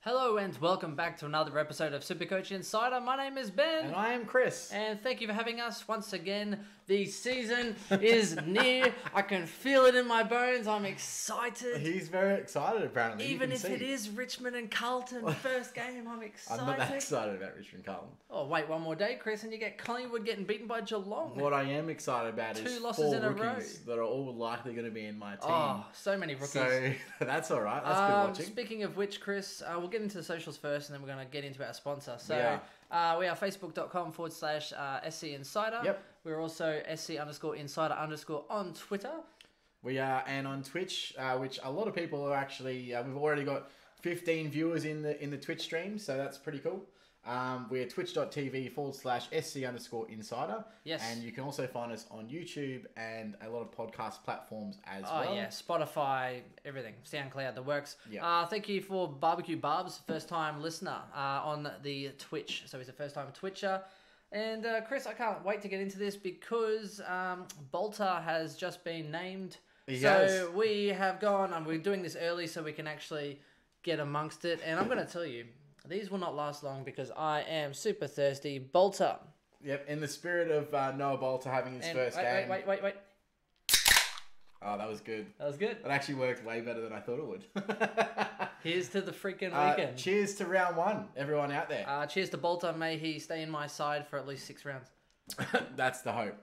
Hello and welcome back to another episode of Supercoach Insider. My name is Ben. And I am Chris. And thank you for having us once again. The season is near. I can feel it in my bones. I'm excited. He's very excited, apparently. Even if it is Richmond and Carlton first game, I'm excited. I'm not that excited about Richmond and Carlton. Oh, wait one more day, Chris, and you get Collingwood getting beaten by Geelong. What I am excited about is Two losses four in a rookies row. that are all likely going to be in my team. Oh, so many rookies. So that's all right. That's good watching. Speaking of which, Chris, we'll get into the socials first, and then we're going to get into our sponsor. So we are facebook.com/SC Insider. Yep. We're also SC_Insider_ on Twitter. We are, and on Twitch, which a lot of people are actually, we've already got 15 viewers in the Twitch stream, so that's pretty cool. We're twitch.tv/SC_Insider. Yes. And you can also find us on YouTube and a lot of podcast platforms as Oh, well. yeah. Spotify, everything. SoundCloud, the works. Yeah. Thank you for Barbecue Barb's first-time listener on the Twitch. So he's a first-time Twitcher. And, Chris, I can't wait to get into this because Bolter has just been named. So we have gone, and we're doing this early so we can actually get amongst it. And I'm going to tell you, these will not last long because I am super thirsty. Bolter. Yep, in the spirit of Noah Bolter having his first game. Wait. Oh, that was good. That was good. It actually worked way better than I thought it would. Here's to the freaking weekend. Cheers to round one, everyone out there. Cheers to Bolter. May he stay in my side for at least 6 rounds. That's the hope.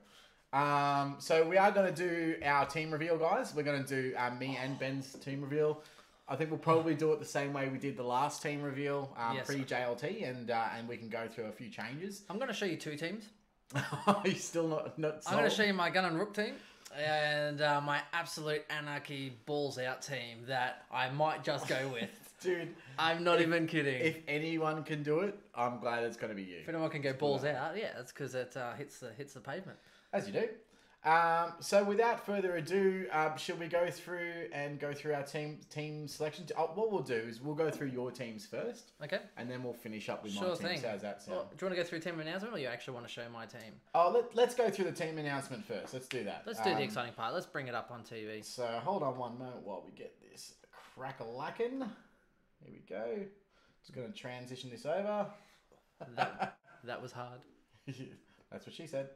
So we are going to do our team reveal, guys. We're going to do me and Ben's team reveal. I think we'll probably do it the same way we did the last team reveal pre-JLT, and we can go through a few changes. I'm going to show you 2 teams. Are you still not sold? I'm going to show you my Gun and Rook team and my absolute anarchy balls out team that I might just go with. Dude, I'm not even kidding. If anyone can do it, I'm glad it's going to be you. If anyone can go balls out, yeah, that's because it hits the pavement. As you do. So without further ado, should we go through our team selection? What we'll do is we'll go through your teams first. Okay. And then we'll finish up with my Sure team. thing. So how's that sound? Well, do you want to go through team announcement or you actually want to show my team? Oh, let's go through the team announcement first. Let's do that. Let's do the exciting part. Let's bring it up on TV. So hold on one moment while we get this crack-a-lackin'. Here we go. Just going to transition this over. That was hard. That's what she said.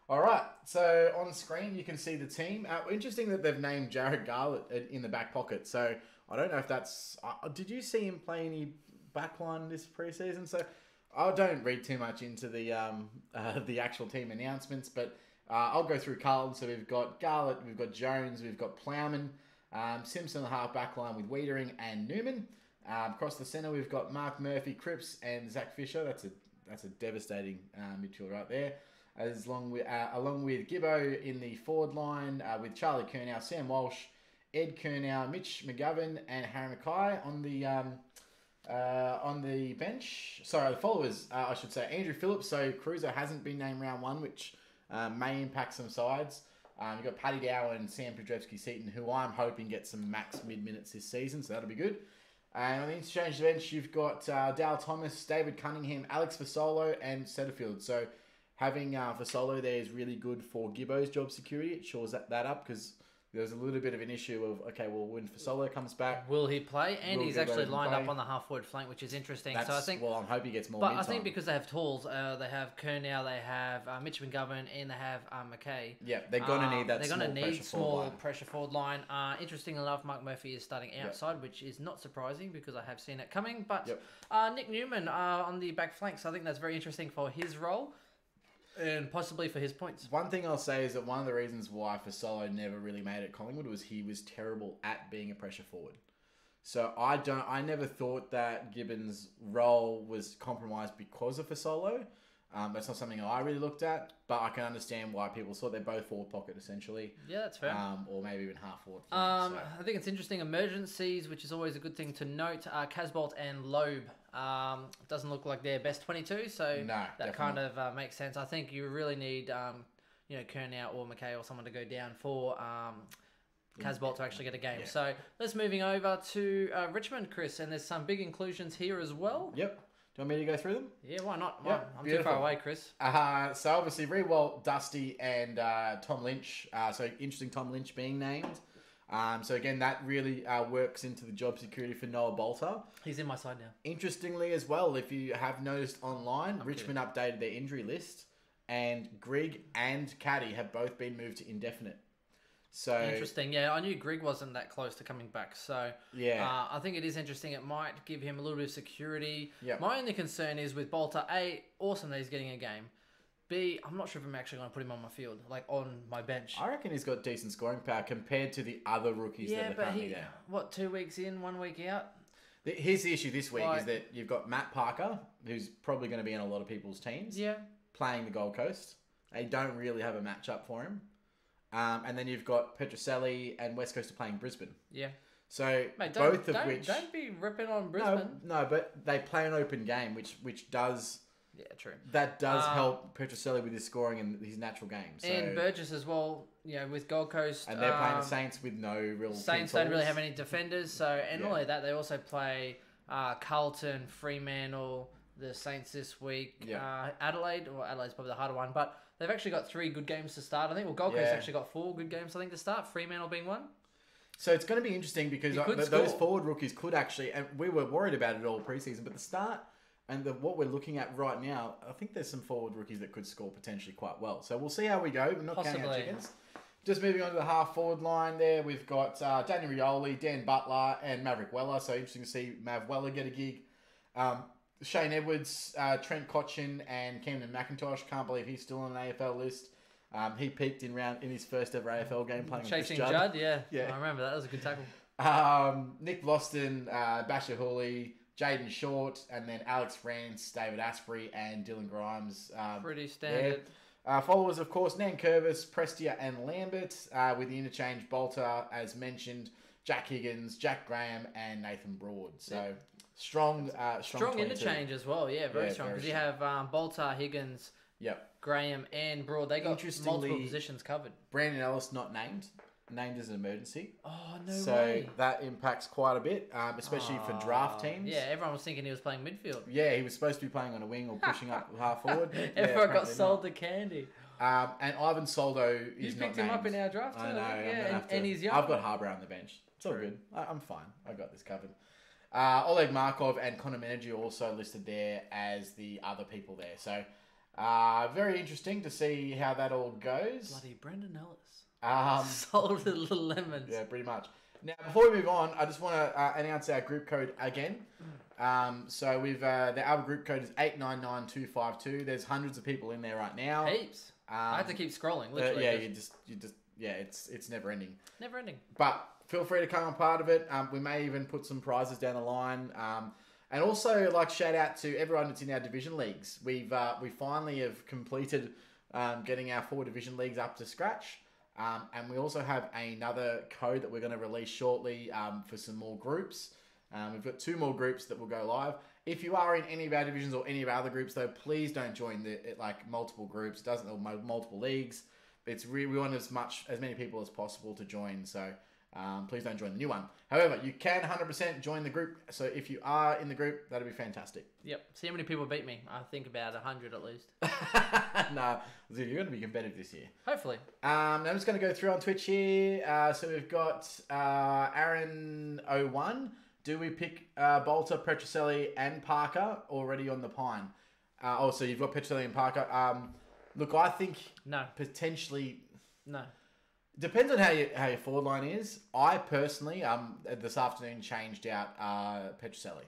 All right, so on screen you can see the team. Interesting that they've named Jared Garlett in the back pocket. So I don't know if that's... did you see him play any backline this preseason? So I don't read too much into the actual team announcements, but I'll go through Carlton. So we've got Garlett, we've got Jones, we've got Plowman, Simpson the half backline with Wiedering and Newman. Across the centre we've got Mark Murphy, Cripps, and Zach Fisher. That's a devastating midfield right there. Along with Gibbo in the forward line, with Charlie Curnow, Sam Walsh, Ed Curnow, Mitch McGovern, and Harry Mackay on the bench. Sorry, the followers, I should say. Andrew Phillips. So Cruiser hasn't been named round 1, which may impact some sides. You've got Paddy Dow and Sam Pudrevsky-Seaton, who I'm hoping get some max mid-minutes this season, so that'll be good. And on the interchange bench, you've got Dale Thomas, David Cunningham, Alex Fasolo, and Setterfield. So having Fasolo there is really good for Gibbo's job security. It shores that up because there's a little bit of an issue of, okay, well, when Fasolo comes back... Will he play? And he's actually lined up on the half-forward flank, which is interesting. So I think... Well, I'm hoping he gets more But mid-time. I think because they have tools, they have Curnow, they have Mitch McGovern, and they have Mackay. Yeah, they're going to need that small pressure forward line. Interesting enough, Mark Murphy is starting outside, which is not surprising because I have seen it coming. But Nick Newman on the back flank, so I think that's very interesting for his role. And possibly for his points. One thing I'll say is that one of the reasons why Fasolo never really made it at Collingwood was he was terrible at being a pressure forward. So I never thought that Gibbons' role was compromised because of Fasolo. That's not something I really looked at, but I can understand why people thought they're both forward pocket essentially. Yeah, that's fair. Or maybe even half forward. I think it's interesting. Emergencies, which is always a good thing to note. Casbolt and Loeb. Doesn't look like their best 22, so that kind of makes sense. I think you really need, Curnow or Mackay or someone to go down for Casbolt to actually get a game. Yeah. So let's moving over to Richmond, Chris, and there's some big inclusions here as well. Yep. Do you want me to go through them? Yeah, why not? Yep, I'm too far away, Chris. So obviously Rewalt, Dusty, and Tom Lynch. So interesting Tom Lynch being named. So again, that really works into the job security for Noah Bolter. He's in my side now. Interestingly as well, if you have noticed online, Richmond updated their injury list, and Grigg and Caddy have both been moved to indefinite. So Interesting. Yeah, I knew Grigg wasn't that close to coming back. So yeah, I think it is interesting. It might give him a little bit of security. Yep. My only concern is with Bolter. A, awesome that he's getting a game. B, I'm not sure if I'm actually going to put him on my field, like on my bench. I reckon he's got decent scoring power compared to the other rookies that are currently there. What, 2 weeks in, 1 week out? Here's the issue this week is that you've got Matt Parker, who's probably going to be in a lot of people's teams, playing the Gold Coast. They don't really have a matchup for him. And then you've got Petroselli and West Coast are playing Brisbane. Yeah. So Mate, both of which... Don't be ripping on Brisbane. No, but they play an open game, which does... Yeah, true. That does help Petroselli with his scoring in his natural games. So, and Burgess as well, with Gold Coast. And they're playing the Saints with no real Saints don't really have any defenders. So, and not only that, they also play Carlton, Fremantle, the Saints this week, Adelaide. Well, Adelaide's probably the harder one, but they've actually got 3 good games to start. I think. Well, Gold Coast actually got 4 good games, I think, to start. Fremantle being one. So it's going to be interesting because those forward rookies could actually, and we were worried about it all preseason, but the start and what we're looking at right now, I think there's some forward rookies that could score potentially quite well. So we'll see how we go. We're not counting our chickens. Just moving on to the half forward line there, we've got Daniel Rioli, Dan Butler, and Maverick Weller. So interesting to see Mav Weller get a gig. Shane Edwards, Trent Cotchin, and Camden McIntosh. Can't believe he's still on an AFL list. He peaked in his first ever AFL game playing Chasing Judd. Yeah. I remember that. That was a good tackle. Nick Vlosten, Basher Hooley, Jaden Short, and then Alex France, David Asprey, and Dylan Grimes. Pretty standard. Followers, of course, Nan Curvis, Prestia, and Lambert, with the interchange Bolter, as mentioned, Jack Higgins, Jack Graham, and Nathan Broad. So strong interchange as well. Yeah, very strong. Because you have Bolter, Higgins, Graham, and Broad. They got multiple positions covered. Brandon Ellis not named as an emergency. Oh, no way. So that impacts quite a bit, especially for draft teams. Yeah, everyone was thinking he was playing midfield. Yeah, he was supposed to be playing on a wing or pushing up half forward. Everyone got sold the candy. And Ivan Soldo is You picked him up in our draft. I know. Yeah, and he's young. I've got Harbour on the bench. It's all good. I'm fine. I got this covered. Oleg Markov and Connor Menergy also listed there as the other people there. So very interesting to see how that all goes. Bloody Brendan Ellis. Sold the little lemons. Yeah, pretty much. Now, before we move on, I just want to announce our group code again. So we've our group code is 899252. There's hundreds of people in there right now. Heaps. I have to keep scrolling. Literally. It's never ending. Never ending. But feel free to come on part of it. We may even put some prizes down the line. And also, shout out to everyone that's in our division leagues. We finally have completed getting our 4 division leagues up to scratch. And we also have another code that we're going to release shortly for some more groups. We've got 2 more groups that will go live. If you are in any of our divisions or any of our other groups, though, please don't join multiple groups. Multiple leagues. We want as many people as possible to join. So please don't join the new one. However, you can 100% join the group. So if you are in the group, that'd be fantastic. Yep. See how many people beat me. I think about 100 at least. No, you're going to be competitive this year. Hopefully. I'm just going to go through on Twitch here. So we've got Aaron01. Do we pick Bolter, Petroselli, and Parker already on the pine? So you've got Petroselli and Parker. Look, I think no. Potentially no. Depends on how your forward line is. I personally, this afternoon changed out Petroselli.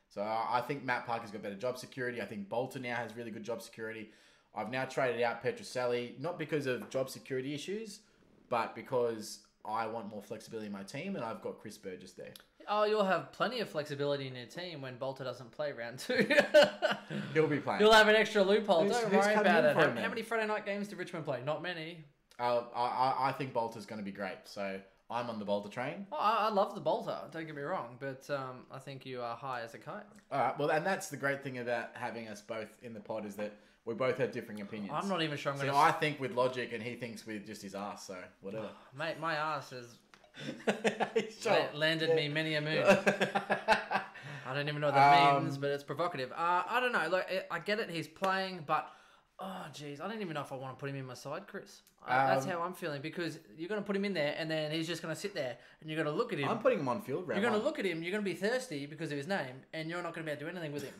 So I think Matt Parker's got better job security. I think Bolter now has really good job security. I've now traded out Petroselli, not because of job security issues, but because I want more flexibility in my team, and I've got Chris Burgess there. Oh, you'll have plenty of flexibility in your team when Bolter doesn't play round 2. He'll be playing. You'll have an extra loophole. Don't worry about it. How many Friday night games did Richmond play? Not many. I think Bolter's going to be great, so I'm on the Bolter train. Oh, I love the Bolter, don't get me wrong, but I think you are high as a kite. All right, well, and that's the great thing about having us both in the pod is that we both have differing opinions. I'm not even sure I'm going to... I think with logic and he thinks with just his ass, so whatever. Mate, my ass has landed me many a moon. I don't even know what that means, but it's provocative. I don't know. Look, I get it, he's playing, but Oh, jeez. I don't even know if I want to put him in my side, Chris. That's how I'm feeling, because you're going to put him in there and then he's just going to sit there and you're going to look at him. I'm putting him on field. You're going to look at him, you're going to be thirsty because of his name, and you're not going to be able to do anything with him.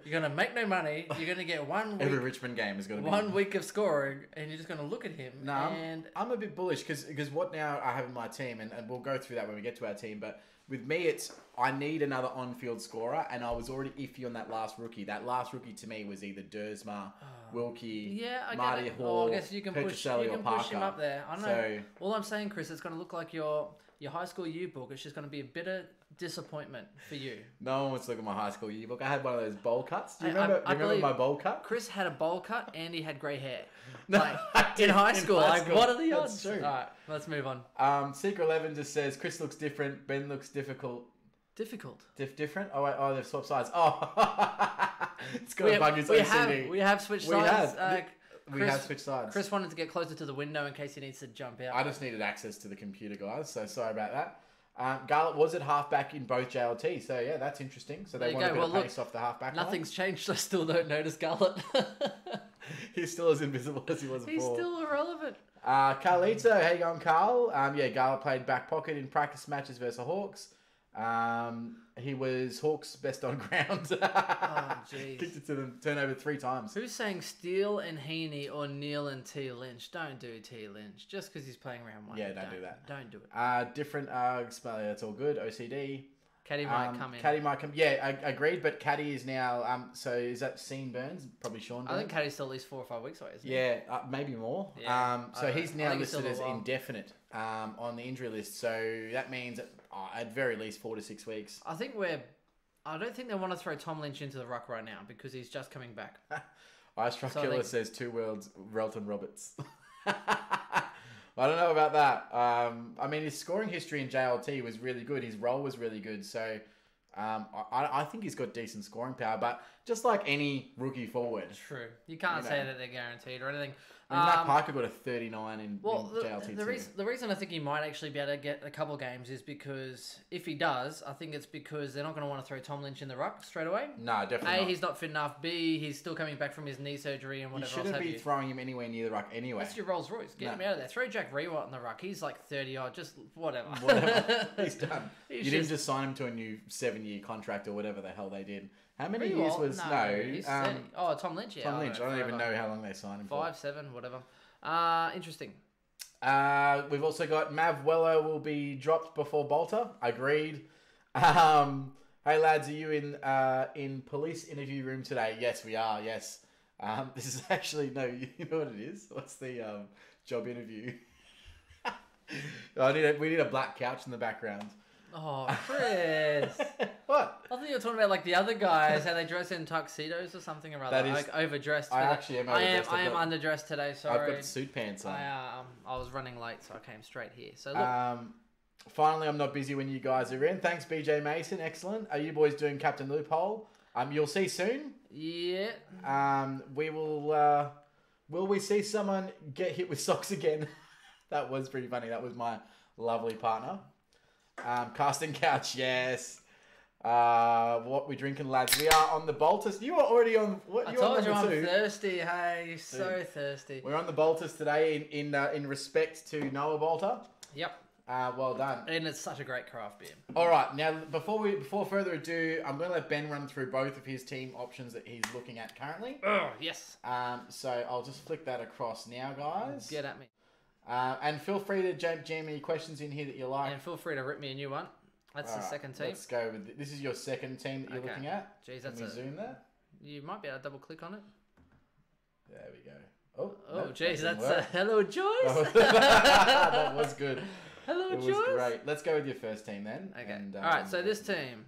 You're going to make no money. You're going to get 1 week. Every Richmond game is going to be 1 week of scoring, and you're just going to look at him. No, and I'm a bit bullish because what now I have in my team, and we'll go through that when we get to our team, but with me, it's I need another on-field scorer, and I was already iffy on that last rookie. That last rookie to me was either Dersma, Wilkie, Marty Hall, I guess you can push or him up there. I don't know. So, all I'm saying, Chris, it's going to look like your high school yearbook. It's just going to be a bitter disappointment for you. No one wants to look at my high school yearbook. I had one of those bowl cuts. Do you remember my bowl cut? Chris had a bowl cut and he had grey hair. In high school. What are the odds? That's true. All right, let's move on. Secret 11 just says Chris looks different. Ben looks difficult. Difficult. Different? Oh, wait. Oh, they've swapped sides. Oh. It's going to bug his OCD. We have switched sides. We have switched sides. Chris wanted to get closer to the window in case he needs to jump out. I just needed access to the computer, guys, so sorry about that. Garlett was at halfback in both JLT, so yeah, that's interesting. So they want a bit of pace off the halfback Nothing's changed. I still don't notice Garlett. He's still as invisible as he was before. He's still irrelevant. Carlito, how you going, Carl? Garlett played back pocket in practice matches versus the Hawks. He was Hawks' best on ground. Oh, jeez. Kicked it to them, turnover 3 times. Who's saying Steele and Heaney or Neil and T. Lynch? Don't do T. Lynch just because he's playing round 1. Yeah, don't do that. Don't do it. Different that's all good. OCD. Caddy might come in. Caddy might come. Yeah, I agreed. But Caddy is now. So is that Sean Burns? Probably Sean Burns. I think Caddy's still at least 4 or 5 weeks away. Isn't he? Yeah, maybe more. Yeah, so he's now listed as indefinite on the injury list. So that means at very least 4 to 6 weeks. I don't think they want to throw Tom Lynch into the ruck right now because he's just coming back. Ice Truck Killer says 2 worlds. Relton Roberts. I don't know about that. I mean, his scoring history in JLT was really good. His role was really good. So I think he's got decent scoring power. But just like any rookie forward. True. You can't say that they're guaranteed or anything. I mean, Matt Parker got a 39 in JLT the reason I think he might actually be able to get a couple of games is because if he does, I think it's because they're not going to want to throw Tom Lynch in the ruck straight away. No, definitely not. He's not fit enough. B, he's still coming back from his knee surgery and whatever else. You shouldn't be throwing him anywhere near the ruck anyway. That's your Rolls Royce. Get him out of there. Throw Jack Rewalt in the ruck. He's like 30 odd. Just whatever. He's done. You didn't just sign him to a new 7-year contract or whatever the hell they did. How many years was Tom Lynch? Yeah, Tom Lynch. I don't even know how long they signed him for. 5, 7, whatever. Interesting. We've also got Mav Weller will be dropped before Bolter. Agreed. Hey lads, are you in police interview room today? Yes, we are. Yes. This is actually you know what it is? What's the job interview? We need a black couch in the background. Oh, Chris. What? I thought you were talking about like the other guys, how they dress in tuxedos or something or other. Like overdressed. I actually am overdressed. I am underdressed today, sorry. I've got the suit pants on. I was running late, so I came straight here. So look. Finally, I'm not busy when you guys are in. Thanks, BJ Mason. Excellent. Are you boys doing Captain Loophole? You'll see soon. Yeah. We will. Will we see someone get hit with socks again? That was pretty funny. That was my lovely partner. Casting couch, yes. What we drinking, lads? We are on the Bolters. You are already on. What? I told you I'm thirsty. Hey, you're so thirsty. We're on the Bolters today in respect to Noah Bolter. Yep. Well done. And it's such a great craft beer. All right, now before further ado, I'm going to let Ben run through both of his team options that he's looking at currently. Oh yes. So I'll just flick that across now, guys. Get at me. And feel free to jam any questions in here that you like. And feel free to rip me a new one. That's the second team. Let's go with this. Is your second team that you're looking at? Jeez, that's Can we zoom that? You might be able to double click on it. There we go. Oh, jeez, that's hello, Joyce. Oh, that was good. Hello, Joyce. It was great. Let's go with your first team then. Okay. All right. So this team.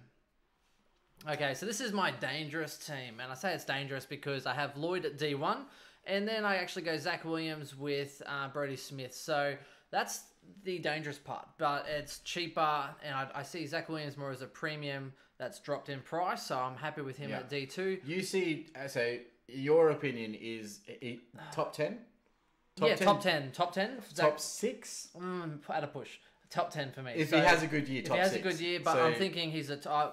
Okay, so this is my dangerous team, and I say it's dangerous because I have Lloyd at D1. And then I actually go Zach Williams with Brodie Smith. So that's the dangerous part. But it's cheaper. And I see Zach Williams more as a premium that's dropped in price. So I'm happy with him at D2. You see, so your opinion is top 10? Top 10. Top 10? Top 6? At a push. top 10 for me. If he has a good year, top 6. If he has a good year, but I'm thinking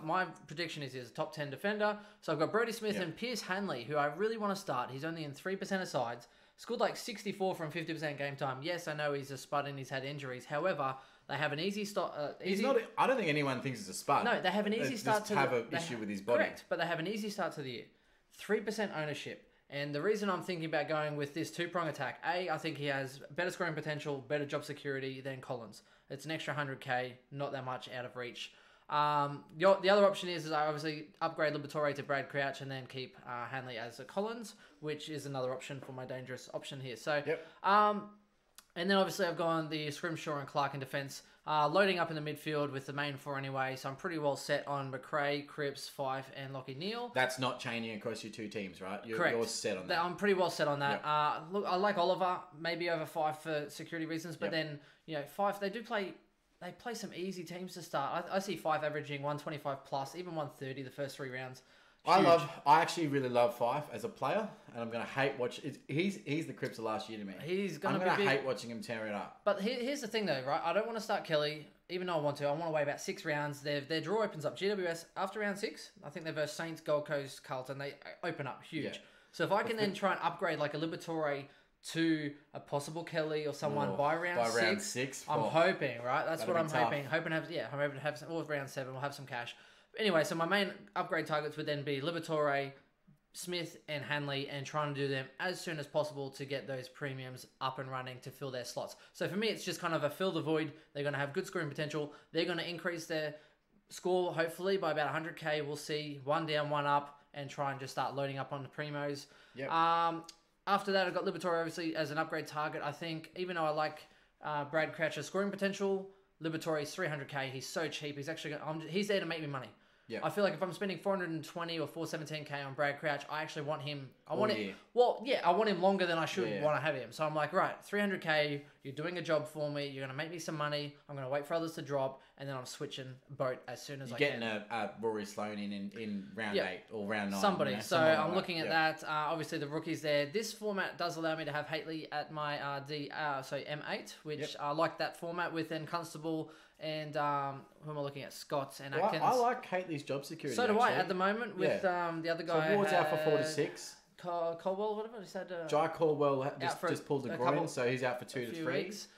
my prediction is he's a top 10 defender. So I've got Brodie Smith and Pierce Hanley, who I really want to start. He's only in 3% of sides. Scored like 64 from 50% game time. Yes, I know he's a spud and he's had injuries. However, they have an easy start. He's not. I don't think anyone thinks he's a spud. No, they have an easy start to have an issue with his body. Correct, but they have an easy start to the year. 3% ownership. And the reason I'm thinking about going with this two-prong attack, I think he has better scoring potential, better job security than Collins. It's an extra 100k, not that much out of reach. The other option is I obviously upgrade Liberatore to Brad Crouch and then keep Hanley as a Collins, which is another option for my dangerous option here. So, and then obviously I've gone the Scrimshaw and Clark in defence, loading up in the midfield with the main four anyway. So I'm pretty well set on McRae, Cripps, Fife, and Lockie Neal. That's not changing across your two teams, right? Correct. You're set on that. I'm pretty well set on that. Yep. Look, I like Oliver, maybe over Fife for security reasons, but then Fife they play some easy teams to start. I see Fife averaging 125 plus, even 130 the first 3 rounds. Huge. I actually really love Fife as a player, and I'm gonna hate watch. He's the Cripps of last year to me. I'm gonna hate watching him tear it up. But here's the thing though, right? I don't want to start Kelly, even though I want to. I want to wait about 6 rounds. Their draw opens up. GWS after round 6, I think they're versus Saints, Gold Coast, Carlton. They open up huge. Yeah. So if I can then try and upgrade like a Liberatore to a possible Kelly or someone by round 6, I'm hoping, right? That's what I'm hoping. I'm hoping to have some, or round 7, we'll have some cash. Anyway, so my main upgrade targets would then be Liberatore, Smith, and Hanley, and trying to do them as soon as possible to get those premiums up and running to fill their slots. So for me, it's just kind of a fill the void. They're going to have good scoring potential. They're going to increase their score, hopefully, by about 100k. We'll see. 1 down, 1 up, and try and just start loading up on the primos. Yep. After that, I've got Liberatore, obviously, as an upgrade target. I think, even though I like Brad Crouch's scoring potential, Liberatore's 300k. He's so cheap. He's there to make me money. Yeah. I feel like if I'm spending 420 or 417k on Brad Crouch, I actually want him. I want him longer than I should want to have him. So I'm like, right, 300k. You're doing a job for me. You're gonna make me some money. I'm gonna wait for others to drop, and then I'm switching boat as soon as I can. You're getting a Rory Sloane in round 8 or round 9. Somebody. So I'm looking at that. Obviously the rookies there. This format does allow me to have Haitley at my M8, which I like that format with then Constable. And who am I looking at? Scott and Atkins. I like Haitley's job security. So do I at the moment with the other guy. So Ward's out for 4 to 6. Caldwell, whatever he said. Jai Caldwell just pulled the groin, so he's out for 2 to 3 weeks.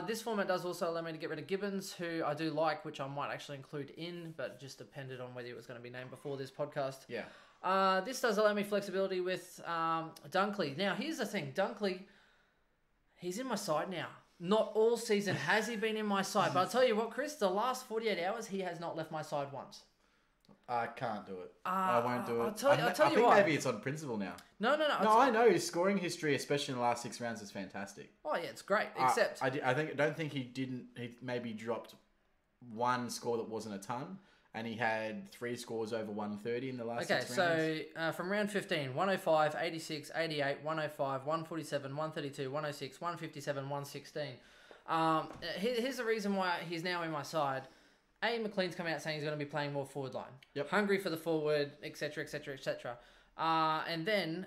This format does also allow me to get rid of Gibbons, who I do like, which I might actually include in, but just depended on whether it was going to be named before this podcast. Yeah. This does allow me flexibility with Dunkley. Now, here's the thing. Dunkley, he's in my side now. Not all season has he been in my side. But I'll tell you what, Chris, the last 48 hours, he has not left my side once. I can't do it. I won't do it. I'll tell you think why. Maybe it's on principle now. No. No, I know his scoring history, especially in the last 6 rounds, is fantastic. Oh, yeah, it's great. Except... I don't think he maybe dropped 1 score that wasn't a ton. And he had 3 scores over 130 in the last 6 rounds. Okay, so from round 15, 105, 86, 88, 105, 147, 132, 106, 157, 116. Here's the reason why he's now in my side. McLean's come out saying he's going to be playing more forward line. Yep. Hungry for the forward, etc., etc., etc. And then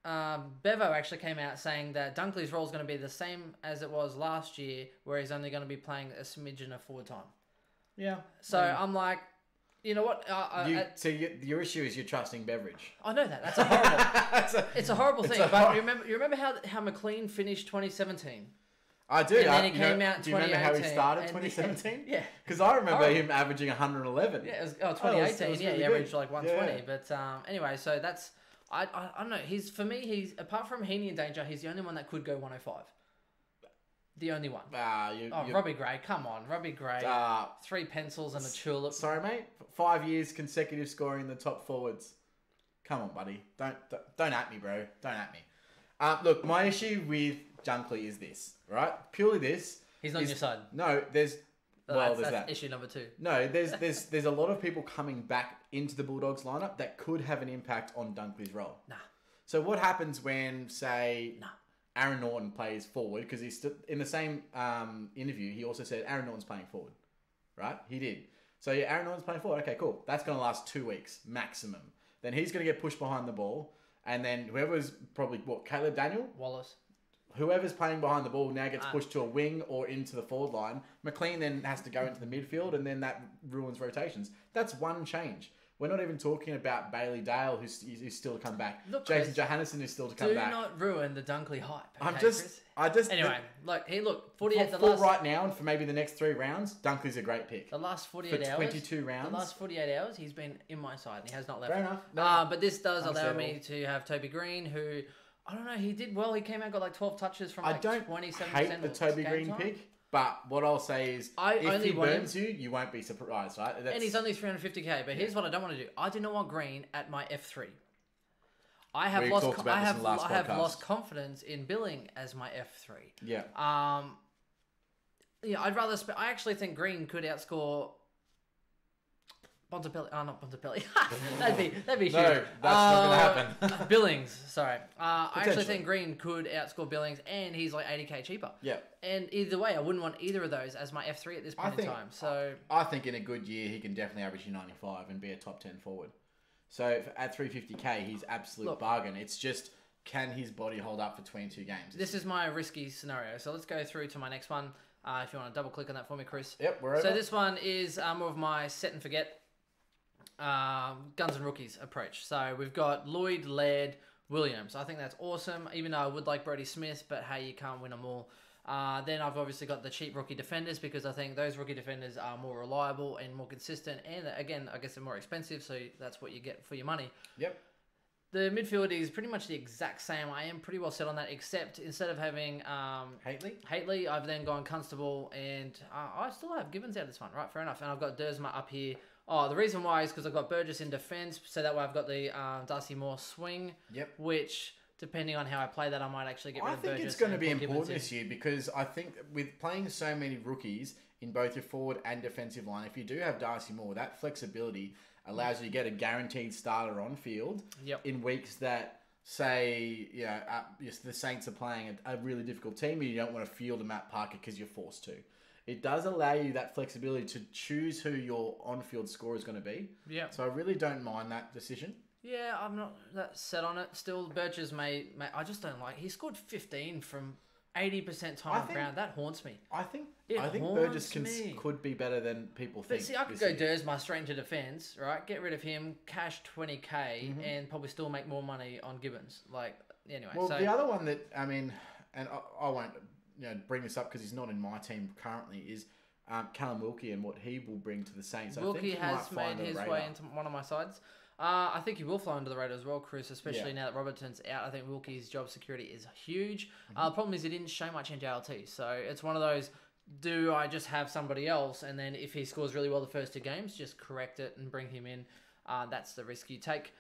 Bevo actually came out saying that Dunkley's role is going to be the same as it was last year, where he's only going to be playing a smidgen of forward time. Yeah. So I'm like, you know what? Your issue is you're trusting Beveridge. I know that. That's a horrible. It's a horrible thing. But you remember how McLean finished 2017? I do. And then he came out in 2018. Do you remember how he started 2017? Yeah. Because I remember him averaging 111. Yeah, it was 2018. It was really he averaged like 120. Yeah. But anyway, so that's I don't know. For me, he's apart from Heaney and Danger, he's the only one that could go 105. The only one. Robbie Gray. Come on, Robbie Gray. 3 pencils and a tulip. Sorry, mate. 5 years consecutive scoring in the top forwards. Come on, buddy. Don't at me, bro. Don't at me. Look, my issue with Dunkley is this, right? Purely this. He's not on your side. No, there's that's that. Issue number 2. No, there's a lot of people coming back into the Bulldogs lineup that could have an impact on Dunkley's role. Nah. So what happens when, say, Aaron Norton plays forward, because he's in the same interview, he also said Aaron Norton's playing forward, right? He did. So Aaron Norton's playing forward. Okay, cool. That's going to last 2 weeks maximum. Then he's going to get pushed behind the ball, and then whoever's probably Caleb Daniel, Wallace. whoever's playing behind the ball now gets pushed to a wing or into the forward line. McLean then has to go into the midfield, and then that ruins rotations. That's one change. We're not even talking about Bailey Dale, who's still to come back. Look, Jason Chris, Johannesson is still to come back. Do not ruin the Dunkley hype. Okay, Chris? Anyway, look, 48. For right now, and for maybe the next 3 rounds, Dunkley's a great pick. The last 48 for hours. 22 rounds. The last 48 hours, he's been in my side, and he has not left. Fair enough. No, but this does allow me to have Toby Green, who I don't know. He did well. He came out, got like 12 touches from like 27%. I don't hate the Toby Green pick. But what I'll say is, if he burns you, you won't be surprised, right? And he's only 350k. But here's what I don't want to do. I do not want Green at my F3. I have lost confidence in Billing as my F3. Yeah. I'd rather. I actually think Green could outscore Bontempelli. Oh, not Bontempelli. that'd be huge. No, that's not going to happen. Billings, sorry. I actually think Green could outscore Billings, and he's like 80k cheaper. Yeah. And either way, I wouldn't want either of those as my F3 at this point in time. So I think in a good year, he can definitely average you 95 and be a top 10 forward. So at 350k, he's absolute bargain. It's just, can his body hold up for 22 games? This is my risky scenario. So let's go through to my next one. If you want to double click on that for me, Chris. Yep, we're over. So this one is more of my set and forget guns and rookies approach. So we've got Lloyd, Laird, Williams. I think that's awesome, even though I would like Brody Smith, but hey, you can't win them all. Then I've obviously got the cheap rookie defenders, because I think those rookie defenders are more reliable and more consistent, and again, I guess they're more expensive, so that's what you get for your money. Yep. The midfield is pretty much the exact same. I am pretty well set on that, except instead of having Haitley, I've then gone Constable, and I still have Gibbons out of this one, right? Fair enough. And I've got Dersma up here. Oh, the reason why is because I've got Burgess in defence, so that way I've got the Darcy Moore swing. Yep. Which, depending on how I play that, I might actually get rid of Burgess. I think it's going to be important this year, because I think with playing so many rookies in both your forward and defensive line, if you do have Darcy Moore, that flexibility allows you to get a guaranteed starter on field in weeks that, say, the Saints are playing a really difficult team and you don't want to field a Matt Parker because you're forced to. It does allow you that flexibility to choose who your on-field score is going to be. Yeah. So I really don't mind that decision. Yeah, I'm not that set on it. Still, Burgess may I just don't like. He scored 15 from 80% time on ground. That haunts me. I think Burgess could be better than people think. But see, I could go Dersma straight into defence, right? Get rid of him, cash 20k, and probably still make more money on Gibbons. Anyway. Well, the other one that, I won't bring this up because he's not in my team currently, is Callum Wilkie and what he will bring to the Saints. Wilkie has made his way into one of my sides. I think he will fly under the radar as well, Chris, especially now that Robertson's out. I think Wilkie's job security is huge. The problem is he didn't show much in JLT, so it's one of those, do I just have somebody else, and then if he scores really well the first 2 games, just correct it and bring him in. That's the risk you take.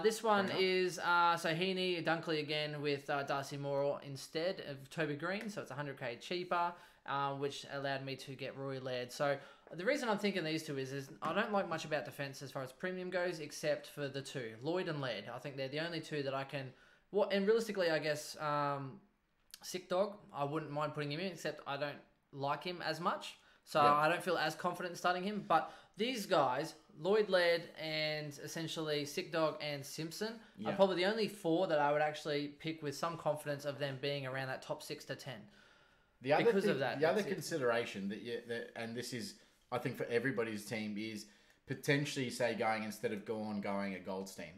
This one is so Heaney, Dunkley again with Darcy Moore instead of Toby Green, so it's 100k cheaper, which allowed me to get Roy Laird. So the reason I'm thinking these two is I don't like much about defence as far as premium goes, except for the 2, Lloyd and Laird. I think they're the only 2 that I can. And realistically, I guess Sick Dog, I wouldn't mind putting him in, except I don't like him as much, so I don't feel as confident in starting him. But these guys, Lloyd, Laird, and essentially Sick Dog and Simpson, are probably the only 4 that I would actually pick with some confidence of them being around that top 6 to 10. The other consideration and this is, I think, for everybody's team, is potentially, say, instead of going a Goldstein,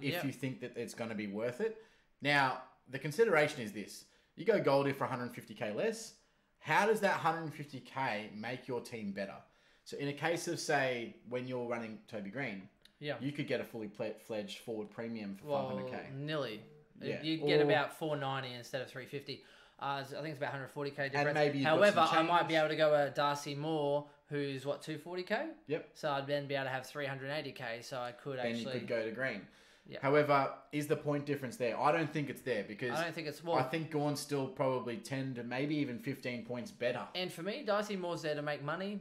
if you think that it's going to be worth it. Now, the consideration is this: you go Goldie for 150k less. How does that 150k make your team better? So in a case of, say, when you're running Toby Green, you could get a fully fledged forward premium for 500k. Nearly. Yeah. You'd get about 490 instead of 350. I think it's about 140k difference. And maybe however, I might be able to go a Darcy Moore, who's 240k. Yep. So I'd then be able to have 380k. So I could you could go to Green. Yep. However, is the point difference there? I don't think it's there, because I don't think it's. I think Gorn's still probably 10 to maybe even 15 points better. And for me, Darcy Moore's there to make money.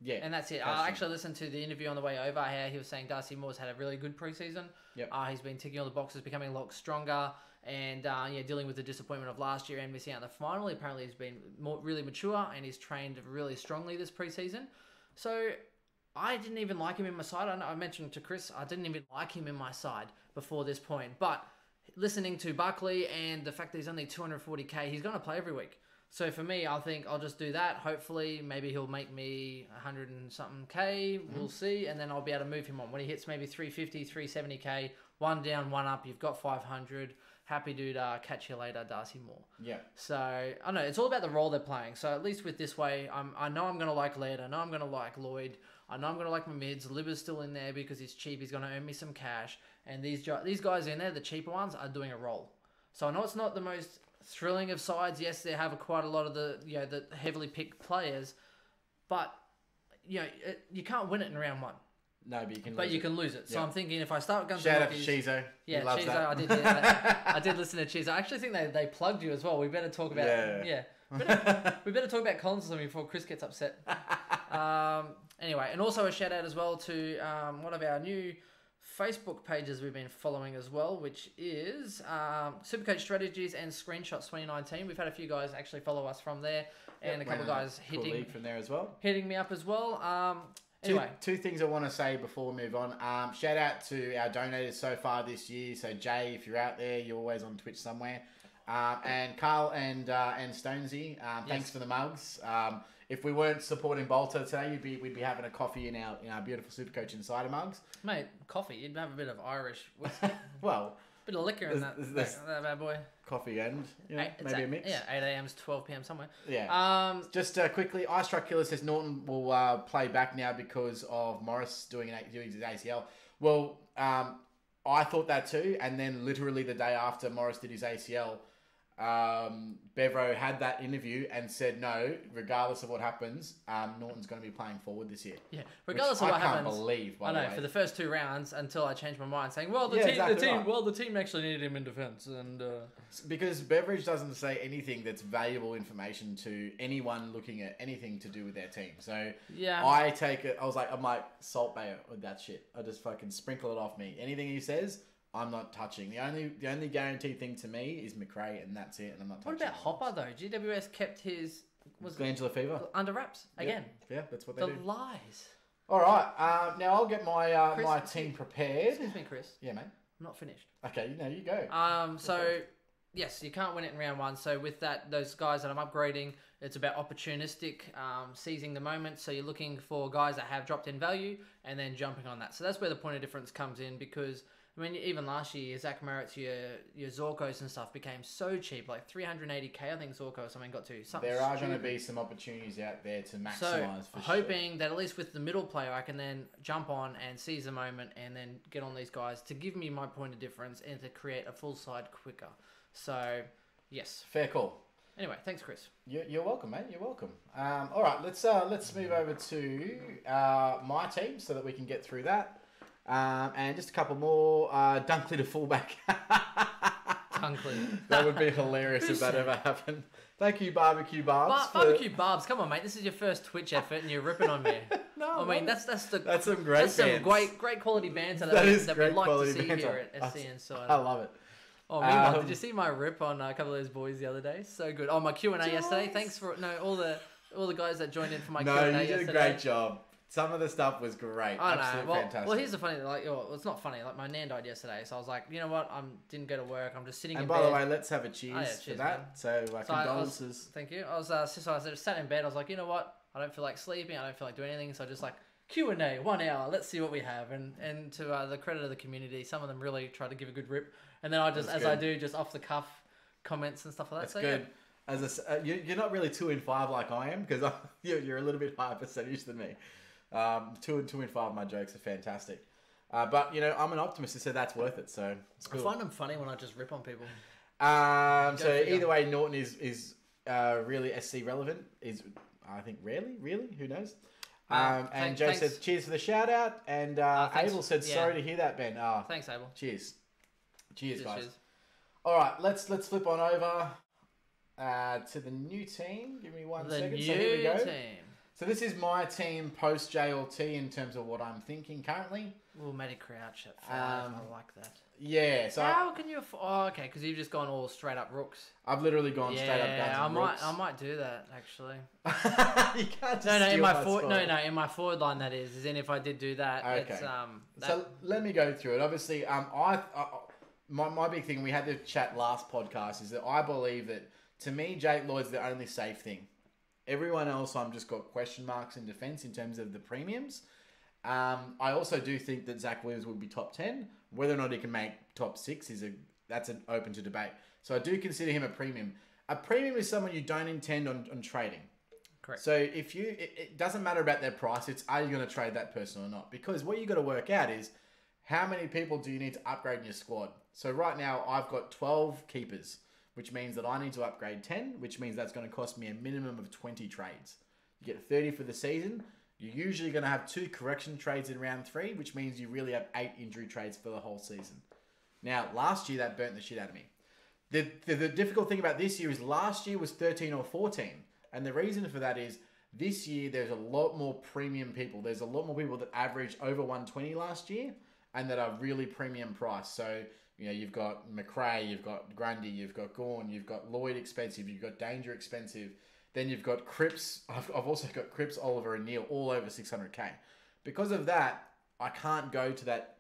Yeah. And that's it. I actually listened to the interview on the way over. How he was saying Darcy Moore's had a really good preseason. Yep. He's been ticking all the boxes, becoming a lot stronger, and dealing with the disappointment of last year and missing out in the final. Apparently, he's been really mature and he's trained really strongly this preseason. So I didn't even like him in my side. I mentioned to Chris, I didn't even like him in my side before this point. But listening to Buckley and the fact that he's only 240k, he's going to play every week. So for me, I think I'll just do that. Hopefully, maybe he'll make me 100 and something K. We'll see. And then I'll be able to move him on. When he hits maybe 350, 370k, one down, one up, you've got 500. Happy dude, catch you later, Darcy Moore. Yeah. So, I don't know. It's all about the role they're playing. So at least with this way, I know I'm going to like Laird. I know I'm going to like Lloyd. I know I'm going to like my mids. Libba's still in there because he's cheap. He's going to earn me some cash. And these guys in there, the cheaper ones, are doing a role. So I know it's not the most thrilling of sides. Yes, they have quite a lot of the heavily picked players, but you can't win it in round one. No, but you can. You can lose it. So Yeah. I'm thinking if I start guns shout and out to rookies, Chizo. yeah, He loves Chizo, that. I did. Yeah, I did listen to Chizo. I actually think they plugged you as well. We better talk about we better talk about Collins or something before Chris gets upset. Anyway, and also a shout out as well to one of our new Facebook pages we've been following as well, which is Supercoach Strategies and Screenshots 2019. We've had a few guys actually follow us from there, and a couple of guys hitting from there as well. Hitting me up as well. Anyway, two things I want to say before we move on. Shout out to our donators so far this year. So Jay, if you're out there, you're always on Twitch somewhere. And Carl and Stonesy, thanks for the mugs. If we weren't supporting Bolter today, we'd be having a coffee in our beautiful Supercoach Insider mugs. Mate, coffee. You'd have a bit of Irish whiskey. Well, bit of liquor in that bad boy. Coffee and maybe a mix. Yeah, 8 a.m. to 12 p.m. somewhere. Yeah. Just quickly, Ice Truck Killer says Norton will play back now because of Morris doing his ACL. Well, I thought that too, and then literally the day after Morris did his ACL, Bevro had that interview and said no, regardless of what happens, Norton's going to be playing forward this year. Yeah, regardless of what happens. I can't believe. By I know the way. For the first 2 rounds until I changed my mind, saying, "Well, the team actually needed him in defense," and because Beveridge doesn't say anything that's valuable information to anyone looking at anything to do with their team. So yeah, I take it. I'm like Salt Bae with that shit. I just fucking sprinkle it off me. Anything he says, I'm not touching. The only guaranteed thing to me is McRae, and that's it. And I'm not touching. What about Hopper though? GWS kept his glandular fever under wraps again. Yeah, that's what they do. The lies. All right. Now I'll get my Chris, my team prepared. Excuse me, Chris. Yeah, mate. I'm not finished. Okay, you go. So yes, you can't win it in round one. So with that, those guys that I'm upgrading, it's about opportunistic, seizing the moment. So you're looking for guys that have dropped in value and then jumping on that. So that's where the point of difference comes in because. I mean, even last year, Zach Merritt's, your Zorkos and stuff became so cheap, like 380k. I think Zorko or something got to something. There are going to be some opportunities out there to maximise. So, hoping that at least with the middle player, I can then jump on and seize the moment and then get on these guys to give me my point of difference and to create a full side quicker. So, yes, fair call. Anyway, thanks, Chris. You're welcome, mate. You're welcome. All right, let's move over to my team so that we can get through that. And just a couple more. Dunkley to fullback. Dunkley. That would be hilarious if that ever happened. Thank you, Barbecue Barbs. Barbecue Barbs, come on, mate. This is your first Twitch effort, and you're ripping on me. No, I mean that's some great. Some great quality banter that we like to see here at SC Inside. I love it. Oh, meanwhile, did you see my rip on a couple of those boys the other day? So good. Oh, my Q&A yesterday. Thanks for all the guys that joined in for my Q&A yesterday. No, you did a great job. Some of the stuff was great. I know. Absolutely fantastic. Well, here's the funny thing. It's not funny. Like, my nan died yesterday, so I was like, you know what? I didn't go to work. I'm just sitting in bed. And by the way, let's have a cheers for that. Man. So, condolences. Thank you. I was sat in bed. I was like, you know what? I don't feel like sleeping. I don't feel like doing anything. So I just Q&A, 1 hour. Let's see what we have. And to the credit of the community, some of them really tried to give a good rip. And then I just, I do, just off the cuff comments and stuff like that. That's good. Yeah. You're not really 2 in 5 like I am because you're a little bit higher percentage than me. 2 in 5 of my jokes are fantastic. But, I'm an optimist, so that's worth it. So it's cool. I find them funny when I just rip on people. So either way, Norton is really SC relevant. Is I think really? Who knows? And Joe said, cheers for the shout out. And Abel said, sorry to hear that, Ben. Thanks, Abel. Cheers, guys. Cheers. All right, let's flip on over to the new team. Give me 1 second. So here we go. Team. So this is my team post JLT in terms of what I'm thinking currently. Ooh, Matty Crouch at 5. I like that. Yeah. So how can you? Okay, because you've just gone all straight up rooks. I've literally gone straight up guns and rooks. I might do that actually. You can't just in my forward line that is in if I did do that. Okay. It's, so let me go through it. Obviously, my big thing, we had the chat last podcast, is that I believe that, to me, Jake Lloyd's the only safe thing. Everyone else, I'm just got question marks in defence in terms of the premiums. I also do think that Zach Williams would be top 10. Whether or not he can make top 6 that's an open to debate. So I do consider him a premium. A premium is someone you don't intend on trading. Correct. So if it doesn't matter about their price, it's are you going to trade that person or not? Because what you got to work out is how many people do you need to upgrade in your squad. So right now I've got 12 keepers, which means that I need to upgrade 10, which means that's going to cost me a minimum of 20 trades. You get 30 for the season. You're usually going to have 2 correction trades in round 3, which means you really have 8 injury trades for the whole season. Now, last year that burnt the shit out of me. The difficult thing about this year is last year was 13 or 14. And the reason for that is this year there's a lot more premium people. There's a lot more people that averaged over 120 last year and that are really premium priced. So, you've got McRae, you've got Grundy, you've got Gawn, you've got Lloyd expensive, you've got Danger expensive. Then you've got Cripps. I've also got Cripps, Oliver and Neil all over 600k. Because of that, I can't go to that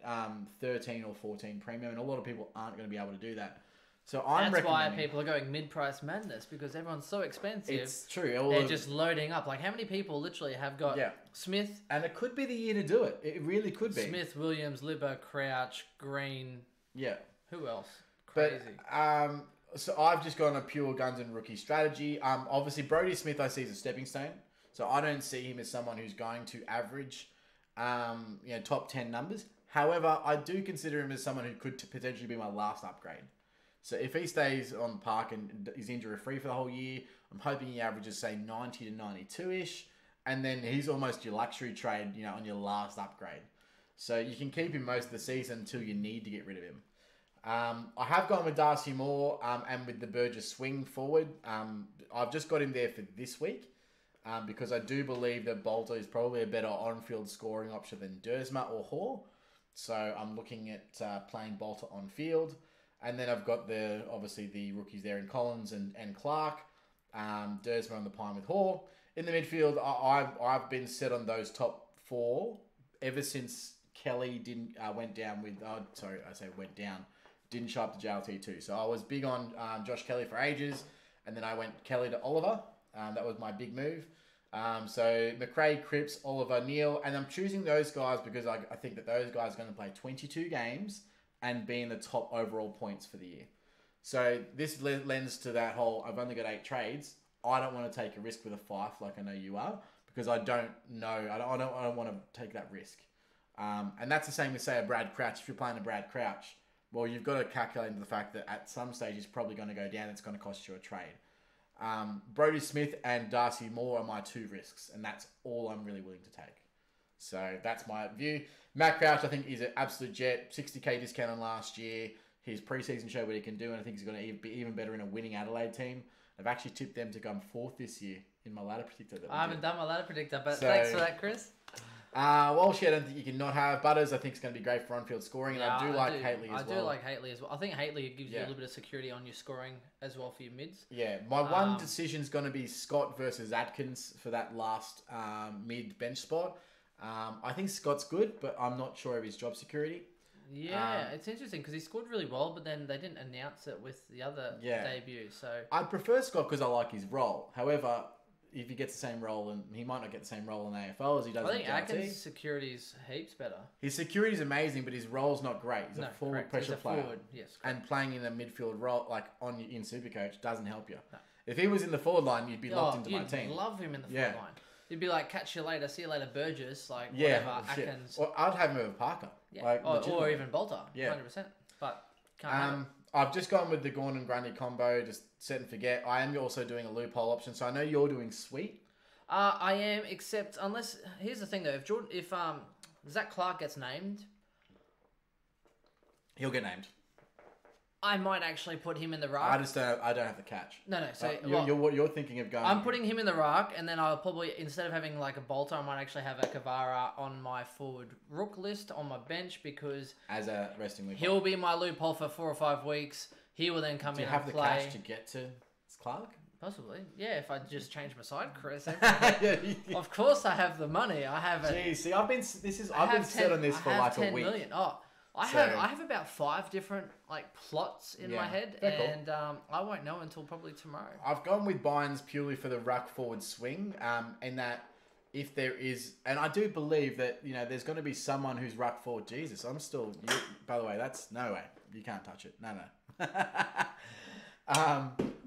13 or 14 premium, and a lot of people aren't going to be able to do that. So That's why people are going mid-price madness, because everyone's so expensive. It's true. They're just loading up. Like, how many people literally have got Smith? And it could be the year to do it. It really could be. Smith, Williams, Libba, Crouch, Green. Yeah. Who else? Crazy. But, so I've just gone a pure guns and rookie strategy. Obviously, Brodie Smith I see as a stepping stone. So I don't see him as someone who's going to average, top 10 numbers. However, I do consider him as someone who could potentially be my last upgrade. So if he stays on park and is injury-free for the whole year, I'm hoping he averages, say, 90 to 92-ish. And then he's almost your luxury trade, on your last upgrade. So you can keep him most of the season until you need to get rid of him. I have gone with Darcy Moore and with the Burgess swing forward. I've just got him there for this week because I do believe that Bolter is probably a better on-field scoring option than Dersma or Hoare. So I'm looking at playing Bolter on field. And then I've got obviously the rookies there in Collins and Clark. Dersma on the pine with Hoare. In the midfield, I've been set on those top 4 ever since Kelly went down with... went down. Didn't show up to JLT2. So I was big on Josh Kelly for ages. And then I went Kelly to Oliver. That was my big move. So McRae, Cripps, Oliver, Neil. And I'm choosing those guys because I think that those guys are going to play 22 games and be in the top overall points for the year. So this lends to that whole, I've only got 8 trades. I don't want to take a risk with a Fife like I know you are because I don't know. I don't want to take that risk. And that's the same with, say, a Brad Crouch. If you're playing a Brad Crouch, well, you've got to calculate into the fact that at some stage he's probably going to go down. It's going to cost you a trade. Brodie Smith and Darcy Moore are my 2 risks, and that's all I'm really willing to take. So that's my view. Matt Crouch, I think, is an absolute jet. 60k discount on last year. His preseason showed what he can do, and I think he's going to be even better in a winning Adelaide team. I've actually tipped them to come 4th this year in my ladder predictor. I haven't done my ladder predictor, but thanks for that, Chris. Walshy, I don't think you can not have. Butters, I think, is going to be great for on-field scoring, and I do like Haitley as well. I do like Haitley as well. I think Haitley gives you a little bit of security on your scoring as well for your mids. Yeah, my one decision is going to be Scott versus Atkins for that last mid-bench spot. I think Scott's good, but I'm not sure of his job security. Yeah, it's interesting because he scored really well, but then they didn't announce it with the other debut. So I prefer Scott because I like his role. However, if he gets the same role, and he might not get the same role in AFL as he does in JLT. I think Atkins' security's heaps better. His security's amazing, but his role's not great. He's a forward pressure player. Forward, yes, and playing in a midfield role, like in Supercoach, doesn't help you. No. If he was in the forward line, you'd be locked into my team. You'd love him in the forward line. You'd be like, catch you later, see you later, Burgess, like whatever, Atkins. Or I'd have him over Parker. Yeah. Like, or even Bolter, 100%. But can't have it. I've just gone with the Gawn and Grundy combo, just set and forget. I am also doing a loophole option, so I know you're doing Sweet. I am, except unless... Here's the thing, though. If Zach Clark gets named... He'll get named. I might actually put him in the ruck. I don't have the catch. No. So you're thinking of going. I'm putting him in the ruck, and then I'll probably, instead of having like a Bolter, I might actually have a Kavara on my forward rook list on my bench because as a resting loophole, he'll be my loophole for 4 or 5 weeks. He will then come in and play. Do you have the cash to get to Clark? Possibly, yeah. If I just change my side, Chris. Of course, I have the money. I have. I've been set on this for like a week. $10 million. Oh. I have about 5 different plots in my head, and cool. I won't know until probably tomorrow. I've gone with Bynes purely for the ruck forward swing, and that if there is, and I do believe that there's going to be someone who's ruck forward. Jesus, I'm still. By the way, that's no way. You can't touch it. No.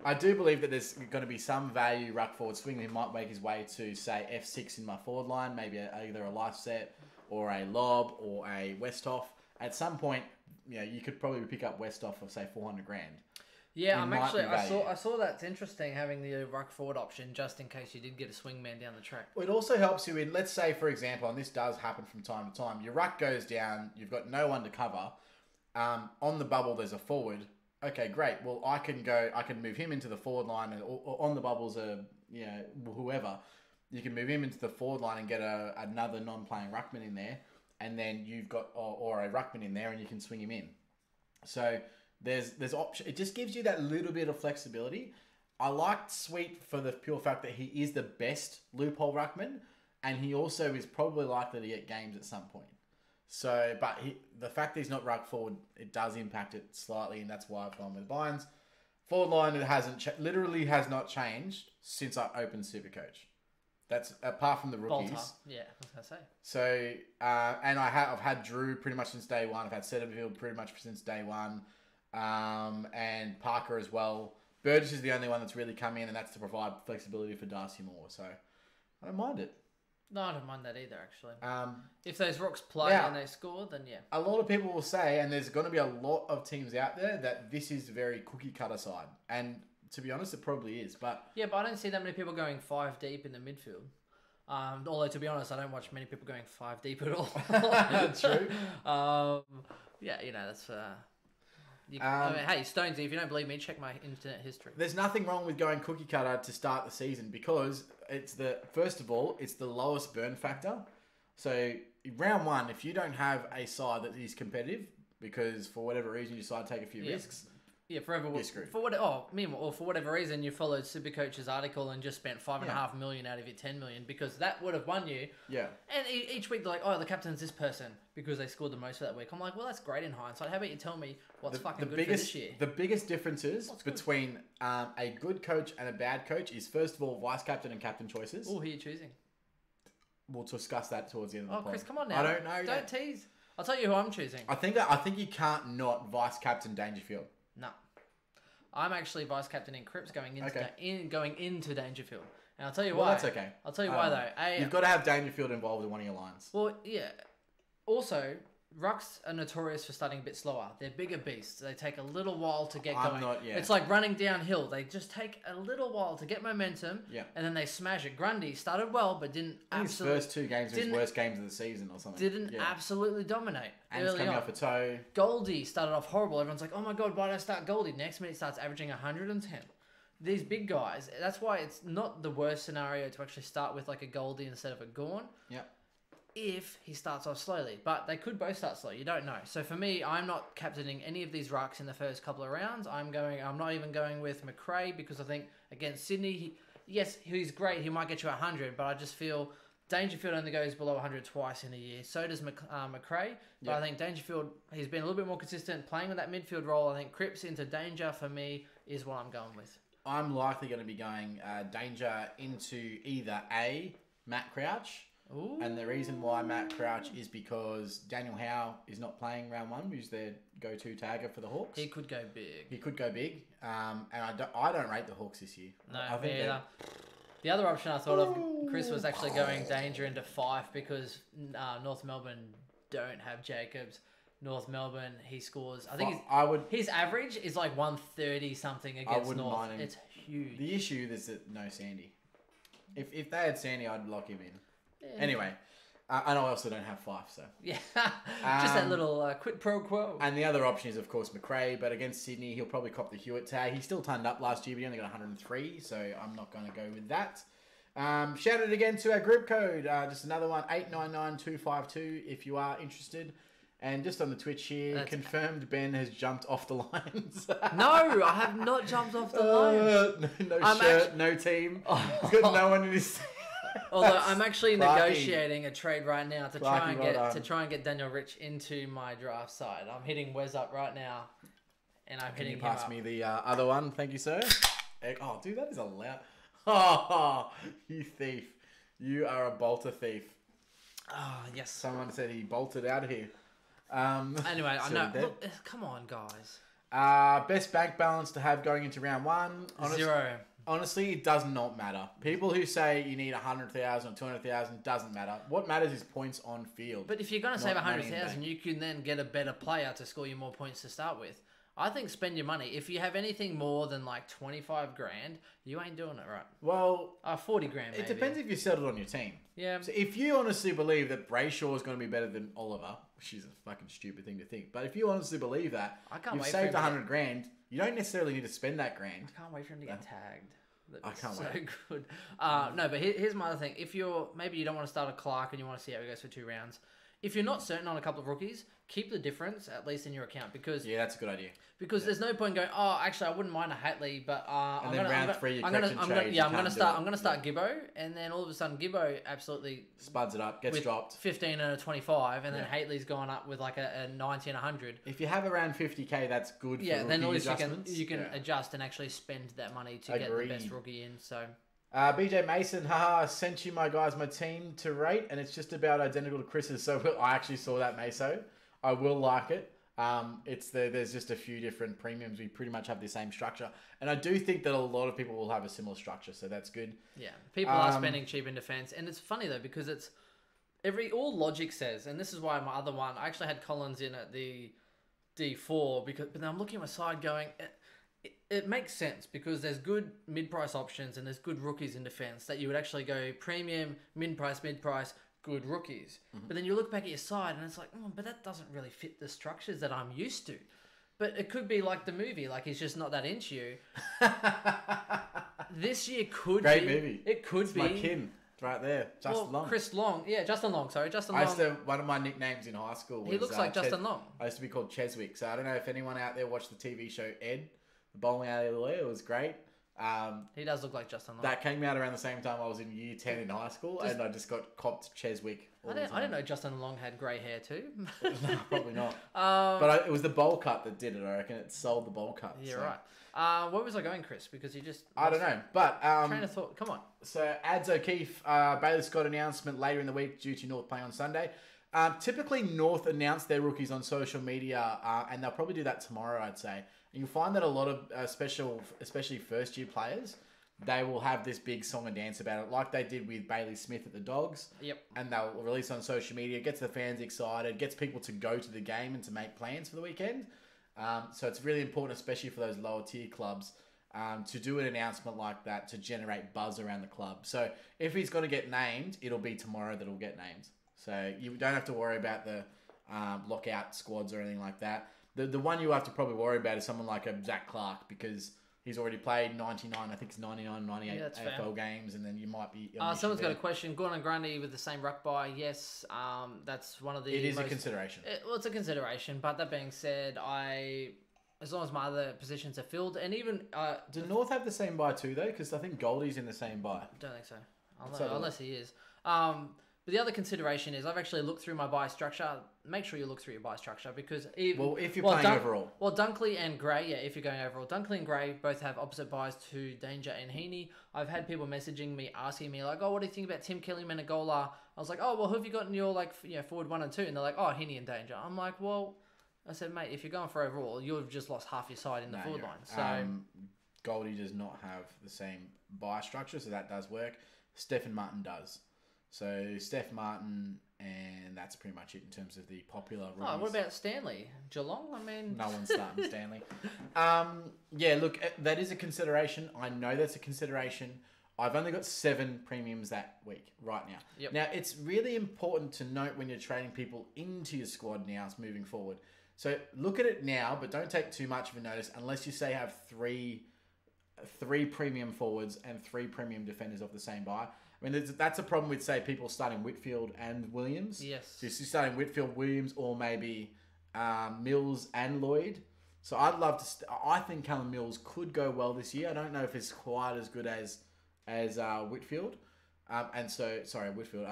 I do believe that there's going to be some value ruck forward swing who might make his way to, say, F6 in my forward line, maybe either a life set or a lob or a Westhoff. At some point, you could probably pick up Westhoff for, say, 400 grand. Yeah, I saw that's interesting, having the ruck forward option just in case you did get a swingman down the track. Well, it also helps you in, let's say, for example, and this does happen from time to time, your ruck goes down, you've got no one to cover. On the bubble, there's a forward. Okay, great. Well, I can move him into the forward line, or on the bubbles, whoever. You can move him into the forward line and get another non-playing ruckman in there, and then you've got or a ruckman in there, and you can swing him in. So there's option. It just gives you that little bit of flexibility. I liked Sweet for the pure fact that he is the best loophole ruckman, and he also is probably likely to get games at some point. So, but the fact that he's not ruck forward, it does impact it slightly, and that's why I've gone with Bynes. Forward line, it literally has not changed since I opened Supercoach. That's apart from the rookies. Bolter. Yeah, I was gonna say. So, and I've had Drew pretty much since day one. I've had Setterfield pretty much since day one, and Parker as well. Burgess is the only one that's really come in, and that's to provide flexibility for Darcy Moore. So, I don't mind it. No, I don't mind that either, actually. If those rocks play and they score, then yeah. A lot of people will say, and there's going to be a lot of teams out there, that this is very cookie cutter side. And to be honest, it probably is. But I don't see that many people going 5 deep in the midfield. Although, to be honest, I don't watch many people going 5 deep at all. True. That's... hey, Stonesy, if you don't believe me, check my internet history. There's nothing wrong with going cookie cutter to start the season because it's the lowest burn factor. So round 1, if you don't have a side that is competitive because for whatever reason you decide to take a few risks, you're screwed. For whatever reason you followed Supercoach's article and just spent $5.5 million out of your $10 million because that would have won you. Yeah. And each week they're like, oh, the captain's this person because they scored the most for that week. I'm like, well, that's great in hindsight. How about you tell me what's good for this year? The biggest differences between a good coach and a bad coach is first of all vice captain and captain choices. Oh, who are you choosing? We'll discuss that towards the end of the pod. Chris, come on now. I don't know. Don't tease. I'll tell you who I'm choosing. I think you can't not vice captain Dangerfield. No. I'm actually vice captain in Cripps going into Dangerfield. And I'll tell you why. That's okay. I'll tell you why though. You've got to have Dangerfield involved in one of your lines. Well, yeah. Also, rucks are notorious for starting a bit slower. They're bigger beasts. They take a little while to get going. It's like running downhill. They just take a little while to get momentum, and then they smash it. Grundy started well, but didn't absolutely... His first 2 games were his worst games of the season or something. Didn't absolutely dominate. And he's coming off a toe. Goldie started off horrible. Everyone's like, oh my God, why did I start Goldie? Next minute, he starts averaging 110. These big guys, that's why it's not the worst scenario to actually start with like a Goldie instead of a Gorn. Yeah. If he starts off slowly. But they could both start slow. You don't know. So for me, I'm not captaining any of these rucks in the first couple of rounds. I'm not even going with McRae because I think against Sydney, he's great. He might get you 100, but I just feel Dangerfield only goes below 100 twice in a year. So does McRae. But I think Dangerfield, he's been a little bit more consistent playing with that midfield role. I think Cripps into Danger for me is what I'm going with. I'm likely going to be going Danger into either A, Matt Crouch. Ooh. And the reason why Matt Crouch is because Daniel Howe is not playing round 1, who's their go-to tagger for the Hawks. He could go big. And I don't rate the Hawks this year. No, me either. The other option I thought of, Chris, was actually going Danger into 5 because North Melbourne don't have Jacobs. North Melbourne, he scores. I think his average is like 130 something against North. Mind him. It's huge. The issue is that no Sandy. If they had Sandy, I'd lock him in. Yeah. Anyway, and I also don't have 5, so... Yeah, just that little quid pro quo. And the other option is, of course, McRae, but against Sydney, he'll probably cop the Hewitt tag. He still turned up last year, but he only got 103, so I'm not going to go with that. Shout out again to our group code, just another one, 899252, if you are interested. And just on the Twitch here, confirmed Ben has jumped off the lines. No, I have not jumped off the lines. No shirt, no team. He's got no one in his... Although I'm actually Clarky. negotiating a trade right now to Clarky, try and get Daniel Rich into my draft side. I'm hitting Wes up right now, and I'm hitting him up. Pass me the other one, thank you, sir. Oh, dude, that is a loud. Oh, you thief! You are a bolter thief. Oh yes. Someone said he bolted out of here. Anyway, I know. dead. Look, come on, guys. Best bank balance to have going into round one. Zero. Honestly, it does not matter. People who say you need 100,000 or 200,000 doesn't matter. What matters is points on field. But if you're going to save not money in 100,000, bank. you can then get a better player to score you more points to start with. I think spend your money. If you have anything more than like 25 grand, you ain't doing it right. Well, 40 grand. Maybe. it depends if you settled on your team. Yeah. So if you honestly believe that Brayshaw is going to be better than Oliver, which is a fucking stupid thing to think, but if you honestly believe that, I can't you've wait saved for him to 100 grand, you don't necessarily need to spend that grand. I can't wait for him to get tagged. I can't so wait. Good. No, but here's my other thing. If maybe you don't want to start a Clark and you want to see how he goes for 2 rounds. If you're not certain on a couple of rookies, keep the difference at least in your account because Yeah, that's a good idea. Because there's no point going. Oh, actually, I wouldn't mind a Hatley, but I'm gonna start Gibbo, and then all of a sudden Gibbo absolutely Spuds it up, gets dropped. 15 and a 25, and then Hatley's gone up with like a 90 and 100. If you have around 50k, that's good. For then at least adjustments. you can adjust and actually spend that money to get the best rookie in. So. BJ Mason, haha, sent you my team to rate, and it's just about identical to Chris's. So I actually saw that, Meso. I will like it. There's just a few different premiums. We pretty much have the same structure, and I do think that a lot of people will have a similar structure, so that's good. Yeah, people are spending cheap in defense, and it's funny though because it's all logic says, and this is why my other one I actually had Collins in at the D4 but then I'm looking at my side going. It makes sense because there's good mid-price options and there's good rookies in defense that you would actually go premium, mid-price, good rookies. Mm-hmm. But then you look back at your side and it's like, but that doesn't really fit the structures that I'm used to. But it could be like the movie, like he's just not that into you. This year could Great be. movie. It could it's be. my kin right there. Justin Long. Chris Long. Yeah, Justin Long. Sorry, Justin Long. One of my nicknames in high school was... He looks like Justin Long. I used to be called Cheswick. So I don't know if anyone out there watched the TV show Ed, the bowling alley lawyer. It was great. He does look like Justin Long. That came out around the same time I was in year 10 in high school, and I just got copped Cheswick. I didn't know Justin Long had grey hair too. No, probably not. But it was the bowl cut that did it. I reckon it sold the bowl cut. Yeah, right. Where was I going, Chris? Because you just... I don't know. But... train of thought. Come on. So, Ads O'Keefe, Bailey Scott announcement later in the week due to North playing on Sunday. Typically, North announce their rookies on social media, and they'll probably do that tomorrow, I'd say. And you'll find that a lot of especially first-year players, they will have this big song and dance about it, like they did with Bailey Smith at the Dogs. Yep. And they'll release on social media, gets the fans excited, gets people to go to the game and to make plans for the weekend. So it's really important, especially for those lower-tier clubs, to do an announcement like that to generate buzz around the club. So if he's going to get named, it'll be tomorrow that he'll get named. So you don't have to worry about the lockout squads or anything like that. The one you have to probably worry about is someone like a Zach Clark, because he's already played 99, I think it's 99, 98 AFL games, and then you might be... someone's got a question. Gordon Grundy with the same ruck buy, yes, that's one of the... It is a consideration. It's a consideration, but that being said, as long as my other positions are filled, and even... Do North have the same buy too, though? Because I think Goldie's in the same buy. Don't think so. Unless he is. But the other consideration is I've actually looked through my buy structure. Make sure you look through your buy structure because... if you're playing overall. Well, Dunkley and Gray, if you're going overall. Dunkley and Gray both have opposite buys to Danger and Heaney. I've had people messaging me, asking me, like, what do you think about Tim Kelly, Menegola? I was like, who have you got in your, forward 1 and 2? And they're like, Heaney and Danger. I'm like, well... I said, mate, if you're going for overall, you've just lost half your side in the forward line. So Goldie does not have the same buy structure, so that does work. Stephen Martin does. So Steph Martin, and that's pretty much it in terms of the popular rookies. What about Stanley? Geelong? I mean... No one's starting Stanley. Look, that is a consideration. I know that's a consideration. I've only got 7 premiums that week, right now. Yep. Now, it's really important to note when you're trading people into your squad now, moving forward. So look at it now, but don't take too much of a notice unless you say have three premium forwards and 3 premium defenders off the same buy. I mean, that's a problem with, say, people starting Whitfield and Williams. Yes. So you're starting Whitfield, Williams, or maybe Mills and Lloyd. So I'd love to... I think Callum Mills could go well this year. I don't know if it's quite as good as Whitfield. Whitfield.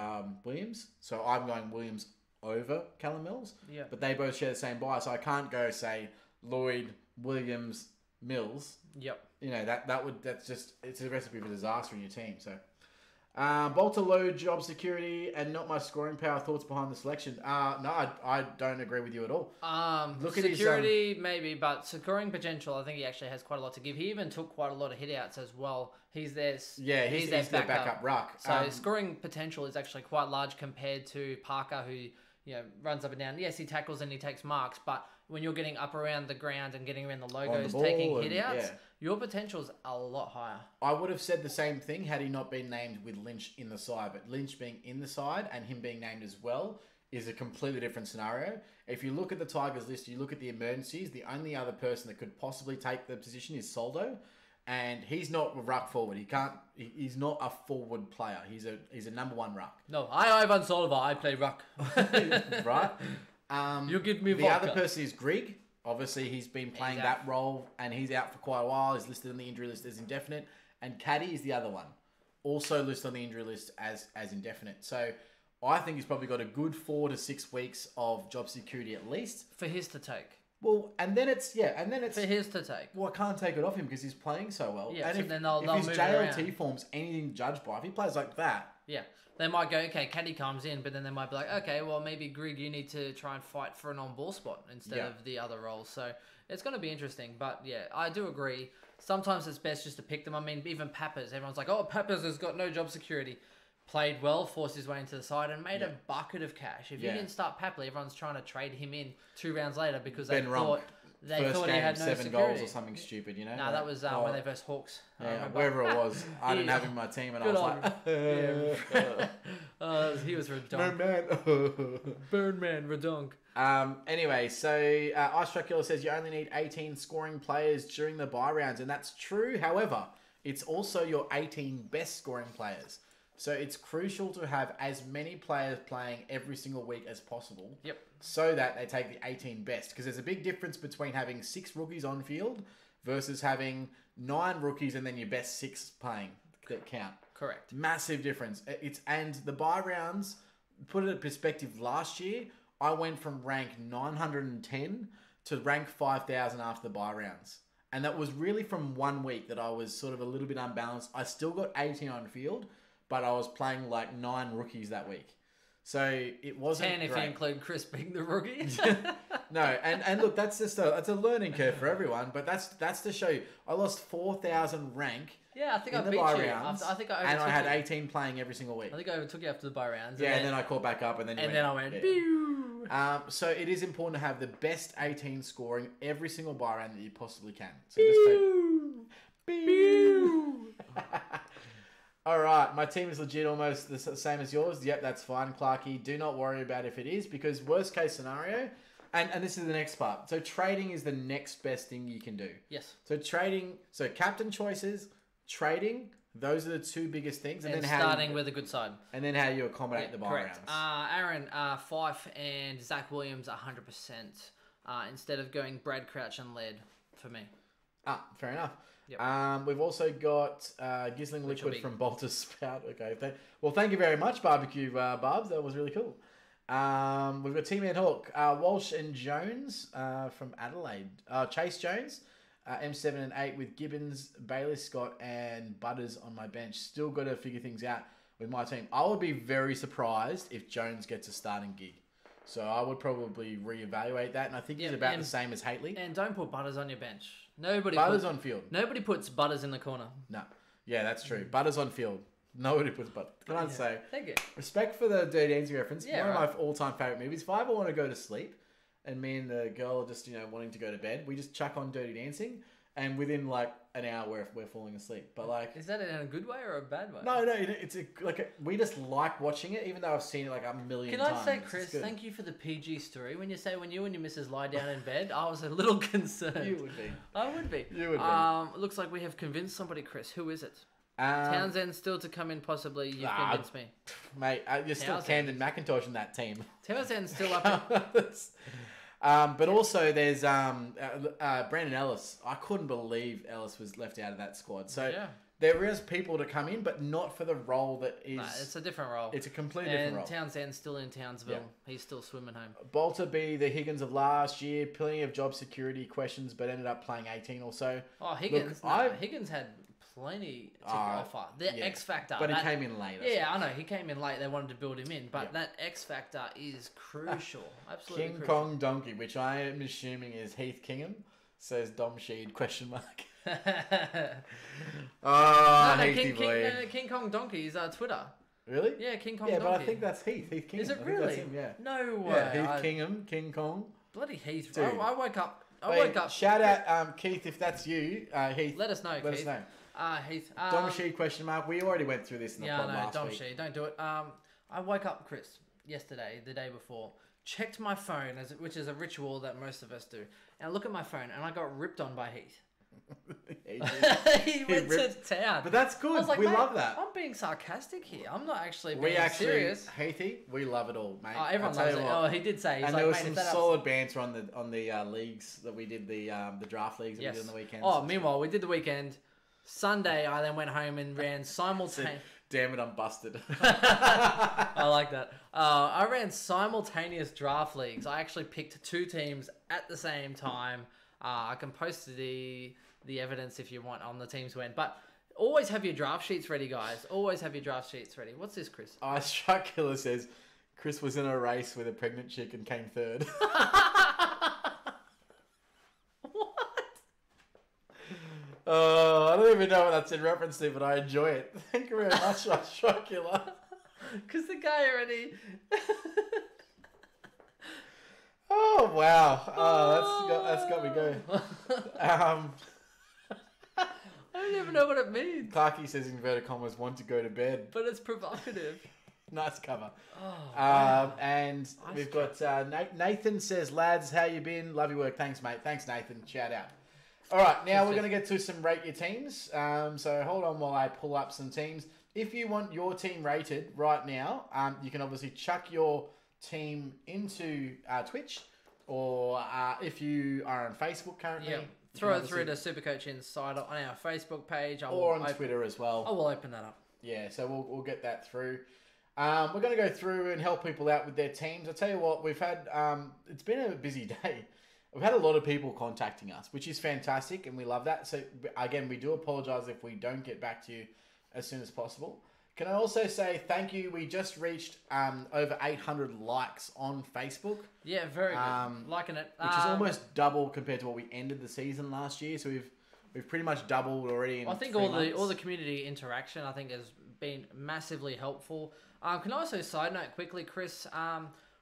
Williams. So I'm going Williams over Callum Mills. Yeah. But they both share the same buy, so I can't go say Lloyd, Williams, Mills. Yep. You know, it's a recipe for disaster in your team. So, Bolter low job security and not my scoring power. Thoughts behind the selection? No, I don't agree with you at all. Look at security, maybe, but scoring potential. I think he actually has quite a lot to give. He even took quite a lot of hitouts as well. He's their their backup ruck. So scoring potential is actually quite large compared to Parker, who runs up and down. Yes, he tackles and he takes marks, but when you're getting up around the ground and getting around the logos, taking hitouts, your potential's a lot higher. I would have said the same thing had he not been named with Lynch in the side, but Lynch being in the side and him being named as well is a completely different scenario. If you look at the Tigers list, you look at the emergencies, the only other person that could possibly take the position is Soldo, and he's not a ruck forward. He's not a forward player. He's a number one ruck. No, Ivan Solva. I play ruck. Right? You give me the vodka. other person is Grigg. Obviously, he's been playing that role, and he's out for quite a while. He's listed on the injury list as indefinite. And Caddy is the other one, also listed on the injury list as indefinite. So I think he's probably got a good 4 to 6 weeks of job security at least. For his to take. Well, and then it's for his to take. Well, I can't take it off him because he's playing so well. Yeah, and so if, then they'll his move JLT around. form's anything judged by, if he plays like that, yeah, they might go, okay, Caddy comes in, but then they might be like, okay, well, maybe Grigg, you need to try and fight for an on-ball spot instead of the other roles. So it's going to be interesting. But yeah, I do agree. Sometimes it's best just to pick them. I mean, even Pappers, everyone's like, oh, Pappers has got no job security. Played well, forced his way into the side, and made a bucket of cash. If you didn't start Papley, everyone's trying to trade him in 2 rounds later because they thought he had no 7 security. goals or something stupid, you know? No, that was when they versed Hawks. Yeah, wherever it was. I didn't have him in my team, and I was like... he was redonk. Birdman, redonk. Anyway, so Ice Truck Killer says you only need 18 scoring players during the bye rounds, and that's true. However, it's also your 18 best scoring players. So it's crucial to have as many players playing every single week as possible. Yep. So that they take the 18 best. Because there's a big difference between having 6 rookies on field versus having 9 rookies and then your best 6 playing that count. Correct. Massive difference. And the bye rounds, put it in perspective, last year, I went from rank 910 to rank 5,000 after the bye rounds. And that was really from 1 week that I was sort of a little bit unbalanced. I still got 18 on field, but I was playing like 9 rookies that week. So it wasn't 10 if great. you include Chris being the rookie. No, and look, that's just that's a learning curve for everyone, but that's to show you. I lost 4,000 rank. Yeah, I think I in the beat bye you. rounds, I think I and I overtook had you. 18 playing every single week. I think I overtook you after the bye rounds. Yeah, and then I caught back up, and then I went, yeah. pew. So it is important to have the best 18 scoring every single bye round that you possibly can. So just Pew. All right, my team is legit almost the same as yours. Yep, that's fine, Clarky. Do not worry about if it is, because worst case scenario, and this is the next part. So trading is the next best thing you can do. Yes. So trading, so captain choices, trading, those are the 2 biggest things. And then starting with a good side. And then how you accommodate the bye correct. rounds. Aaron, Fife and Zach Williams 100%. Instead of going Brad Crouch and Led for me. Fair enough. Yep. We've also got Gizling Liquid from Bolter Spout. Okay. Well, thank you very much, Barbecue Barbs. That was really cool. We've got Team Ed Hawk, Walsh and Jones from Adelaide. Chase Jones, M7 and 8 with Gibbons, Bailey Scott, and Butters on my bench. Still got to figure things out with my team. I would be very surprised if Jones gets a starting gig. So I would probably reevaluate that, and I think he's about the same as Haitley. And don't put Butters on your bench. Butters on field. Nobody puts Butters in the corner. No. Yeah, that's true. Butters on field. Nobody puts Butters. Can I say? Thank you. Respect for the Dirty Dancing reference. Yeah, one of my all-time favourite movies. If I ever want to go to sleep, and me and the girl are just, wanting to go to bed, we just chuck on Dirty Dancing, and within like an hour we're falling asleep. But like, is that in a good way or a bad way? No, it's we just like watching it, even though I've seen it like a million times. Can I say, Chris, thank you for the PG story. When you say when you and your missus lie down in bed, I was a little concerned. You would be. I would be. You would be. Looks like we have convinced somebody, Chris. Who is it? Townsend still to come in, possibly. You've convinced me. Mate, you're still Camden McIntosh in that team. Townsend's still up. But also there's Brandon Ellis. I couldn't believe Ellis was left out of that squad. So there is people to come in, but not for the role that is... No, it's a different role. It's a completely different role. And Townsend's still in Townsville. Yeah. He's still swimming home. Bolter be the Higgins of last year. Plenty of job security questions, but ended up playing 18 or so. Oh, Higgins. Look, Higgins had plenty to offer. The X Factor. But he came in late. I know. He came in late. They wanted to build him in. But that X Factor is crucial. Absolutely King crucial. Kong Donkey, which I am assuming is Heath Kingham, says Dom Sheed, ? King Kong Donkey is Twitter. Really? Yeah, King Kong Yeah, Donkey. but I think that's Heath Kingham. Is it I think really? that's him, yeah. No way. Yeah, Heath Kingham, King Kong. Bloody Heath. Dude. I woke up. Woke up. Shout out Keith if that's you. Heath. Let us know, Let Keith. us know. Heath. Dom Sheed ? We already went through this in the pod last Dom week. Sheed, don't do it. I woke up, Chris, yesterday, the day before, checked my phone, which is a ritual that most of us do, and I look at my phone, and I got ripped on by Heath. He went to town. But that's good. Like, we love that. I'm being sarcastic here. I'm not actually being serious. Heathy, we love it all, mate. Oh, everyone loves it. Oh, he did say. He's and like, there was mate, some solid banter on the leagues that we did, the draft leagues that we did on the weekend. Oh, meanwhile, we did the weekend. Sunday, I then went home and ran simultaneously. Damn it, I'm busted. I like that. I ran simultaneous draft leagues. I actually picked 2 teams at the same time. I can post the evidence if you want on the teams went. But always have your draft sheets ready, guys. Always have your draft sheets ready. What's this, Chris? Strike Killer says, Chris was in a race with a pregnant chick and came third. I don't even know what that's in reference to, but I enjoy it. Thank you very much, Strike Killer. Because the guy already... Oh, wow. Oh, that's got me going. I don't even know what it means. Clarky says inverted commas, want to go to bed. But it's provocative. Nice cover. Oh, wow. And we've got Nathan says, lads, how you been? Love your work. Thanks, mate. Thanks, Nathan. Shout out. All right, now we're going to get to some rate your teams. So hold on while I pull up some teams. If you want your team rated right now, you can obviously chuck your team into Twitch, or if you are on Facebook currently, throw it through to Supercoach Insider on our Facebook page, or on Twitter as well. I will open that up. Yeah, so we'll get that through. We're going to go through and help people out with their teams. I'll tell you what, we've had it's been a busy day. We've had a lot of people contacting us, which is fantastic, and we love that. So again, we do apologise if we don't get back to you as soon as possible. Can I also say thank you? We just reached over 800 likes on Facebook. Yeah, very good. Liking it. Which is almost double compared to what we ended the season last year. So we've pretty much doubled already in I think 3 months. all the community interaction, I think, has been massively helpful. Can I also side note quickly, Chris?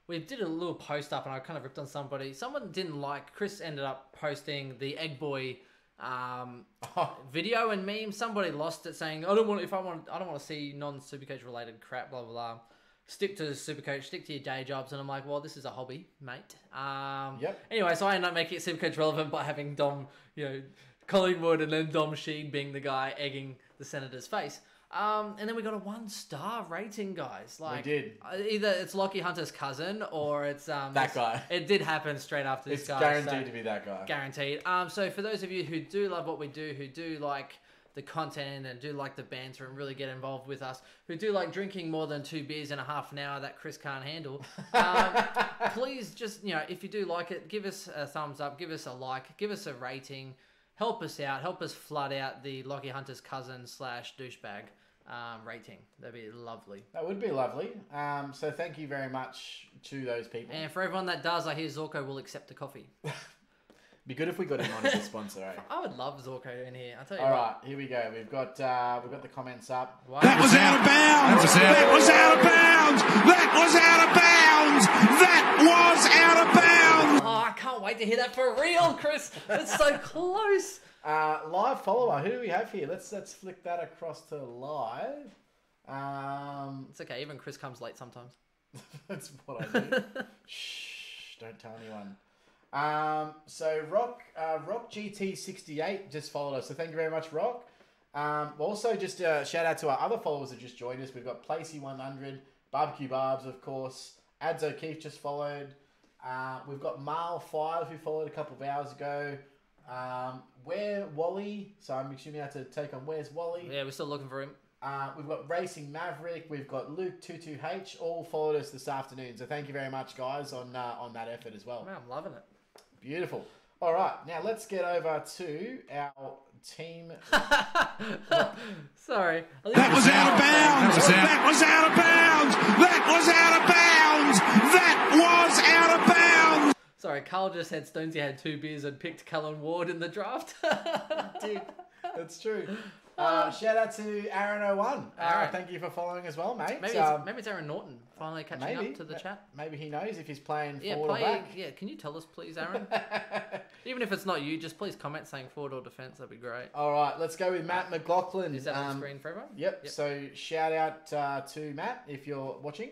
We did a little post up and I kind of ripped on somebody. Someone didn't like. Chris ended up posting the Egg Boy video and meme. Somebody lost it, saying, I don't want to see non-Supercoach related crap, blah blah blah. Stick to Supercoach, stick to your day jobs. And I'm like, well, this is a hobby, mate. Yep. Anyway, so I ended up making it Supercoach relevant by having Dom, Collingwood, and then Dom Sheed being the guy egging the Senator's face. And then we got a 1-star rating, guys. Like, we did. Either it's Lockie Hunter's cousin or it's that guy. It did happen straight after this it's guy. Guaranteed to be that guy. Guaranteed. So for those of you who do love what we do, who do like the content and do like the banter and really get involved with us, who do like drinking more than 2 beers in a half an hour that Chris can't handle, please just, if you do like it, give us a thumbs up, give us a like, give us a rating, help us out, help us flood out the Lockie Hunter's cousin / douchebag rating. That'd be lovely. That would be lovely. So thank you very much to those people. And for everyone that does, I hear Zorko will accept a coffee. Be good if we got him on as a sponsor, eh? I would love Zorko in here. I'll tell you All what. right, here we go. We've got the comments up. Wow. That was out of bounds. That was out of bounds. That was out of bounds. That was out of bounds. Oh, I can't wait to hear that for real, Chris. It's so close. Live follower. Who do we have here? Let's flick that across to live. It's okay. Even Chris comes late sometimes. That's what I do. Shh! Don't tell anyone. So Rock GT68 just followed us. So thank you very much, Rock. Also just a shout out to our other followers that just joined us. We've got Placey100, Barbecue Barbs, of course. Ads O'Keefe just followed. We've got Marl5 who followed a couple of hours ago. Where Wally? So I'm assuming I have to take on Where's Wally. Yeah, we're still looking for him. We've got Racing Maverick. We've got Luke 22H. All followed us this afternoon. So thank you very much, guys, on that effort as well. Man, I'm loving it. Beautiful. All right, now let's get over to our team. Sorry. That was out of bounds. That was out of bounds. That was out of bounds. That was out of bounds. Sorry, Carl just said Stonesy had 2 beers and picked Callan Ward in the draft. Dude, that's true. Shout out to Aaron01. Aaron. Thank you for following as well, mate. Maybe it's Aaron Norton finally catching up to the chat. Maybe he knows if he's playing forward or back. Yeah, can you tell us, please, Aaron? Even if it's not you, just please comment saying forward or defence. That'd be great. All right, let's go with Matt McLaughlin. Is that on the screen for everyone? Yep. So shout out to Matt if you're watching.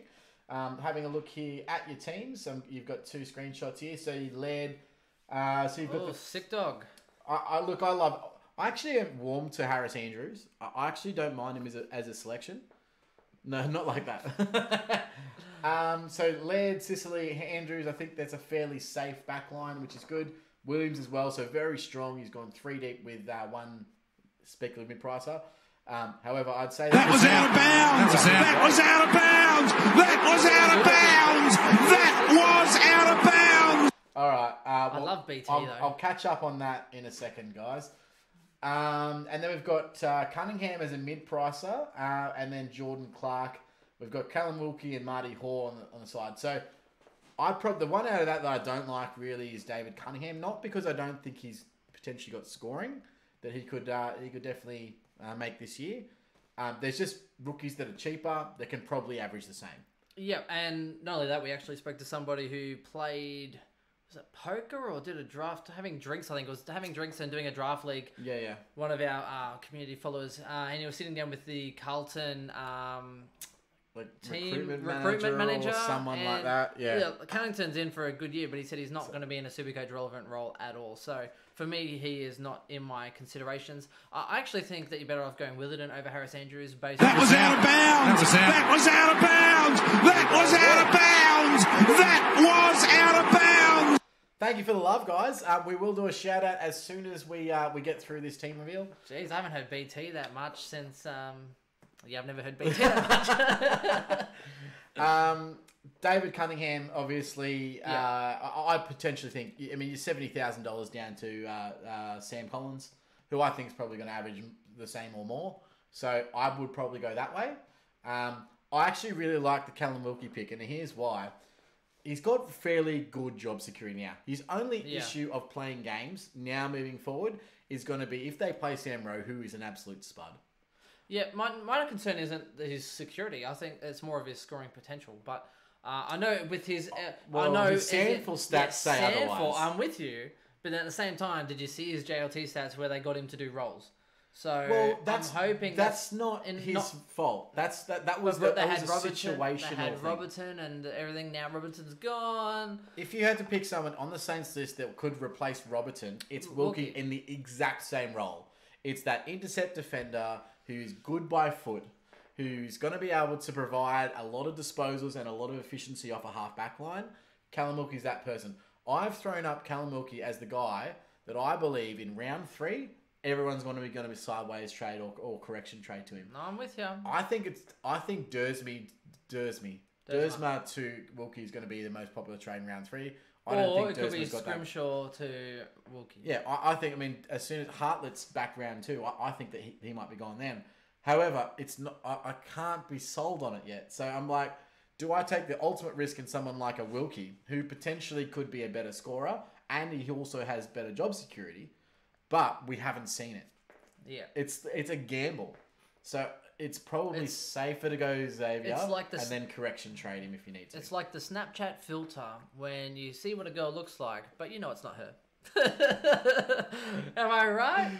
Having a look here at your teams. You've got 2 screenshots here. So you led. So you've got the sick dog. I actually am warm to Harris Andrews. I actually don't mind him as a selection. No, not like that. So Laird, Sicily, Andrews, I think that's a fairly safe back line, which is good. Williams as well, so very strong. He's gone 3 deep with 1 speculative mid-pricer. However, I'd say that was out of bounds. That was out of bounds. That was out of bounds. That was out of bounds. All right. I love BT though. I'll catch up on that in a second, guys. And then we've got Cunningham as a mid-pricer, and then Jordan Clark. We've got Callum Wilkie and Marty Hoare on the side. So the one out of that I don't like really is David Cunningham. Not because I don't think he's potentially got scoring that he could definitely make this year. There's just rookies that are cheaper that can probably average the same. Yeah, and not only that, we actually spoke to somebody who played... Was it poker or did a draft? Having drinks, I think. It was having drinks and doing a draft league. Yeah. One of our community followers. And he was sitting down with the Carlton team recruitment manager or someone like that. Yeah. Cunnington's in for a good year, but he said he's not going to be in a Supercoach relevant role at all. So for me, he is not in my considerations. I actually think that you're better off going Witherden over Harris Andrews. Based that was out of bounds. That was out of bounds. That was out of bounds. That was out of bounds. Thank you for the love, guys. We will do a shout out as soon as we get through this team reveal. Jeez, I haven't heard BT that much since. I've never heard BT that much. David Cunningham, obviously. I potentially think. I mean, you're $70,000 down to Sam Collins, who I think is probably going to average the same or more. So I would probably go that way. I actually really like the Callum Wilkie pick, and here's why. He's got fairly good job security now. His only issue of playing games now moving forward is going to be if they play Sam Rowe, who is an absolute spud. Yeah, my concern isn't his security. I think it's more of his scoring potential. But I know with his... his Sandful stats say otherwise. I'm with you. But at the same time, did you see his JLT stats where they got him to do rolls? So I'm hoping that's not his fault. That was a situational. They had Robertson and everything. Now Robertson's gone. If you had to pick someone on the Saints list that could replace Robertson, it's Wilkie in the exact same role. It's that intercept defender who's good by foot, who's going to be able to provide a lot of disposals and a lot of efficiency off a half back line. Callum Wilkie's that person. I've thrown up Callum Wilkie as the guy that I believe in round 3. Everyone's going to be sideways trade or correction trade to him. No, I'm with you. I think Dersma to Wilkie is going to be the most popular trade in round 3. I don't think it could be Scrimshaw to Wilkie. Yeah, I think. I mean, as soon as Hartlett's back round 2, I think that he might be gone then. However, it's not. I can't be sold on it yet. So I'm like, do I take the ultimate risk in someone like a Wilkie, who potentially could be a better scorer, and he also has better job security? But we haven't seen it. Yeah. It's a gamble. So it's probably safer to go Xavier and then correction trade him if you need to. It's like the Snapchat filter when you see what a girl looks like, but you know it's not her. Am I right?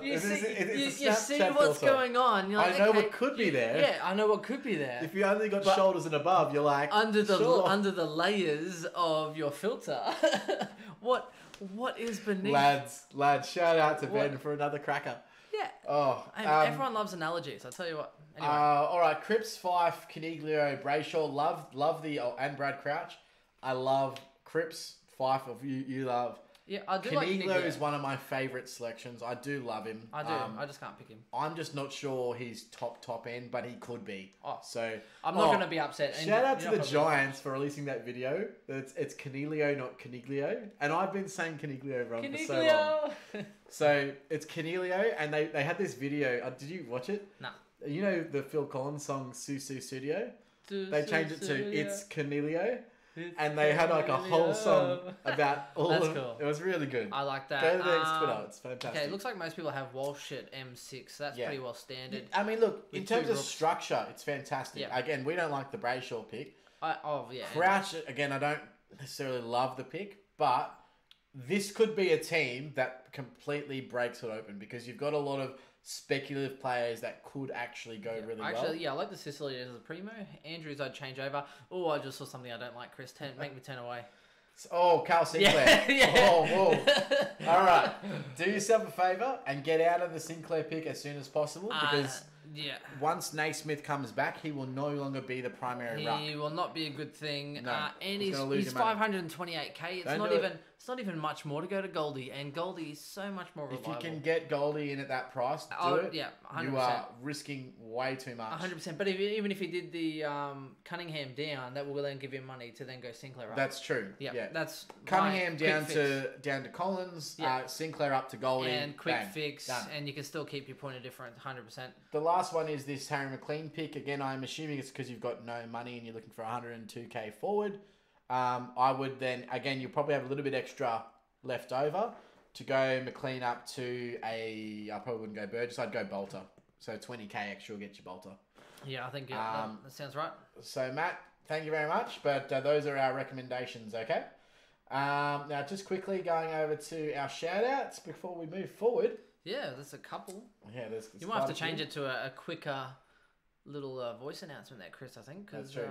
You see what's going on. You're like, I know what could be there. Yeah, I know what could be there. If you only got shoulders and above, you're like, under the layers of your filter. What is beneath? Lads, shout out to Ben for another cracker. Yeah. Oh, everyone loves analogies. I'll tell you what. Anyway. All right, Cripps, Fife, Caniglio, Brayshaw, love the and Brad Crouch. I love Cripps, Fife. You love Yeah, I do Caniglio like Caniglio. is one of my favourite selections. I do love him. I do. I just can't pick him. I'm just not sure he's top end, but he could be. Oh, so I'm not going to be upset. Shout out to the Giants for releasing that video. It's Caniglio, not Caniglio. And I've been saying Caniglio wrong for so long. So it's Caniglio, and they had this video. Did you watch it? No. You know the Phil Collins song Susu Studio? They changed it to It's Caniglio. And they had like a whole song about all That's of cool. It was really good. I like that. Go to their Twitter. It's fantastic. Okay, it looks like most people have Walsh at M6. So that's pretty well standard. I mean, look, in With terms two of rooks. structure, it's fantastic. Yeah. Again, we don't like the Brayshaw pick. Yeah. Crouch, again, I don't necessarily love the pick, but this could be a team that completely breaks it open because you've got a lot of speculative players that could actually go really well. Actually, yeah, I like the Sicily as a primo. Andrews, I'd change over. Oh, I just saw something I don't like, Chris. Make me turn away. Oh, Carl Sinclair. Yeah. Oh, whoa. All right. Do yourself a favour and get out of the Sinclair pick as soon as possible because once Naismith comes back, he will no longer be the primary ruck. He will not be a good thing. No, and he's gonna he's lose your money. 528k. Don't It's not even much more to go to Goldie, and Goldie is so much more reliable. If you can get Goldie in at that price, do it. Yeah, 100%. You are risking way too much. 100%. But even if he did the Cunningham down, that will then give him money to then go Sinclair up. That's true. Yeah, that's Cunningham my down to Collins, Yeah. Sinclair up to Goldie, and quick bang, fix, done. and you can still keep your point of difference 100%. The last one is this Harry McLean pick. Again, I'm assuming it's because you've got no money and you're looking for 102k forward. I would then, again, you'll probably have a little bit extra left over to go McLean up to I probably wouldn't go Burgess, I'd go Bolter. So 20k extra will get you Bolter. Yeah, I think that sounds right. So Matt, thank you very much. But those are our recommendations, okay? Now, just quickly going over to our shout-outs before we move forward. Yeah, there's a couple. Yeah, you might have to change it to a quicker little voice announcement there, Chris, I think. That's true.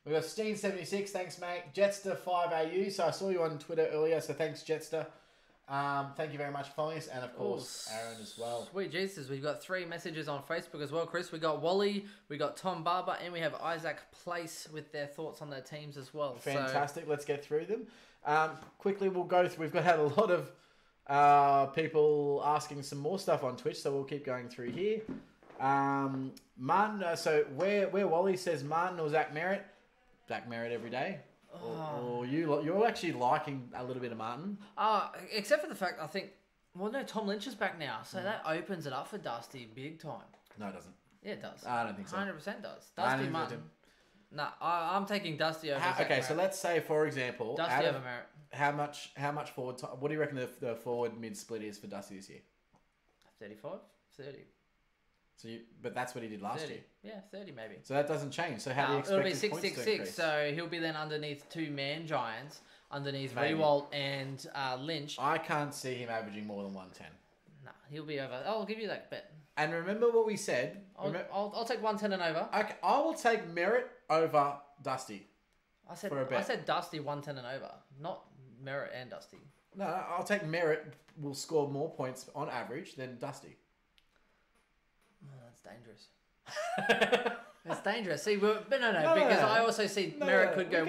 We've got Steen76, thanks mate. Jetster5AU, so I saw you on Twitter earlier, so thanks Jetster. Thank you very much for following us, and of course Aaron as well. Sweet Jesus, we've got 3 messages on Facebook as well, Chris. We got Wally, we got Tom Barber, and we have Isaac Place with their thoughts on their teams as well. Fantastic, let's get through them. Quickly we'll go through, we've had a lot of people asking some more stuff on Twitch, so we'll keep going through here. Martin, so where Wally says Martin or Zach Merritt every day. Or you're actually liking a little bit of Martin. Except for the fact I think, Tom Lynch is back now, so that opens it up for Dusty big time. No, it doesn't. Yeah, it does. I don't think so. 100% does. Dusty Martin. No, I'm taking Dusty over. Zach Okay, Merritt. so let's say for example, Dusty over Merritt. How much forward? What do you reckon the forward mid split is for Dusty this year? 35, 30. But that's what he did last 30. year. Yeah, 30 maybe. So that doesn't change. So how do you expect it'll be his 6, points 6, to 6. increase? So he'll be then underneath 2 man giants, underneath Maybe. Rewalt and Lynch. I can't see him averaging more than 110. Nah, he'll be over. I'll give you that bet. And remember what we said. I'll take 110 and over. Okay, I will take Merritt over Dusty. I said for a bet. I said Dusty 110 and over, not Merritt and Dusty. No, I'll take Merritt will score more points on average than Dusty. Oh, that's dangerous. It's dangerous. See, because I also see Merritt could go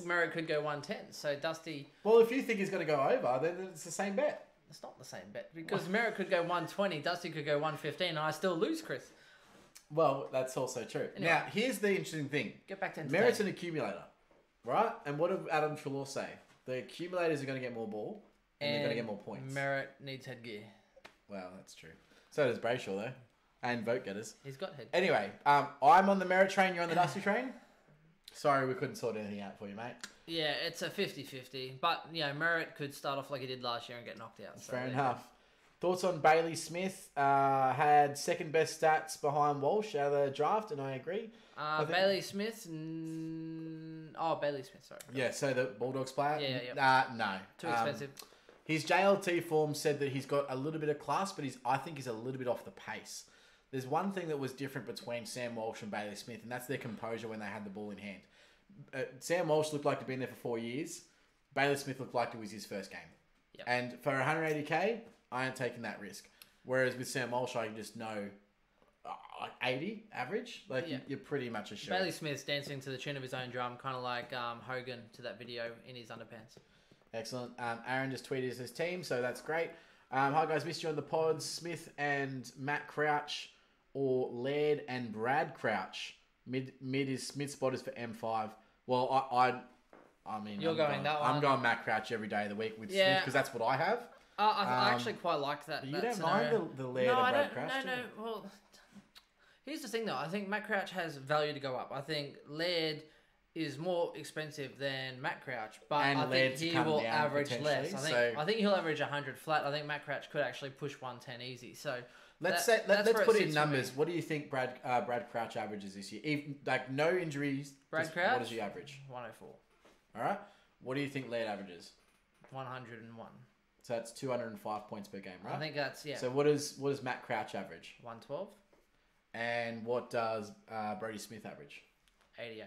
Merritt could go 110. So Dusty. Well, if you think he's going to go over, then it's the same bet. It's not the same bet because Merritt could go 120, Dusty could go 115, and I still lose, Chris. Well, that's also true. Anyway, now, here's the interesting thing. Get back to Merritt's an accumulator, right? And what did Adam Trelaw say? The accumulators are going to get more ball, and they're going to get more points. Merritt needs headgear. Well, that's true. So does Brayshaw, though. And vote getters. He's got headgear. Anyway, I'm on the Merritt train, you're on the Dusty train? Sorry, we couldn't sort anything out for you, mate. Yeah, it's a 50-50. But, Merritt could start off like he did last year and get knocked out. Fair enough. Thoughts on Bailey Smith? Had second best stats behind Walsh out of the draft, and I agree. Bailey Smith? Bailey Smith, sorry. Yeah, so the Bulldogs player? Yeah. No. Too expensive. His JLT form said that he's got a little bit of class, but I think he's a little bit off the pace. There's one thing that was different between Sam Walsh and Bailey Smith, and that's their composure when they had the ball in hand. Sam Walsh looked like he'd been there for 4 years. Bailey Smith looked like it was his first game. Yep. And for 180k, I ain't taking that risk. Whereas with Sam Walsh, I can just know 80 average. You're pretty much a sure. Bailey Smith's dancing to the tune of his own drum, kind of like Hogan to that video in his underpants. Excellent. Aaron just tweeted his team, so that's great. Hi guys, missed you on the pod. Smith and Matt Crouch, or Laird and Brad Crouch. Mid spot is for M5. Well, I mean, You're going that one. I'm going Matt Crouch every day of the week with Smith because that's what I have. I actually quite like that. You that don't scenario. mind the Laird and Brad Crouch? No. Well, here's the thing though. I think Matt Crouch has value to go up. I think Laird is more expensive than Matt Crouch, but I think he will average less. I think he'll average 100 flat. I think Matt Crouch could actually push 110 easy. So let's put in numbers. What do you think Brad Crouch averages this year? Even, like no injuries. Brad Crouch. What does he average? 104. All right. What do you think Laird averages? 101. So that's 205 points per game, right? I think that's So what does Matt Crouch average? 112. And what does Brody Smith average? 88.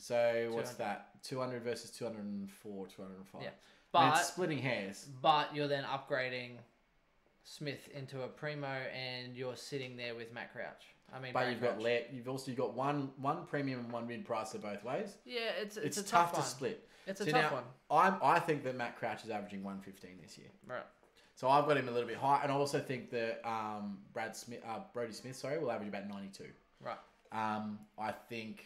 So what's that? 200 versus 204, 205. Yeah, but I mean, it's splitting hairs. But you're then upgrading Smith into a primo, and you're sitting there with Matt Crouch. I mean, but you've also got one premium and one mid price both ways. Yeah, it's a tough one. to split. It's a tough one. I think that Matt Crouch is averaging 115 this year. Right. So I've got him a little bit high, and I also think that Brody Smith, will average about 92. Right. I think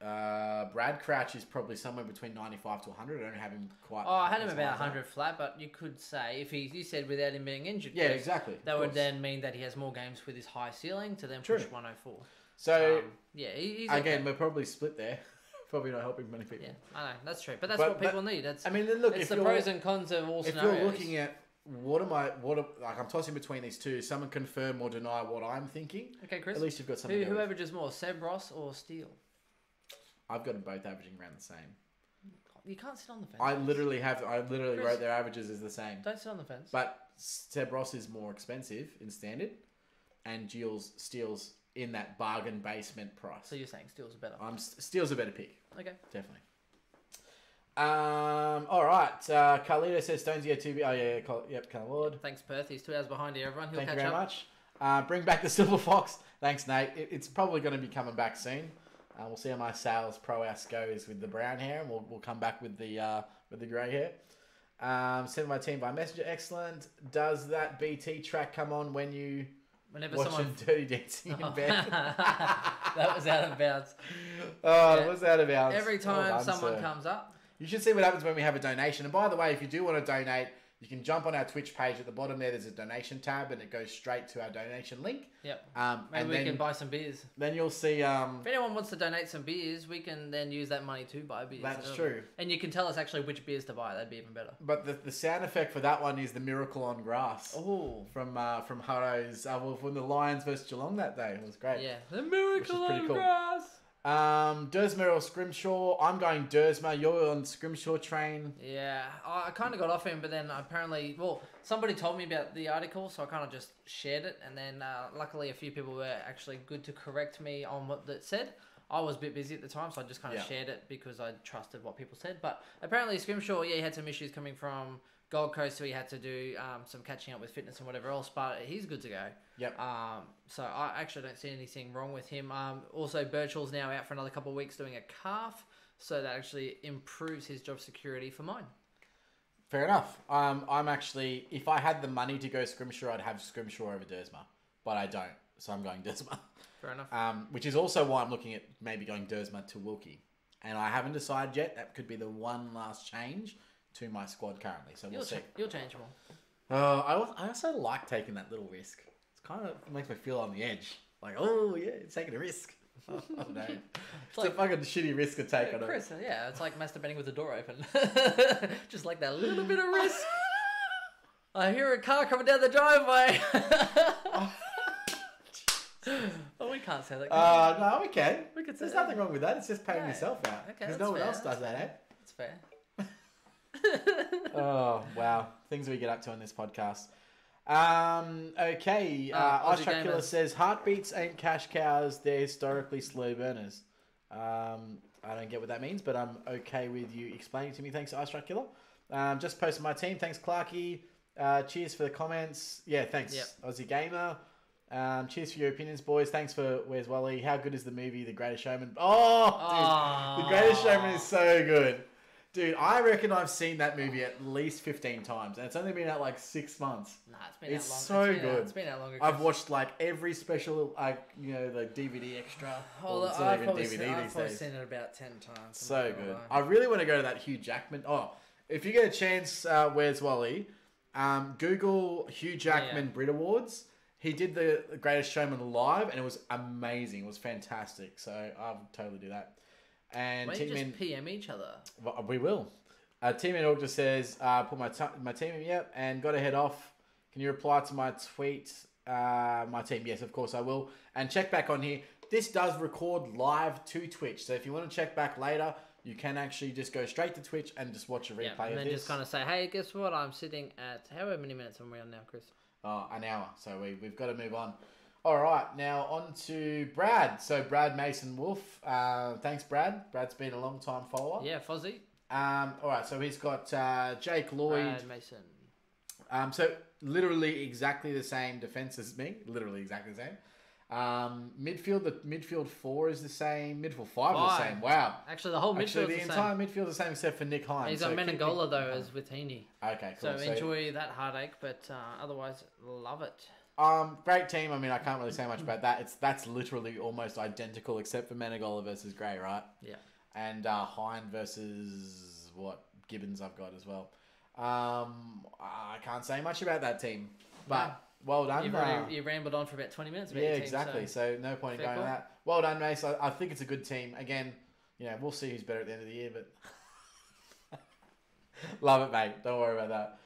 Brad Crouch is probably somewhere between 95 to 100. I don't have him quite. Oh, I had him about 100 flat, but you could say you said without him being injured. Yeah, exactly. That would then mean that he has more games with his high ceiling to then push 104. So he's again, we're probably split there. Probably not helping many people. Yeah, I know that's true, but that's what people need. It's the pros and cons of all scenarios. If you're looking at I'm tossing between these two. Someone confirm or deny what I'm thinking. Okay, Chris. At least you've got something. Who averages more, Seb Ross or Steele? I've got them both averaging around the same. You can't sit on the fence. I literally wrote their averages as the same. Don't sit on the fence. But Seb Ross is more expensive in standard, and Steele's in that bargain basement price. So you're saying Steele's better? Steele's a better pick. Okay. Definitely. All right. Carlito says Stonesy had 2. Oh yeah, yep, Callum Ward. Thanks, Perth. He's 2 hours behind you, everyone. He'll Thank catch you very up. much. Bring back the Silver Fox. Thanks, Nate. It's probably going to be coming back soon. We'll see how my sales pro-ass goes with the brown hair, and we'll come back with the grey hair. Send my team by messenger. Excellent. Does that BT track come on whenever watching Dirty Dancing in bed? That was out of bounds. It was out of bounds. Every time someone comes up. You should see what happens when we have a donation. And by the way, if you do want to donate, you can jump on our Twitch page at the bottom there. There's a donation tab, and it goes straight to our donation link. Yep. Maybe we can buy some beers. Then you'll see. If anyone wants to donate some beers, we can then use that money to buy beers. That's true. And you can tell us actually which beers to buy. That'd be even better. But the sound effect for that one is the Miracle on Grass. Oh. From Hutto's from the Lions versus Geelong that day. It was great. Yeah. The Miracle on Grass. Dersma or Scrimshaw? I'm going Dersma. You're on Scrimshaw train. Yeah, I kind of got off him, but then apparently, somebody told me about the article, so I kind of just shared it, and then luckily a few people were actually good to correct me on what that said. I was a bit busy at the time, so I just kind of shared it because I trusted what people said. But apparently Scrimshaw, he had some issues coming from Gold Coast, so he had to do some catching up with fitness and whatever else, but he's good to go. Yep. So I actually don't see anything wrong with him. Also, Birchall's now out for another couple of weeks doing a calf, so that actually improves his job security for mine. Fair enough. I'm actually, if I had the money to go Scrimshaw, I'd have Scrimshaw over Dersma, but I don't, so I'm going Dersma. Fair enough. Which is also why I'm looking at maybe going Dersma to Wilkie, and I haven't decided yet. That could be the one last change to my squad currently, so we'll see. You'll change them I all. also like taking that little risk. It's kind of makes me feel on the edge. Like, oh yeah, it's taking a risk. I don't know. It's like, a fucking shitty risk to take on it. Chris, yeah, it's like masturbating with the door open. Just like that little bit of risk. I hear a car coming down the driveway. Oh, we can't say that. No, we can. We could say There's that. nothing wrong with that. It's just paying yourself out. Okay, because no one else does that, eh? That's fair. Oh, wow. Things we get up to on this podcast. Okay. Ice Truck Killer says, heartbeats ain't cash cows. They're historically slow burners. I don't get what that means, but I'm okay with you explaining to me. Thanks, Ice Truck Killer. Just posted my team. Thanks, Clarky. Cheers for the comments. Yeah, thanks, Aussie Gamer. Cheers for your opinions, boys. Thanks for Where's Wally. How good is the movie The Greatest Showman? Oh, dude, The Greatest Showman is so good. Dude, I reckon I've seen that movie at least 15 times, and it's only been out like 6 months. Nah, it's been It's out long. so good. It's been out longer. I've watched like every special, the DVD extra. Oh, Well, it's not I've even probably DVD seen, I've these probably days. seen it about 10 times. So good. I really want to go to that Hugh Jackman. Oh, if you get a chance, Where's Wally? Google Hugh Jackman Brit Awards. He did the Greatest Showman live, and it was amazing. It was fantastic. So I'll totally do that. And Why don't you Team just PM each other? we will. Team in Org just says, put my team in, yep, and got to head off. Can you reply to my tweet? My team, yes, of course I will. And check back on here. This does record live to Twitch. So if you want to check back later, you can actually just go straight to Twitch and just watch a replay and of then this. just kind of say, hey, guess what? I'm sitting at, however many minutes are we on now, Chris? An hour. So we've got to move on. All right, now on to Brad. So Brad Mason Wolf. Thanks, Brad. Brad's been a long time follower. Yeah, Fozzie. All right, so he's got Jake Lloyd. Brad Mason. So literally exactly the same defense as me. Literally exactly the same. Midfield, the midfield 4 is the same. Midfield 5 is the same. Wow. Actually, the whole midfield Actually, is the the entire same. midfield is the same except for Nick Hines. He's got Menegola, though, as with Heaney. Okay, cool. So enjoy that heartache, but otherwise, love it. Great team. I mean, I can't really say much about that. That's literally almost identical except for Menegola versus Gray, right? Yeah. And Hine versus Gibbons I've got as well. I can't say much about that team, but well done. You rambled on for about 20 minutes about yeah, your team, exactly. So no point in fair going on call. that. Well done, Mace. I think it's a good team. Again, we'll see who's better at the end of the year, but love it, mate. Don't worry about that.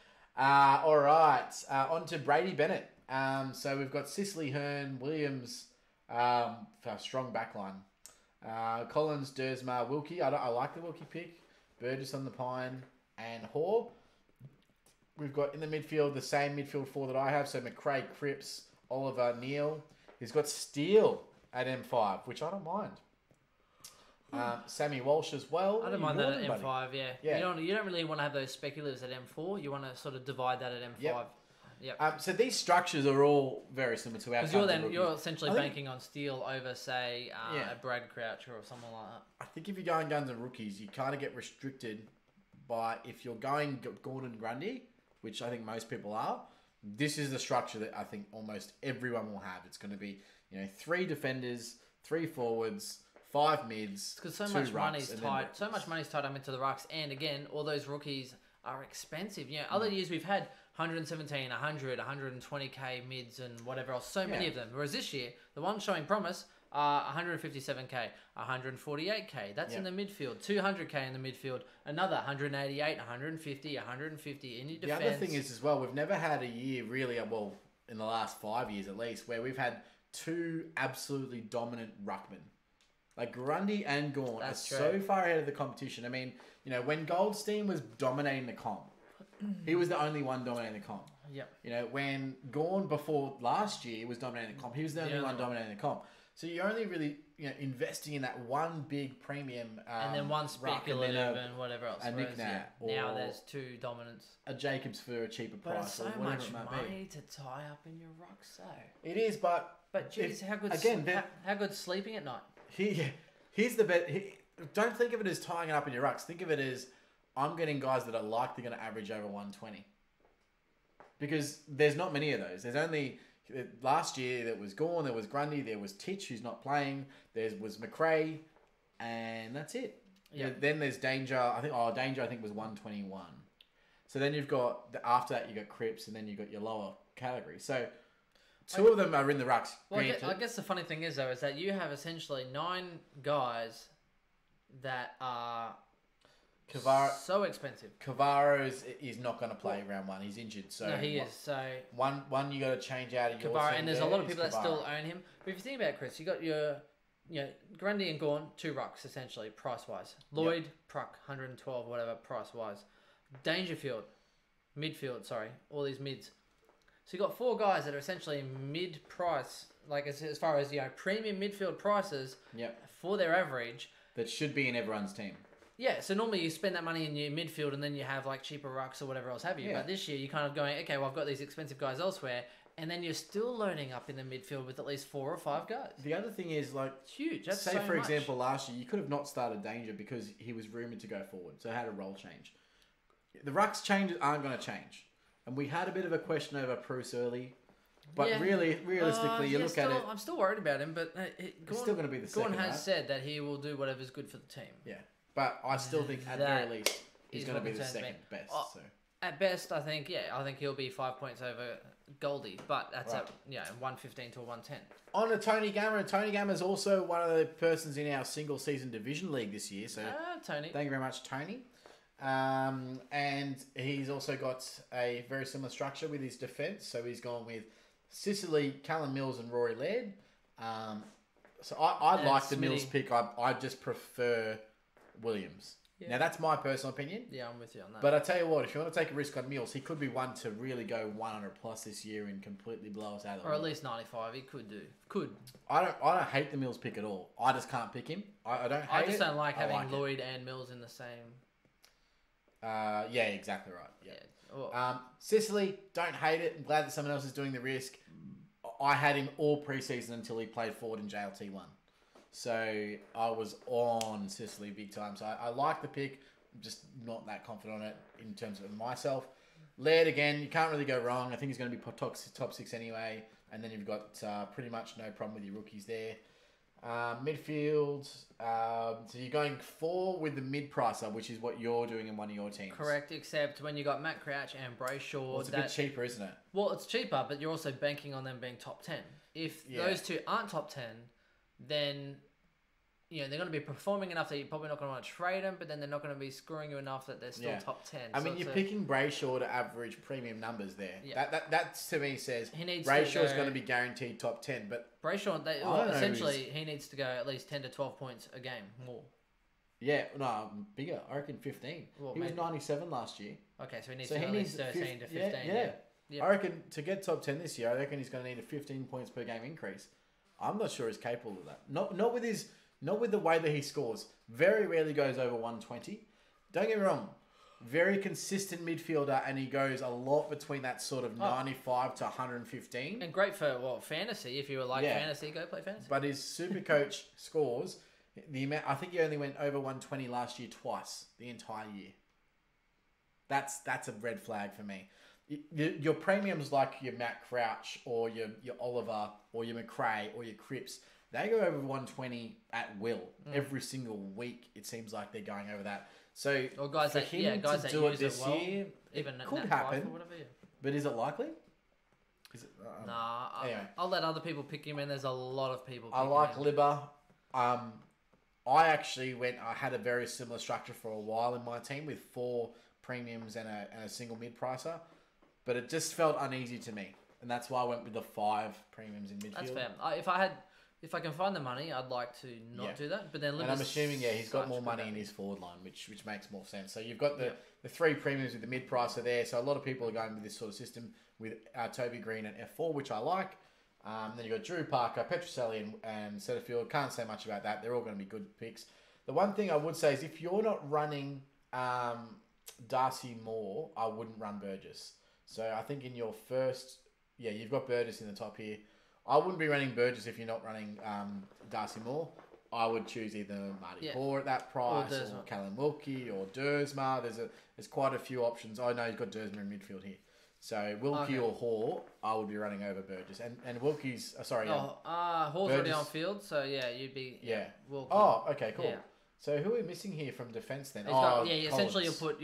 All right, on to Brady Bennett. So we've got Sicily, Hearn, Williams, for a strong backline. Collins, Dersma, Wilkie. I like the Wilkie pick. Burgess on the Pine and Hoare. We've got in the midfield the same midfield 4 that I have. So McRae, Cripps, Oliver, Neal. He's got Steele at M5, which I don't mind. Sammy Walsh as well. I don't mind that at Buddy. M5, yeah. You don't really want to have those speculatives at M4. You want to sort of divide that at M5. Yep. So these structures are all very similar to our. Because you're essentially banking on Steele over, say, a Brad Crouch or someone like that. I think if you're going guns and rookies, you kind of get restricted by if you're going Gordon Grundy, which I think most people are. This is the structure that I think almost everyone will have. It's going to be 3 defenders, 3 forwards, 5 mids. Because so 2 much rucks, money's and tied. then So much money's tied up into the rucks, and again, all those rookies are expensive. Other years we've had 117, 100, 120k mids and whatever else. So many of them. Whereas this year, the ones showing promise are 157k, 148k. That's in the midfield. 200k in the midfield. Another 188, 150, 150 in your defense. The other thing is as well, we've never had a year really, well, in the last 5 years at least, where we've had 2 absolutely dominant ruckmen. Like Grundy and Gawn are so far ahead of the competition. I mean, when Goldstein was dominating the comp, he was the only one dominating the comp. Yep. When Gawn before last year was dominating the comp, he was the only one dominating the comp. So you're only really investing in that one big premium and then one speculative and whatever else. A Nick Nat, now there's 2 dominants. A Jacobs for a cheaper price. But it's so or much it might money be. to tie up in your rucksack. So. It is, but geez, how good how good's sleeping at night? Here's the bet. Don't think of it as tying it up in your rucks. Think of it as I'm getting guys that are likely going to average over 120. Because there's not many of those. There's only last year there was Gawn, there was Grundy, there was Titch who's not playing, there was McRae, and that's it. Yeah. Then there's Danger. Danger I think was 121. So then you've got after that you got Cripps, and then you got your lower category. So 2 of them are in the rucks. Well, I guess the funny thing is though is that you have essentially 9 guys that are so expensive. Cavaro is not going to play round 1. He's injured, so no, he is. So one you got to change out of your Cavaro, and there's a lot of people that still own him. But if you think about it, Chris, you got your Grundy and Gawn, 2 rucks essentially price wise. Lloyd, Pruck, 112 whatever price wise. Dangerfield, midfield, all these mids. So you got 4 guys that are essentially mid price, like as far as premium midfield prices. For their average. That should be in everyone's team. Yeah, so normally you spend that money in your midfield and then you have like cheaper rucks or whatever else have you. But this year you're kind of going, okay, well I've got these expensive guys elsewhere And then you're still loading up in the midfield with at least 4 or 5 guys. The other thing is, like, It's huge. That's say so for much. example, last year you could have not started Danger because he was rumoured to go forward, so it had a role change. The rucks changes aren't going to change, and we had a bit of a question over Bruce early, but Yeah. realistically, you look at it. I'm still worried about him, but He's still going to be the second. Gordon has right? said that he will do whatever's good for the team. Yeah, but I still think at the That very least he's is going to what be the concerns me. second best. Oh, So At best, I think he'll be 5 points over Goldie, but that's Right. at 115 to 110. on to Tony Gamma, and Tony Gamma is also one of the persons in our single season division league this year. So Tony. thank you very much, Tony. And he's also got a very similar structure with his defence. So he's gone with Sicily, Callum Mills, and Rory Laird. So I And like the Smitty. Mills pick. I just prefer Williams. Yeah. Now, that's my personal opinion. Yeah, I'm with you on that. But I tell you what, if you want to take a risk on Mills, he could be one to really go 100 plus this year and completely blow us out of the or at water. least 95, he could do. Could. I don't hate the Mills pick at all. I just can't pick him. I don't hate I just it. don't like I having like it. Lloyd and Mills in the same. Yeah, exactly right. Yeah. Well, Sicily, don't hate it. I'm glad that someone else is doing the risk. I had him all preseason until he played forward in JLT1. So I was on Sicily big time. So I like the pick. I'm just not that confident on it in terms of myself. Laird, again, you can't really go wrong. I think he's going to be top 6 anyway. And then you've got pretty much no problem with your rookies there. Midfield, so you're going 4 with the mid-pricer, which is what you're doing in one of your teams. correct, except when you got Matt Crouch and Brayshaw. Well, it's a bit cheaper, isn't it? Well, it's cheaper, but you're also banking on them being top 10. If Yeah. those two aren't top 10, then they're going to be performing enough that you're probably not going to want to trade them, but then they're not going to be scoring you enough that they're still top 10. I So mean, it's you're picking Brayshaw to average premium numbers there. Yeah. That to me says He needs to Brayshaw's go- going to be guaranteed top 10, but Brayshaw, don't know essentially, he needs to go at least 10 to 12 points a game more. yeah, no, bigger. I reckon 15. Well, he was maybe. 97 last year. Okay, so he needs So to he go at least needs 13 to 15. 15. Yeah. Yeah. I reckon to get top 10 this year, I reckon he's going to need a 15 points per game increase. I'm not sure he's capable of that. Not with the way that he scores. Very rarely goes over 120. Don't get me wrong. Very consistent midfielder, and he goes a lot between that sort of 95 to 115. And great for, fantasy. If you like Yeah. fantasy, go play fantasy. But his Supercoach scores, I think he only went over 120 last year twice, the entire year. That's a red flag for me. Your premiums like your Matt Crouch or your Oliver or your McRae or your Cripps, they go over 120 at will. Every single week, it seems like they're going over that. So Or guys for that, him guys to that do it use this it well, year, even it could Nat happen. Fife or whatever. Yeah. But is it likely? Is it, Nah, anyway. I'll let other people pick him, and there's a lot of people. I picking like him. Libba. I actually I had a very similar structure for a while in my team with 4 premiums and a single mid-pricer. But it just felt uneasy to me. And that's why I went with the 5 premiums in midfield. That's fair. If I can find the money, I'd like to not do that. But then And I'm assuming, he's got such more good money in value. his forward line, which makes more sense. So you've got the 3 premiums with the mid-pricer there. So a lot of people are going with this sort of system with Toby Green at F4, which I like. Then you've got Drew Parker, Petroselli, and Setterfield. Can't say much about that. They're all going to be good picks. The one thing I would say is if you're not running Darcy Moore, I wouldn't run Burgess. So I think in your first... Yeah, you've got Burgess in the top here. I wouldn't be running Burgess if you're not running Darcy Moore. I would choose either Marty Hoare at that price, or Callum Wilkie, or Dersma. There's quite a few options. I know he's got Dersma in midfield here. So Wilkie or Hoare, I would be running over Burgess. And Wilkie's... Hoare's already on field, so you'd be... Yeah. Wilkie. Oh, okay, cool. Yeah. So who are we missing here from defence then? Essentially Collins.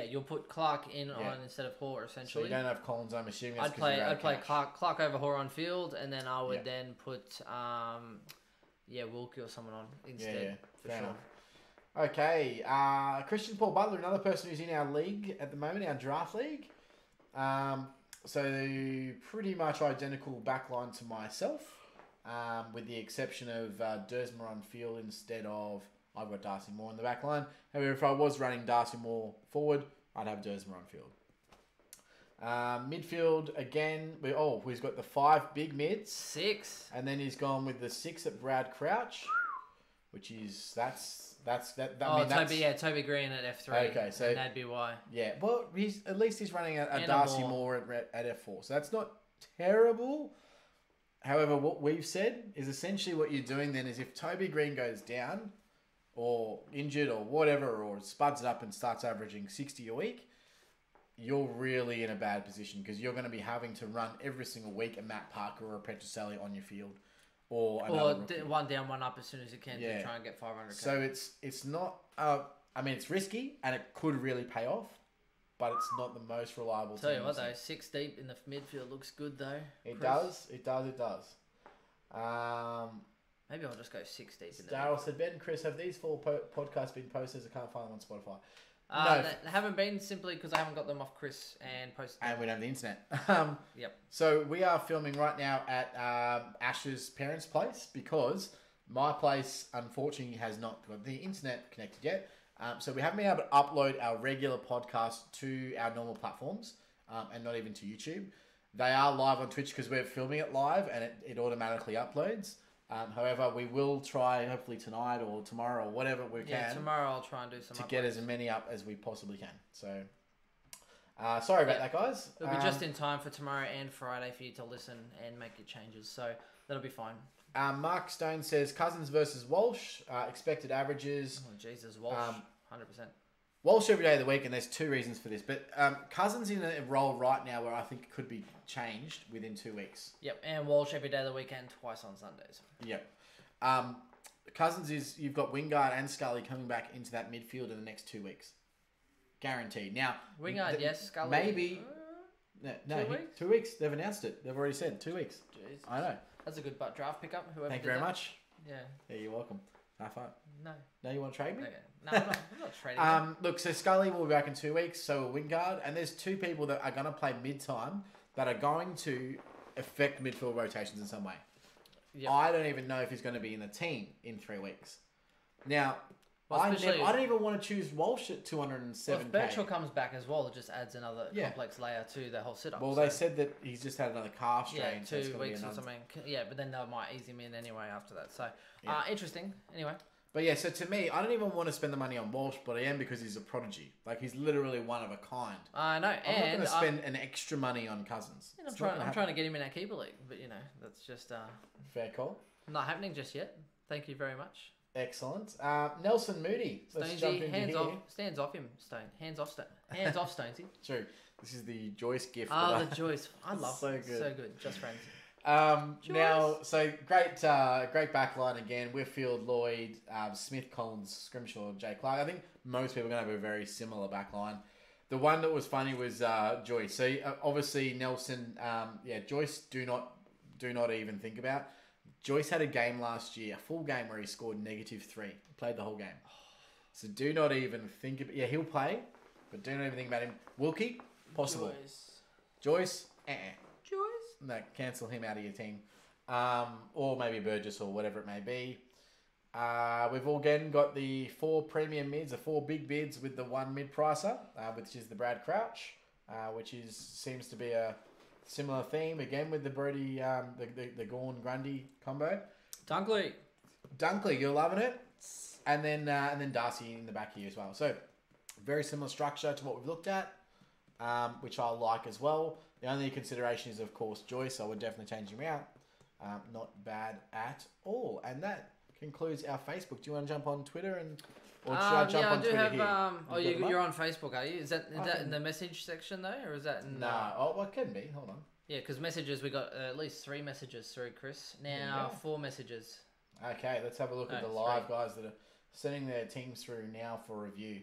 you'll put Clark in on instead of Hoare, So essentially. you don't have Collins, I'm assuming that's I'd play Clark over Hoare on field, and then I would then put Wilkie or someone on instead for Fair sure. enough. Okay, Christian Paul Butler, another person who's in our league at the moment, our draft league. So pretty much identical backline to myself, with the exception of Dersma on field instead of... I've got Darcy Moore in the back line. However, if I was running Darcy Moore forward, I'd have Dersma on field. Midfield, again, he's got the 5 big mids. 6. And then he's gone with the 6 at Brad Crouch, which is, Toby Green at F3. Okay, so... And that'd be why. Yeah, well, he's running a Darcy Moore at F4. So that's not terrible. However, what we've said is essentially what you're doing then is if Toby Green goes down or injured or whatever, or spuds it up and starts averaging 60 a week, you're really in a bad position because you're going to be having to run every single week a Matt Parker or a Petroselli on your field. Or one down, one up as soon as you can to try and get 500k. So it's not... it's risky and it could really pay off, but it's not the most reliable Tell team. you what though, 6 deep in the midfield looks good though. It does. It does. Maybe I'll just go 6 deep in the Daryl said, Ben and Chris, have these 4 podcasts been posted? I can't find them on Spotify. No, they haven't been simply because I haven't got them off Chris and posted. And we don't have the internet. Yep. So we are filming right now at Ash's parents' place because my place, unfortunately, has not got the internet connected yet. So we haven't been able to upload our regular podcast to our normal platforms and not even to YouTube. They are live on Twitch because we're filming it live and it automatically uploads. However, we will try hopefully tonight or tomorrow or whatever we can. Yeah, tomorrow I'll try and do some to uploads. get as many up as we possibly can. So, sorry about that, guys. It'll be just in time for tomorrow and Friday for you to listen and make your changes. So that'll be fine. Mark Stone says Cousins versus Walsh, expected averages. Oh, Jesus, Walsh, 100%. Walsh every day of the week, and there's 2 reasons for this. But Cousins in a role right now where I think it could be changed within 2 weeks. Yep, and Walsh every day of the weekend, twice on Sundays. Yep. Cousins you've got Wingard and Scully coming back into that midfield in the next 2 weeks. Guaranteed. Now, Wingard, yes, Scully. Maybe. No, 2 weeks? 2 weeks. They've announced it. They've already said 2 weeks. Jesus. I know. That's a good draft pickup. Whoever Thank you did very that. much. Yeah. Yeah, you're welcome. High five. No. No, you want to trade me? Okay. No, I'm not trading. him. Look, so Scully will be back in 2 weeks, so will Wingard, and there's 2 people that are going to play mid-time that are going to affect midfield rotations in some way. Yep. I don't even know if he's going to be in the team in 3 weeks. Now, Well, I don't even want to choose Walsh at 207k. If Birchall comes back as well, it just adds another complex layer to the whole setup. Well, they said that he's just had another calf strain. Yeah, so it's 2 gonna be weeks or another... something. Yeah, but then they might ease him in anyway after that. So, Yeah. interesting. Anyway. But yeah, so to me, I don't even want to spend the money on Walsh, but I am because he's a prodigy. Like, he's literally one of a kind. I know. I'm not going to spend an extra money on Cousins. I'm trying to get him in our keeper league, but that's just Fair call. not happening just yet. Thank you very much. Excellent. Nelson Moody. Let's jump into hands here. off. Stands off him, Stone. Hands off, Stone. Hands off, Stonesy. True. This is the Joyce gift. The Joyce. I love So it. good. So good. Just friends. Now, so great backline again. Whitfield, Lloyd, Smith, Collins, Scrimshaw, Jay Clark. I think most people are going to have a very similar backline. The one that was funny was Joyce. So obviously Nelson, Joyce do not even think about. Joyce had a game last year, a full game where he scored -3. He played the whole game. So do not even think about. Yeah, he'll play, but do not even think about him. Wilkie, possible. Joyce, Joyce. No, cancel him out of your team. Or maybe Burgess or whatever it may be. We've all again got the 4 premium mids, the 4 big bids with the 1 mid-pricer, which is the Brad Crouch, which seems to be a similar theme, again with the Brody, the Gorn-Grundy combo. Dunkley, you're loving it. And then Darcy in the back here as well. So, very similar structure to what we've looked at, which I like as well. The only consideration is, of course, Joyce. I would definitely change him out. Not bad at all. And that concludes our Facebook. Do you want to jump on Twitter or should I jump on Twitter here? You're on Facebook, are you? Is that in the message section though, or is that in? No, it can be. Hold on. Yeah, because messages, we got at least 3 messages through, Chris. Now 4 messages. Okay, let's have a look at the live guys that are sending their teams through now for review.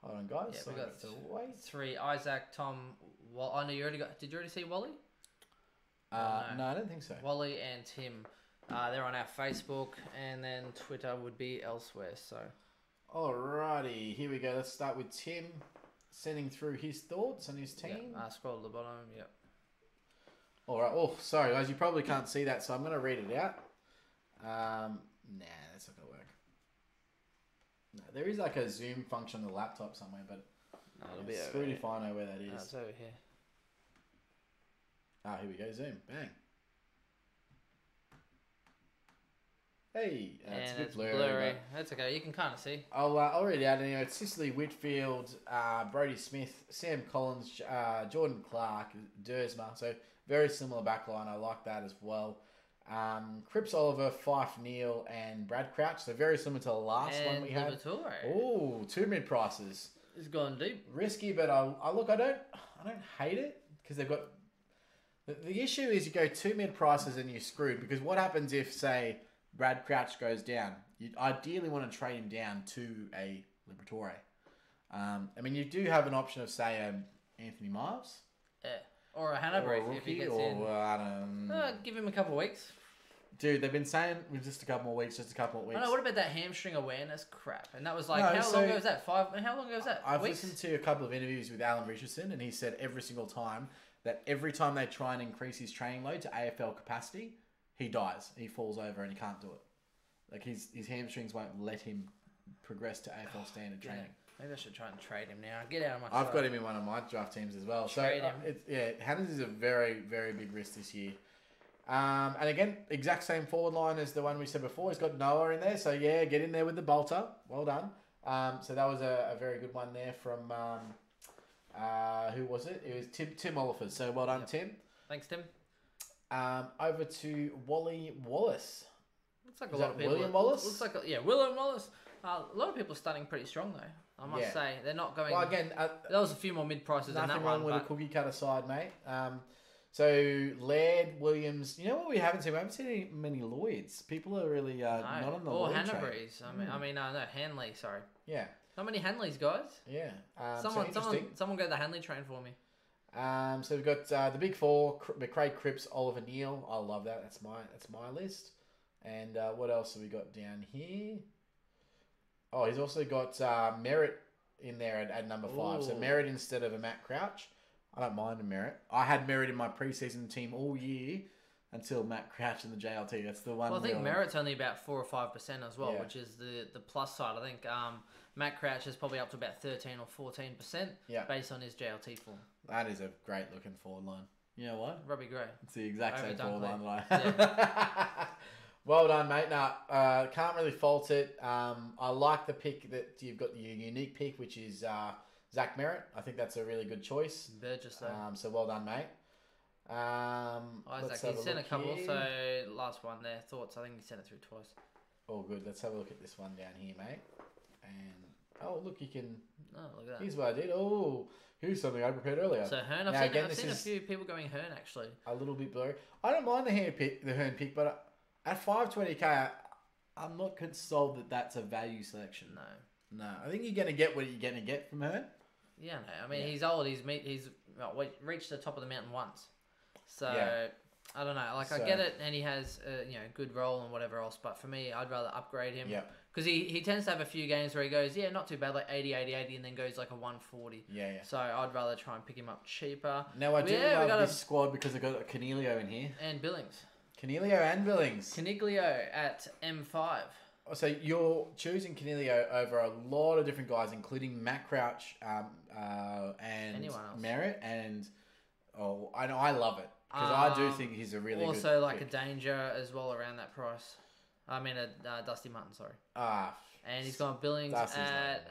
Hold on, guys. Yeah, we got 3. Isaac, Tom. Well, I know you already got. Did you already see Wally? No, I don't think so. Wally and Tim. They're on our Facebook, and then Twitter would be elsewhere. So. Alrighty, here we go. Let's start with Tim sending through his thoughts on his team. Yeah, scroll to the bottom. Yep. Alright. Oh, sorry, guys. You probably can't see that, so I'm going to read it out. Nah, that's not going to work. No, there is like a Zoom function on the laptop somewhere, but it'll be screwed if I know where that is. It's over here. Here we go. Zoom. Bang. Hey, it's a bit blurry. That's okay. You can kind of see. I'll read it out anyway. It's Sicily, Whitfield, Brody Smith, Sam Collins, Jordan Clark, Dersma. So Very similar backline. I like that as well. Cripps, Oliver, Fife, Neal, and Brad Crouch. So very similar to the last one we had. Oh, 2 mid prices. It's gone deep. Risky, but I don't hate it because they've got. The issue is you go 2 mid prices and you're screwed because what happens if, say, Brad Crouch goes down? You ideally want to trade him down to a Liberatore. I mean, you do have an option of, say, Anthony Miles. Yeah. Or a Hanna-Brief if he gets in. I don't... give him a couple of weeks. Dude, they've been saying just a couple more weeks. I don't know, what about that hamstring awareness crap? And that was like, how long ago was that? How long ago was that? I've listened to a couple of interviews with Alan Richardson, and he said every single time they try and increase his training load to AFL capacity, he dies. He falls over and he can't do it. Like his hamstrings won't let him progress to AFL standard training. Maybe I should try and trade him now. Get out of my I've sight. got him in one of my draft teams as well. Trade him. Hannah's is a very, very big risk this year. And again, exact same forward line as the one we said before. He's got Noah in there. So, yeah, get in there with the bolter. Well done. So that was a very good one there from, who was it? It was Tim Oliphers. So, well done, Tim. Thanks, Tim. Over to Wally Wallace. Looks like a lot of people. William Wallace? Looks like, William Wallace. A lot of people are starting pretty strong, though. I must say. They're not going... Well, again... there was a few more mid-prices in that one. Nothing wrong with a cookie cutter side, mate. So, Laird, Williams... You know what we haven't seen? We haven't seen many Lloyds. People are really not on the Lloyd train. Or Hanna-Breeze. No, Hanley, sorry. Yeah. Not many Hanleys, guys. Yeah. Someone go the Hanley train for me. So we've got the big four: Craig Cripps, Oliver Neal. I love that. That's my list. And what else have we got down here? Oh, he's also got Merritt in there at number 5. So Merritt instead of a Matt Crouch. I don't mind a Merritt. I had Merritt in my preseason team all year until Matt Crouch in the JLT. That's the one. Well, I think Merritt's only about 4 or 5% as well, which is the plus side. I think Matt Crouch is probably up to about 13 or 14% based on his JLT form. That is a great looking forward line. You know what? Robbie Gray. It's the exact same forward line that I had. Well done, mate. No, can't really fault it. I like the pick that you've got, your unique pick, which is Zach Merritt. I think that's a really good choice. Burgess, though. So well done, mate. Isaac, he sent a couple. Here. So last one there. Thoughts? I think he sent it through twice. Oh, good. Let's have a look at this one down here, mate. And look, you can. Oh, look at that. Here's what I did. Oh, here's something I prepared earlier. So Hearn. I've seen a few people going Hearn actually. A little bit blurry. I don't mind the Hearn pick, but at 520k, I'm not consoled that that's a value selection. No. I think you're going to get what you're going to get from Hearn. Yeah, no. I mean, he's old. He's reached the top of the mountain once. So I don't know. Like I get it, and he has good role and whatever else. But for me, I'd rather upgrade him. Yeah. Because he tends to have a few games where he goes, not too bad, like 80, 80, 80, and then goes like a 140. Yeah. So I'd rather try and pick him up cheaper. Now I do love this squad because I've got Canelio in here. And Billings. Canelio and Billings. Caniglio at M5. So you're choosing Canelio over a lot of different guys, including Matt Crouch and Merritt. And I know I love it. Because I do think he's a really also good like pick. a danger as well around that price. I mean, a Dusty Mutton, sorry. And he's got Billings at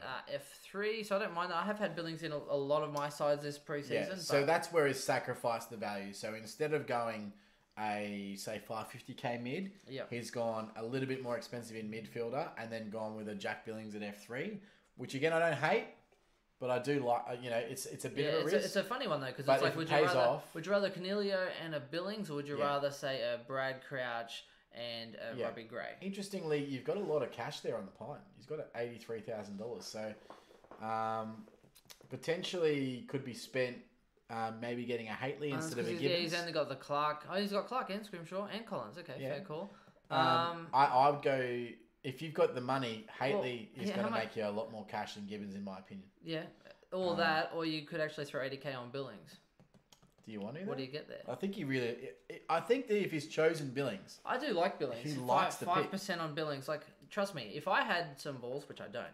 F3, so I don't mind that. I have had Billings in a lot of my sides this preseason. Yeah, so that's where he's sacrificed the value. So instead of going a, say, 550k mid, he's gone a little bit more expensive in midfielder and then gone with a Jack Billings at F3, which again, I don't hate. But I do like, it's a bit of a risk. It's a funny one, though, because it's like, would you rather Canelio and a Billings, or would you rather, say, a Brad Crouch and a Robbie Gray? Interestingly, you've got a lot of cash there on the pine. He's got $83,000. So, potentially could be spent maybe getting a Haitley instead of a Gibbons. Yeah, he's only got the Clark. Oh, he's got Clark and Scrimshaw and Collins. Okay, fair call. I would go... If you've got the money, Haitley is going to make you a lot more cash than Gibbons, in my opinion. Yeah, or that, or you could actually throw 80k on Billings. Do you want to? What do you get there? I think I think that if he's chosen Billings, I do like Billings. He likes the 5% on Billings. Like, trust me, if I had some balls, which I don't,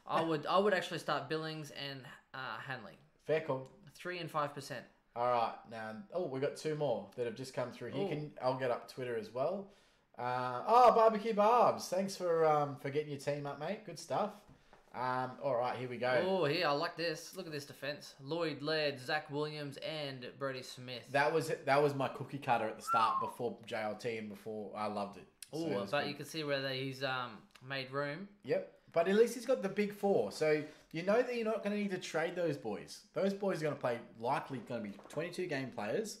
I would actually start Billings and Hanley. Fair call. 3 and 5%. All right, now we got 2 more that have just come through here. I'll get up Twitter as well. Barbecue Barbs, thanks for getting your team up, mate. Good stuff. All right, here we go. Oh, here, I like this. Look at this defense. Lloyd Laird, Zach Williams, and Brody Smith. That was my cookie cutter at the start before JLT and before I loved it. Oh, but you can see where he's made room. Yep. But at least he's got the big four. So you know that you're not going to need to trade those boys. Those boys are going to play, likely going to be 22 game players.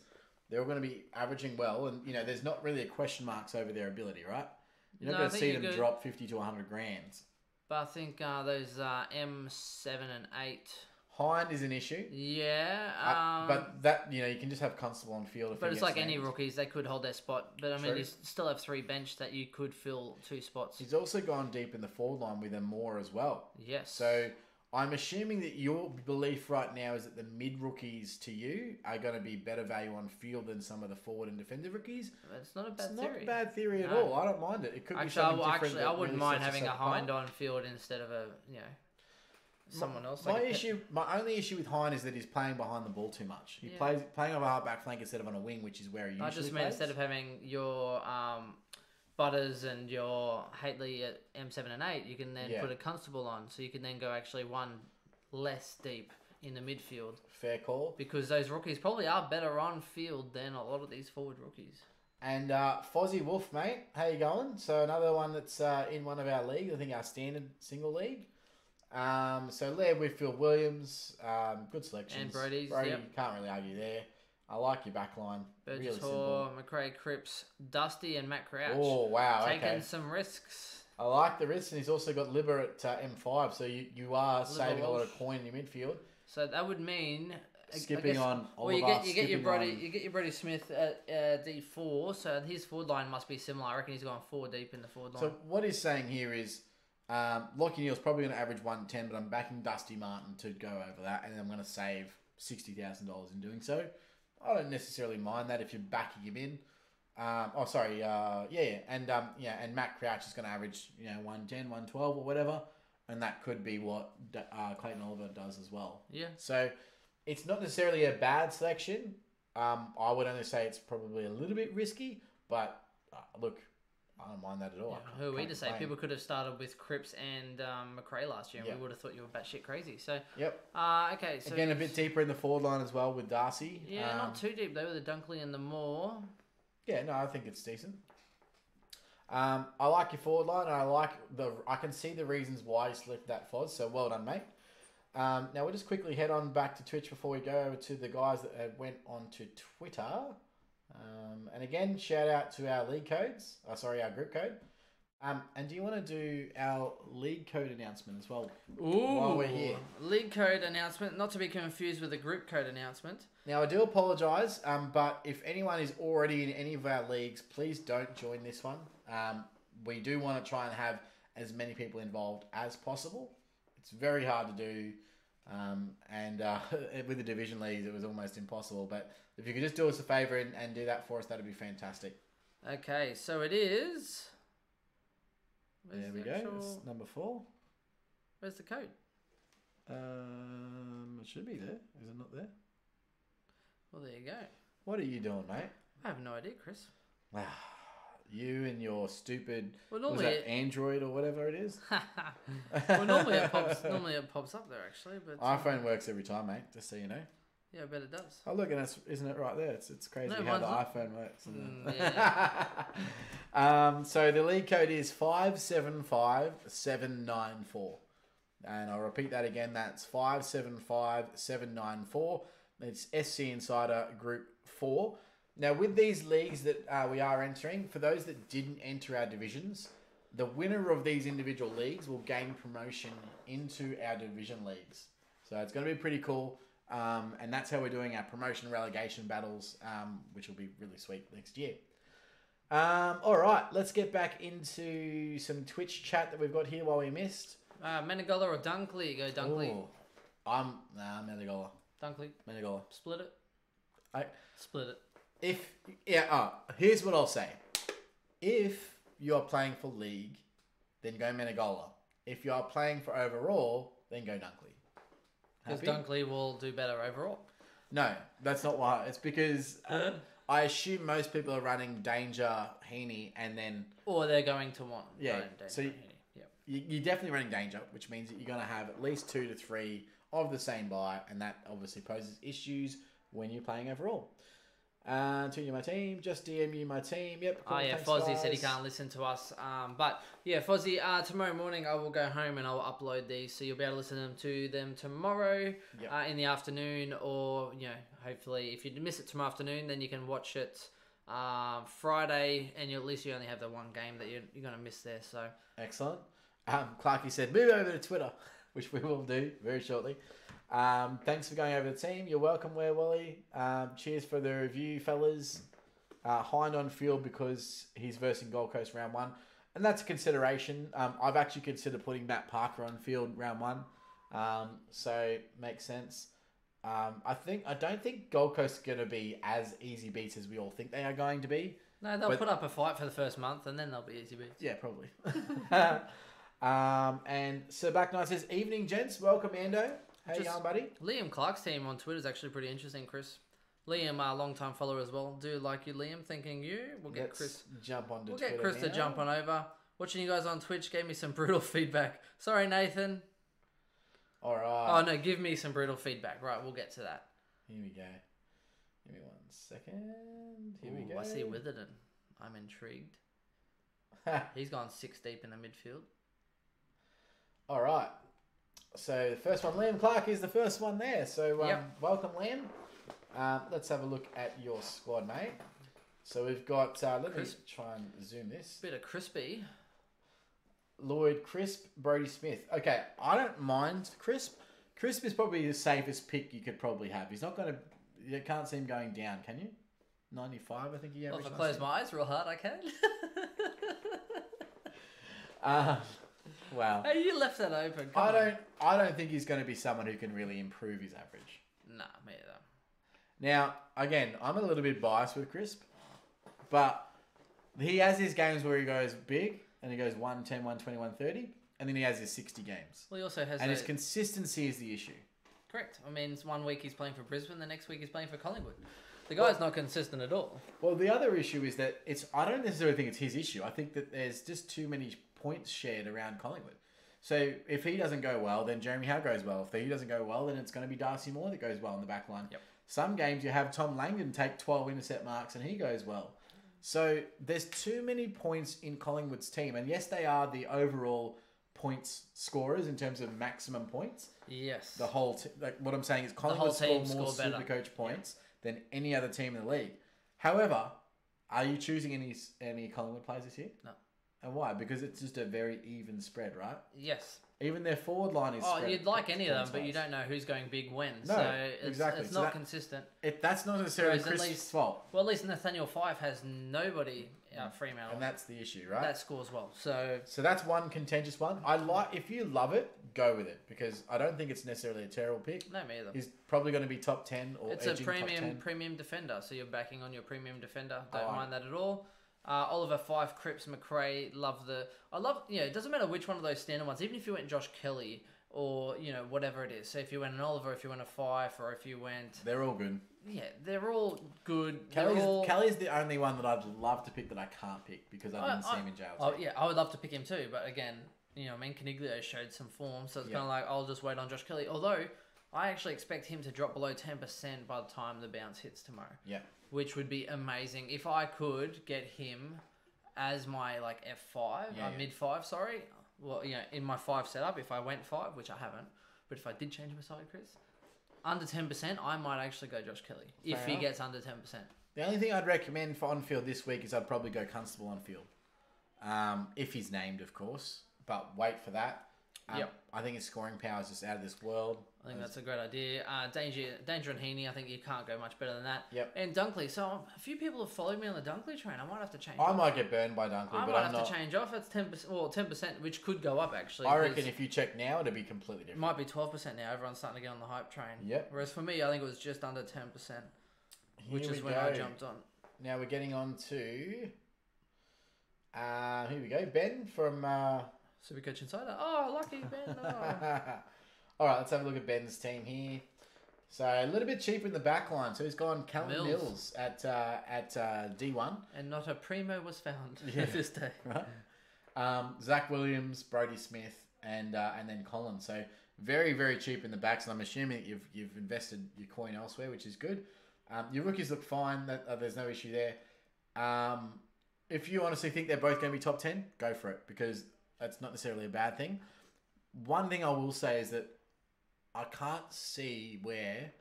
They're all going to be averaging well. And, there's not really a question marks over their ability, right? You're not going to see them drop 50 to 100 grand. But I think those M7 and 8... Hind is an issue. Yeah. But that, you can just have Constable on field. But it's like any rookies, they could hold their spot. But I mean, you still have 3 bench that you could fill 2 spots. He's also gone deep in the forward line with them more as well. Yes. So I'm assuming that your belief right now is that the mid rookies to you are going to be better value on field than some of the forward and defensive rookies. It's not a bad theory. theory. Not a bad theory at all. I don't mind it. It could be something different. Actually, I wouldn't mind having a Hind on field instead of someone else. My only issue with Hind is that he's playing behind the ball too much. He plays playing on a half-back flank instead of on a wing, which is where he usually plays. I just meant instead of having your Butters and your Haitley at M7 and 8, you can then put a Constable on, so you can then go actually one less deep in the midfield. Fair call. Because those rookies probably are better on field than a lot of these forward rookies. And Fozzie Wolf, mate, how you going? So another one that's in one of our leagues, I think our standard single league. So Laird, Whitfield, Williams, good selections. And Brody, can't really argue there. I like your back line. Burgess really Hall, McRae, Cripps, Dusty, and Matt Crouch. Oh, wow. Taking some risks. I like the risks, and he's also got Libber at M5, so you are saving a lot of coin in your midfield. So that would mean skipping on. Well, you get your Brody Smith at D4, so his forward line must be similar. I reckon he's going 4 deep in the forward line. So what he's saying here is, Lockie Neal's probably going to average 110, but I'm backing Dusty Martin to go over that, and I'm going to save $60,000 in doing so. I don't necessarily mind that if you're backing him in. And Matt Crouch is going to average 110, 112 or whatever, and that could be what Clayton Oliver does as well. Yeah. So it's not necessarily a bad selection. I would only say it's probably a little bit risky, but look, I don't mind that at all. Yeah, who are we to say? People could have started with Cripps and McRae last year, and we would have thought you were batshit crazy. So okay. So again, a bit deeper in the forward line as well with Darcy. Yeah, not too deep though with the Dunkley and the Moore. Yeah, no, I think it's decent. I like your forward line, and I can see the reasons why you selected that Foz. So well done, mate. Now we'll just quickly head on back to Twitch before we go over to the guys that went on to Twitter. And again, shout out to our league codes. Our group code. And do you want to do our league code announcement as well? While we're here. League code announcement, not to be confused with the group code announcement. Now, I do apologise, but if anyone is already in any of our leagues, please don't join this one. We do want to try and have as many people involved as possible. It's very hard to do. And with the division leagues, it was almost impossible. But if you could just do us a favour and do that for us, that'd be fantastic. Okay, so it is... There we go. It's number 4. Where's the code? It should be there. Is it not there? Well, there you go. What are you doing, mate? I have no idea, Chris. You and your stupid... Well, normally was that Android or whatever it is? Well, normally it pops up there, actually. But iPhone works every time, mate, just so you know. Yeah, I bet it does. Oh, look, and isn't it right there? It's crazy how the iPhone works. So the league code is 575794. And I'll repeat that again. That's 575794. It's SC Insider Group 4. Now, with these leagues that we are entering, for those that didn't enter our divisions, the winner of these individual leagues will gain promotion into our division leagues. So it's going to be pretty cool. And that's how we're doing our promotion relegation battles, which will be really sweet next year. All right, let's get back into some Twitch chat that we've got here while we missed. Menegola or Dunkley? Go Dunkley. Menegola. Dunkley. Menegola. Split it. Split it. Here's what I'll say. If you're playing for league, then go Menegola. If you're playing for overall, then go Dunkley. Because Dunkley will do better overall. No, that's not why. It's because I assume most people are running Danger, Heaney, and then... Or they're going to want. Yeah, so you're definitely running danger, which means that you're going to have at least 2 to 3 of the same buy, and that obviously poses issues when you're playing overall. Tune you my team, just DM you my team. Yep. Cool. Oh yeah, Thanks, Fozzie guys. said he can't listen to us. But yeah, Fozzie, tomorrow morning I will go home and I'll upload these, so you'll be able to listen to them tomorrow in the afternoon, or hopefully if you miss it tomorrow afternoon, then you can watch it Friday, and at least you only have the one game that you're going to miss there. So excellent. Clarky said move over to Twitter, which we will do very shortly. Thanks for going over the team. You're welcome, Where Wally. Cheers for the review, fellas. Hind on field because he's versing Gold Coast round 1, and that's a consideration. I've actually considered putting Matt Parker on field round 1, so makes sense. I don't think Gold Coast is going to be as easy beats as we all think they are going to be. No, they'll put up a fight for the first month, and then they'll be easy beats. Yeah, probably. And Sir Back Knight says, "Evening, gents. Welcome, Ando. How you going, buddy?" Liam Clark's team on Twitter is actually pretty interesting, Chris. Liam, long-time follower as well. Do like you, Liam. Thinking you. We'll get Chris. Jump on to We'll Twitter get Chris now. to jump on over. Watching you guys on Twitch gave me some brutal feedback. Sorry, Nathan. All right. Oh no, give me some brutal feedback. Right, we'll get to that. Here we go. Give me 1 second. Here we go. I see Witherden. I'm intrigued. He's gone 6 deep in the midfield. All right. So the first one, Liam Clark is the first one there. So welcome, Liam. Let's have a look at your squad, mate. So we've got, let me try and zoom this. Bit of crispy. Lloyd, Crisp, Brody Smith. Okay, I don't mind Crisp. Crisp is probably the safest pick you could probably have. He's not going to, you can't see him going down, can you? 95, I think he Well, averaged. if I close my eyes real hard, I can. Wow. Hey, you left that open. I don't think he's going to be someone who can really improve his average. Nah, me either. Now, again, I'm a little bit biased with Crisp, but he has his games where he goes big and he goes 110, 120, 130, and then he has his 60 games. Well, he also has. And his consistency is the issue. Correct. I mean, it's 1 week he's playing for Brisbane, the next week he's playing for Collingwood. The guy's not consistent at all. Well, the other issue is that I don't necessarily think it's his issue. I think that there's just too many points shared around Collingwood. So if he doesn't go well, then Jeremy Howe goes well. If he doesn't go well, then it's going to be Darcy Moore that goes well in the back line. Yep. Some games you have Tom Langdon take 12 intercept marks and he goes well. So there's too many points in Collingwood's team. And yes, they are the overall points scorers in terms of maximum points. Yes. The whole what I'm saying is Collingwood team score more score better. Supercoach points than any other team in the league. However, are you choosing any Collingwood players this year? No. And why? Because it's just a very even spread, right? Yes. Even their forward line is spread. You'd like any of them, but points-wise. you don't know who's going big when. No, so exactly. It's So not that- consistent. That's not necessarily Whereas at Chris' least- fault. Well, at least Nathaniel Fife has nobody out Fremantle. And that's the issue, right? That scores well. So that's one contentious one. If you love it, go with it. Because I don't think it's necessarily a terrible pick. no, me either. He's probably going to be top 10 or It's a edging top 10. premium defender, so you're backing on your premium defender. I Don't like mind that at all. Oliver Fife, Cripps, McRae, it doesn't matter which one of those standard ones, even if you went Josh Kelly or, whatever it is. So if you went an Oliver, if you went a Fife, or if you went... They're all good. Yeah, they're all good. Kelly's the only one that I'd love to pick that I can't pick because I didn't see him in jail. Oh, yeah, I would love to pick him too, but again, Caniglio showed some form, so it's kind of like, I'll just wait on Josh Kelly. Although, I actually expect him to drop below 10% by the time the bounce hits tomorrow. Yeah. Which would be amazing. If I could get him as my F5, mid 5, sorry. Well, in my 5 setup, if I went 5, which I haven't, but if I did change my side, Chris, under 10%, I might actually go Josh Kelly. If he gets under 10%. The only thing I'd recommend for on field this week is I'd probably go Constable on field. If he's named, of course. But wait for that. I think his scoring power is just out of this world. I think that's a great idea. Danger and Heaney, I think you can't go much better than that. Yep. And Dunkley. So a few people have followed me on the Dunkley train. I might have to change. I might get burned by Dunkley, I but might I'm have not. to change off. It's 10%. Well, 10%, which could go up actually. I reckon if you check now, it'll be completely it different. might be 12% now. Everyone's starting to get on the hype train. Yep. Whereas for me, I think it was just under 10%, which Here is we when go. I jumped on. Now we're getting on to. Here we go. Ben from. Supercoach Insider. Oh, lucky Ben. Oh. All right, let's have a look at Ben's team here. So a little bit cheaper in the back line. So he's gone Callum Mills at D1. And not a primo was found Yeah. this day. Right. Zach Williams, Brodie Smith, and then Collins. So very, very cheap in the backs, and I'm assuming that you've invested your coin elsewhere, which is good. Your rookies look fine. There's no issue there. If you honestly think they're both going to be top 10, go for it, because that's not necessarily a bad thing. One thing I will say is that I can't see where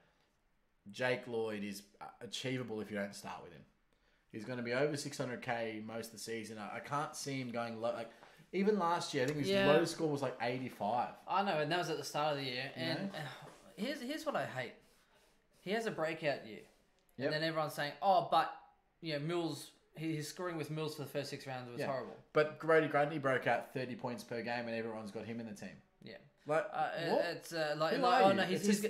Jake Lloyd is achievable if you don't start with him. He's going to be over 600k most of the season. I can't see him going low. Like, even last year, I think his low score was like 85. I know, and that was at the start of the year. And here's what I hate. He has a breakout year. Yep. And then everyone's saying, oh, but Mills, his scoring with Mills for the first 6 rounds was horrible. But Grody Grundy broke out 30 points per game, and everyone's got him in the team. Yeah. Like, what? It's no,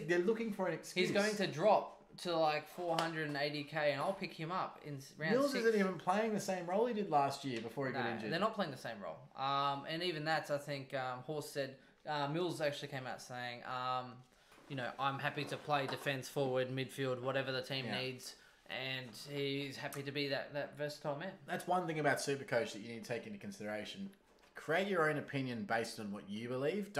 they're looking for an excuse. He's going to drop to like 480k, and I'll pick him up in round Mills 6. isn't even playing the same role he did last year before he got injured. They're not playing the same role. And even that, I think Horse said, Mills actually came out saying, I'm happy to play defence, forward, midfield, whatever the team needs. And he's happy to be that versatile man. That's one thing about Supercoach that you need to take into consideration. Create your own opinion based on what you believe.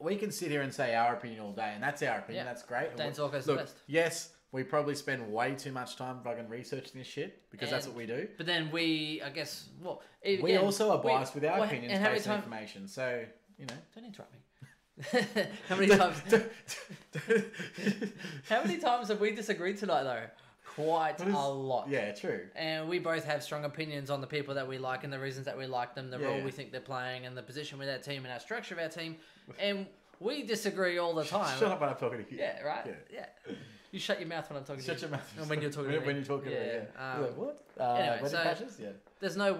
We can sit here and say our opinion all day, and that's our opinion. That's great. Dane Zorko's the best. Yes, we probably spend way too much time fucking reaching this shit, because that's what we do. But then we also are biased with our opinions based on information. So, Don't interrupt me. How many times have we disagreed tonight, though? Quite a lot. Yeah, true. And we both have strong opinions on the people that we like and the reasons that we like them, the role we think they're playing, and the position with our team and our structure of our team. And we disagree all the time. Shut up when I'm talking to you. Yeah, right? Yeah. You shut your mouth when I'm talking to you. Shut your mouth. And when you're talking to me. When you're talking to me, You're like, what? Anyway, so patches? Yeah. there's no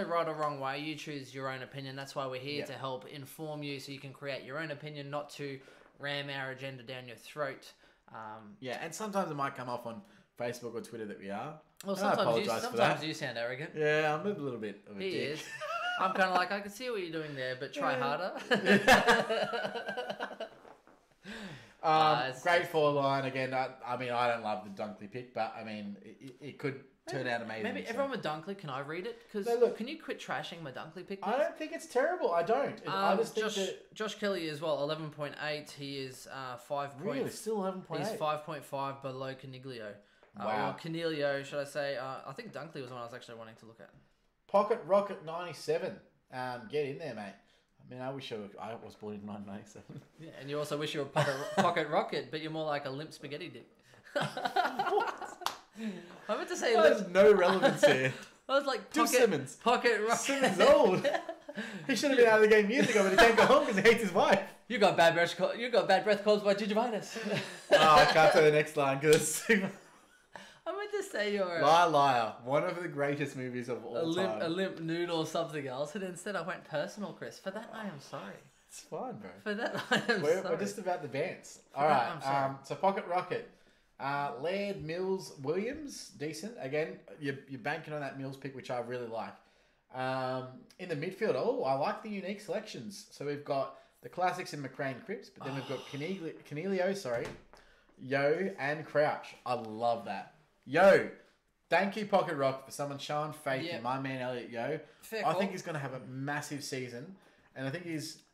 right or wrong way. You choose your own opinion. That's why we're here, to help inform you so you can create your own opinion, not to ram our agenda down your throat. And sometimes it might come off on Facebook or Twitter that we are. Well, sometimes you sound arrogant. Yeah, I'm a little bit of a dick. He is. I'm kind of like, I can see what you're doing there, but try harder. Great forward line again. I mean, I don't love the Dunkley pick, but I mean, it could turn out amazing. Maybe everyone with Dunkley, can I read it? Because can you quit trashing my Dunkley pick? Please? I don't think it's terrible. I don't. I just think Josh Kelly as well, 11.8. He is 5. Really, still 11.8. He's 5.5 below Caniglio. Wow. Or Canelio, should I say? I think Dunkley was one I was actually wanting to look at. Pocket Rocket 97. Get in there, mate. I mean, I wish I was born in 1997. Yeah, and you also wish you were pocket rocket, but you're more like a limp spaghetti dick. What? I meant to say there's no relevance here. I was like, Simmons. Pocket rocket. Simmons old. He should have been out of the game years ago, but he can't go home because he hates his wife. You got bad breath caused by gingivitis. I can't say the next line because I meant to say you're Liar, one of the greatest movies of all time. A limp noodle or something else, and instead I went personal, Chris. For that, I am sorry. It's fine, bro. For that, I am sorry. We're just about the dance. All right. So Pocket Rocket, Laird, Mills, Williams, decent. Again, you're banking on that Mills pick, which I really like. In the midfield, I like the unique selections. So we've got the classics in McRae and Cripps, but then we've got Canelio, Yo, and Crouch. I love that. Yo, thank you, Pocket Rock, for someone showing faith in my man Elliot Yo. I think he's going to have a massive season, and I think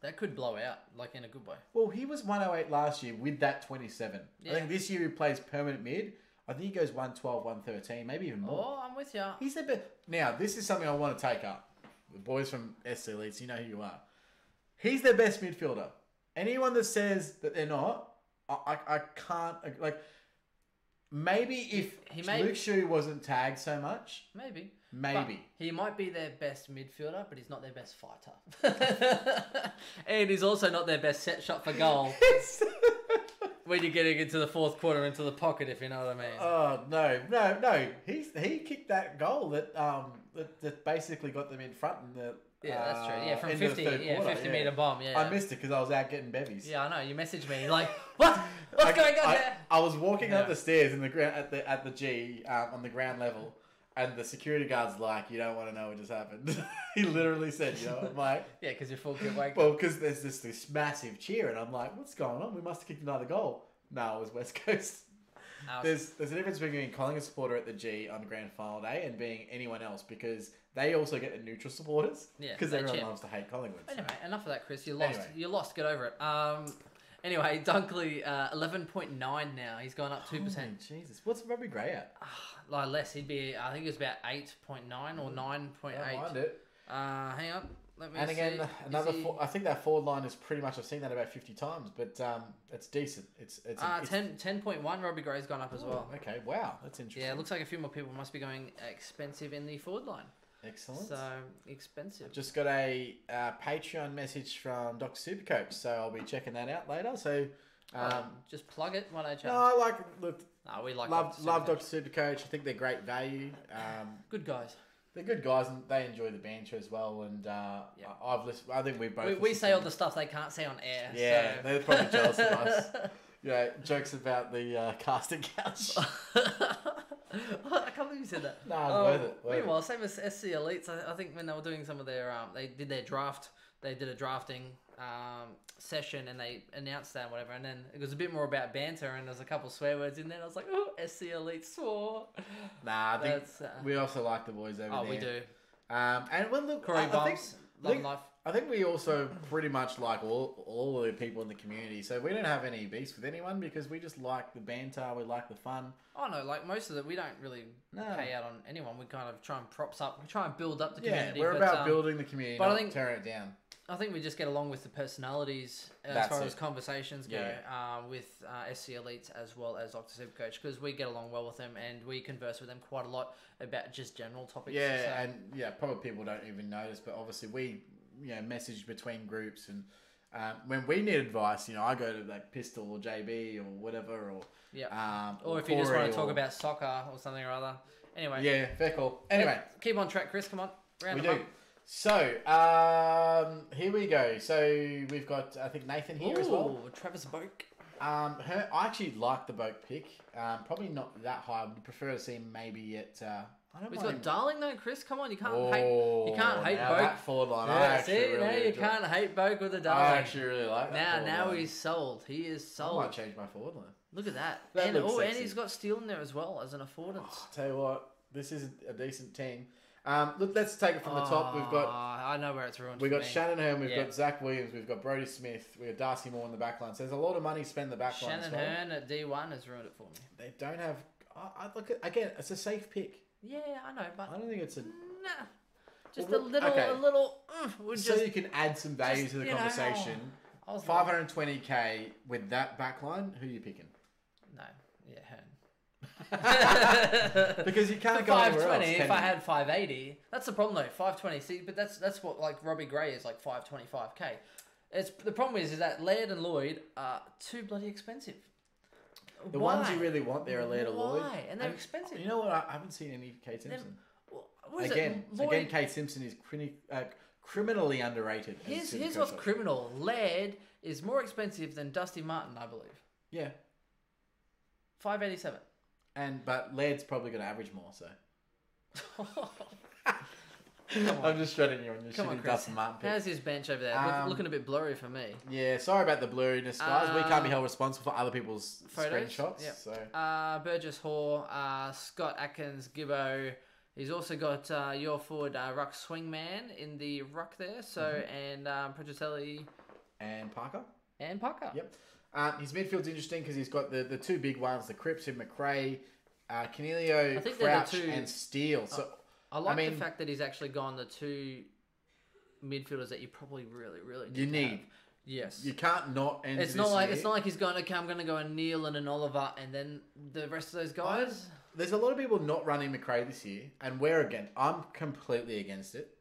that could blow out, like in a good way. Well, he was 108 last year with that 27. Yeah. I think this year he plays permanent mid. I think he goes 112, 113, maybe even more. Oh, I'm with you. He's the best. Now, this is something I want to take up. The boys from SC Elites, you know who you are. He's their best midfielder. Anyone that says that they're not, I can't, like... Maybe if Luke Shue wasn't tagged so much. Maybe. But he might be their best midfielder, but he's not their best fighter. And he's also not their best set shot for goal. When you're getting into the fourth quarter into the pocket, if you know what I mean. Oh, no. He kicked that goal that basically got them in front in the... Yeah, that's true. Yeah, from 50 metre bomb. Yeah, I missed it because I was out getting bevies. Yeah, I know. You messaged me like, what? What's going on there? I was walking up the stairs in the ground at the G on the ground level, and the security guard's like, "You don't want to know what just happened." He literally said, I'm like, yeah, because you're full kid wake. Well, because there's this massive cheer, and I'm like, "What's going on? We must have kicked another goal." No, it was West Coast. There's a difference between being a Collingwood supporter at the G on grand final day and being anyone else because they also get the neutral supporters. Yeah, Because they everyone chip. loves to hate Collingwood. Anyway, enough of that, Chris. You lost. Anyway. You lost. Get over it. Anyway, Dunkley, 11.9 now. He's gone up 2%. Holy Jesus, what's Robbie Gray at? Like less. He'd be. I think it was about 8.9 or 9.8. Don't mind it. Hang on. Let me And see. again, I think that forward line is pretty much. I've seen that about 50 times, but it's decent. It's 10.1. Robbie Gray's gone up as well. Okay, wow, that's interesting. Yeah, it looks like a few more people must be going expensive in the forward line. Excellent. So expensive. Just got a Patreon message from Dr. Supercoach, so I'll be checking that out later. So, just plug it. Why don't you? no, I like look. No, we like Love Dr. Supercoach. I think they're great value. Good guys. They're good guys, and they enjoy the banter as well. And I've listened. I think we both. We say all the stuff they can't say on air. Yeah, so. they're probably jealous of us. Yeah, jokes about the casting couch. I can't believe you said that. No, worth it. Meanwhile, same as SC Elites, I think when they were doing some of their, they did their draft, they did a drafting session and they announced that and whatever, and then it was a bit more about banter and there's a couple of swear words in there. And I was like, oh, SC Elite swore. Nah, I think we also like the boys over there. Oh, we do. And well, look, Corey Bumps, Love and Life. I think we also pretty much like all of the people in the community. So we don't have any beefs with anyone because we just like the banter, we like the fun. Oh no, like most of it, we don't really pay out on anyone. We kind of try and build up the community. Yeah, we're about building the community, but not I think, tearing it down. I think we just get along with the personalities as That's far it. as conversations go with SC Elites as well as Dr. Supercoach because we get along well with them and we converse with them quite a lot about just general topics. Yeah, so. and probably people don't even notice, but obviously we message between groups and when we need advice, I go to like Pistol or JB or whatever, or if you just want to talk about soccer or something or other. Anyway, yeah, fair call. Anyway, keep on track, Chris. Come on, round we them do. up. So here we go. So we've got I think Nathan here as well. Travis Boak. I actually like the Boak pick. Probably not that high. I would prefer to see him maybe at. I don't He's mind. got Darling though, Chris. Come on, you can't now hate Boak. That forward line, I Yeah, actually see, really now you enjoy. can't hate Boak with a I Darling. actually really like that. Now line. he's sold. He is I sold. might change my forward line. Look at that. That looks and sexy. he's got Steele in there as well as an affordance. Tell you what, this is a decent team. Look, let's take it from the top. We've got I know where it's ruined. We've for got me. Shannon Hearn, we've got Zach Williams, we've got Brodie Smith, we've got Darcy Moore in the back line. So there's a lot of money spent in the back line. Shannon Hearn at D1 has ruined it for me. They don't have. I look at again. It's a safe pick. Yeah, I know, but I don't think it's a. nah. Just Well, a little. Would So just you can add some value to the conversation. I was 520k with that back line. Who are you picking? No, yeah, Hearn. Because you can't For go anywhere else. 520, Can if I you? had 580, that's the problem though. 520, see, but that's what like Robbie Gray is like 525k. It's the problem is that Laird and Lloyd are too bloody expensive. The Why? ones you really want there are Laird or Lloyd. Why? And they're expensive. You know what? I haven't seen any Kate Simpson. What is Again, it? Lloyd, Kate Simpson is criminally underrated. as here's Supercoach what's option. criminal. Laird is more expensive than Dusty Martin, I believe. Yeah, 587. but Laird's probably going to average more. So I'm just shredding you on your Come on, shitty Chris. Dustin Martin pick. How's his bench over there? Looking a bit blurry for me. Yeah, sorry about the blurriness, guys. We can't be held responsible for other people's Photos? screenshots. Yep. So Burgess Hall, Scott Atkins, Gibbo. He's also got your forward ruck swingman in the ruck there. So and Progettelli and Parker. and Parker. Yep. His midfield's interesting because he's got the two big ones: the Cripps and McRae, Canelio, I think they're the Crouch, two- and Steele. So I like mean- the fact that he's actually gone the two midfielders that you probably really you need. have. Yes. You can't not end. It's not like he's going. Okay, I'm going to go a Neil and an Oliver, and then the rest of those guys. There's a lot of people not running McRae this year, and I'm completely against it.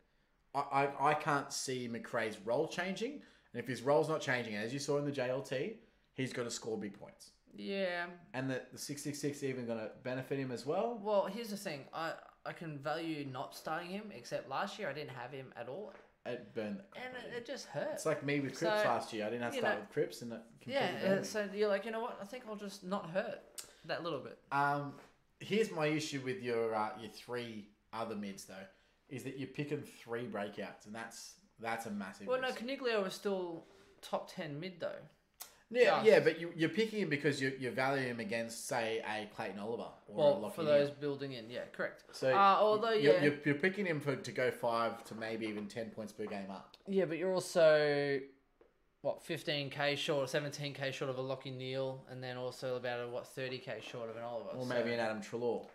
I can't see McRae's role changing, and if his role's not changing, as you saw in the JLT, he's going to score big points. Yeah. And the 666 even going to benefit him as well. Well, here's the thing. I can value not starting him, except last year I didn't have him at all, It burned the and company. it just hurt. It's like me with Cripps last year. I didn't have to start with Cripps, and it completely burned me. So you're like, you know what? I think I'll just not hurt that little bit. Here's my issue with your three other mids though, is that you're picking three breakouts, and that's a massive. Well, no, risk. Caniglio was still top 10 mid though. Yeah, yeah, but you're picking him because you value him against, say, a Clayton Oliver or a Lockie for those building in, yeah, correct. So although you're picking him to go 5 to maybe even 10 points per game up. Yeah, but you're also 15k short, 17k short of a Lockie Neal, and then also about 30k short of an Oliver. Or maybe an Adam Treloar.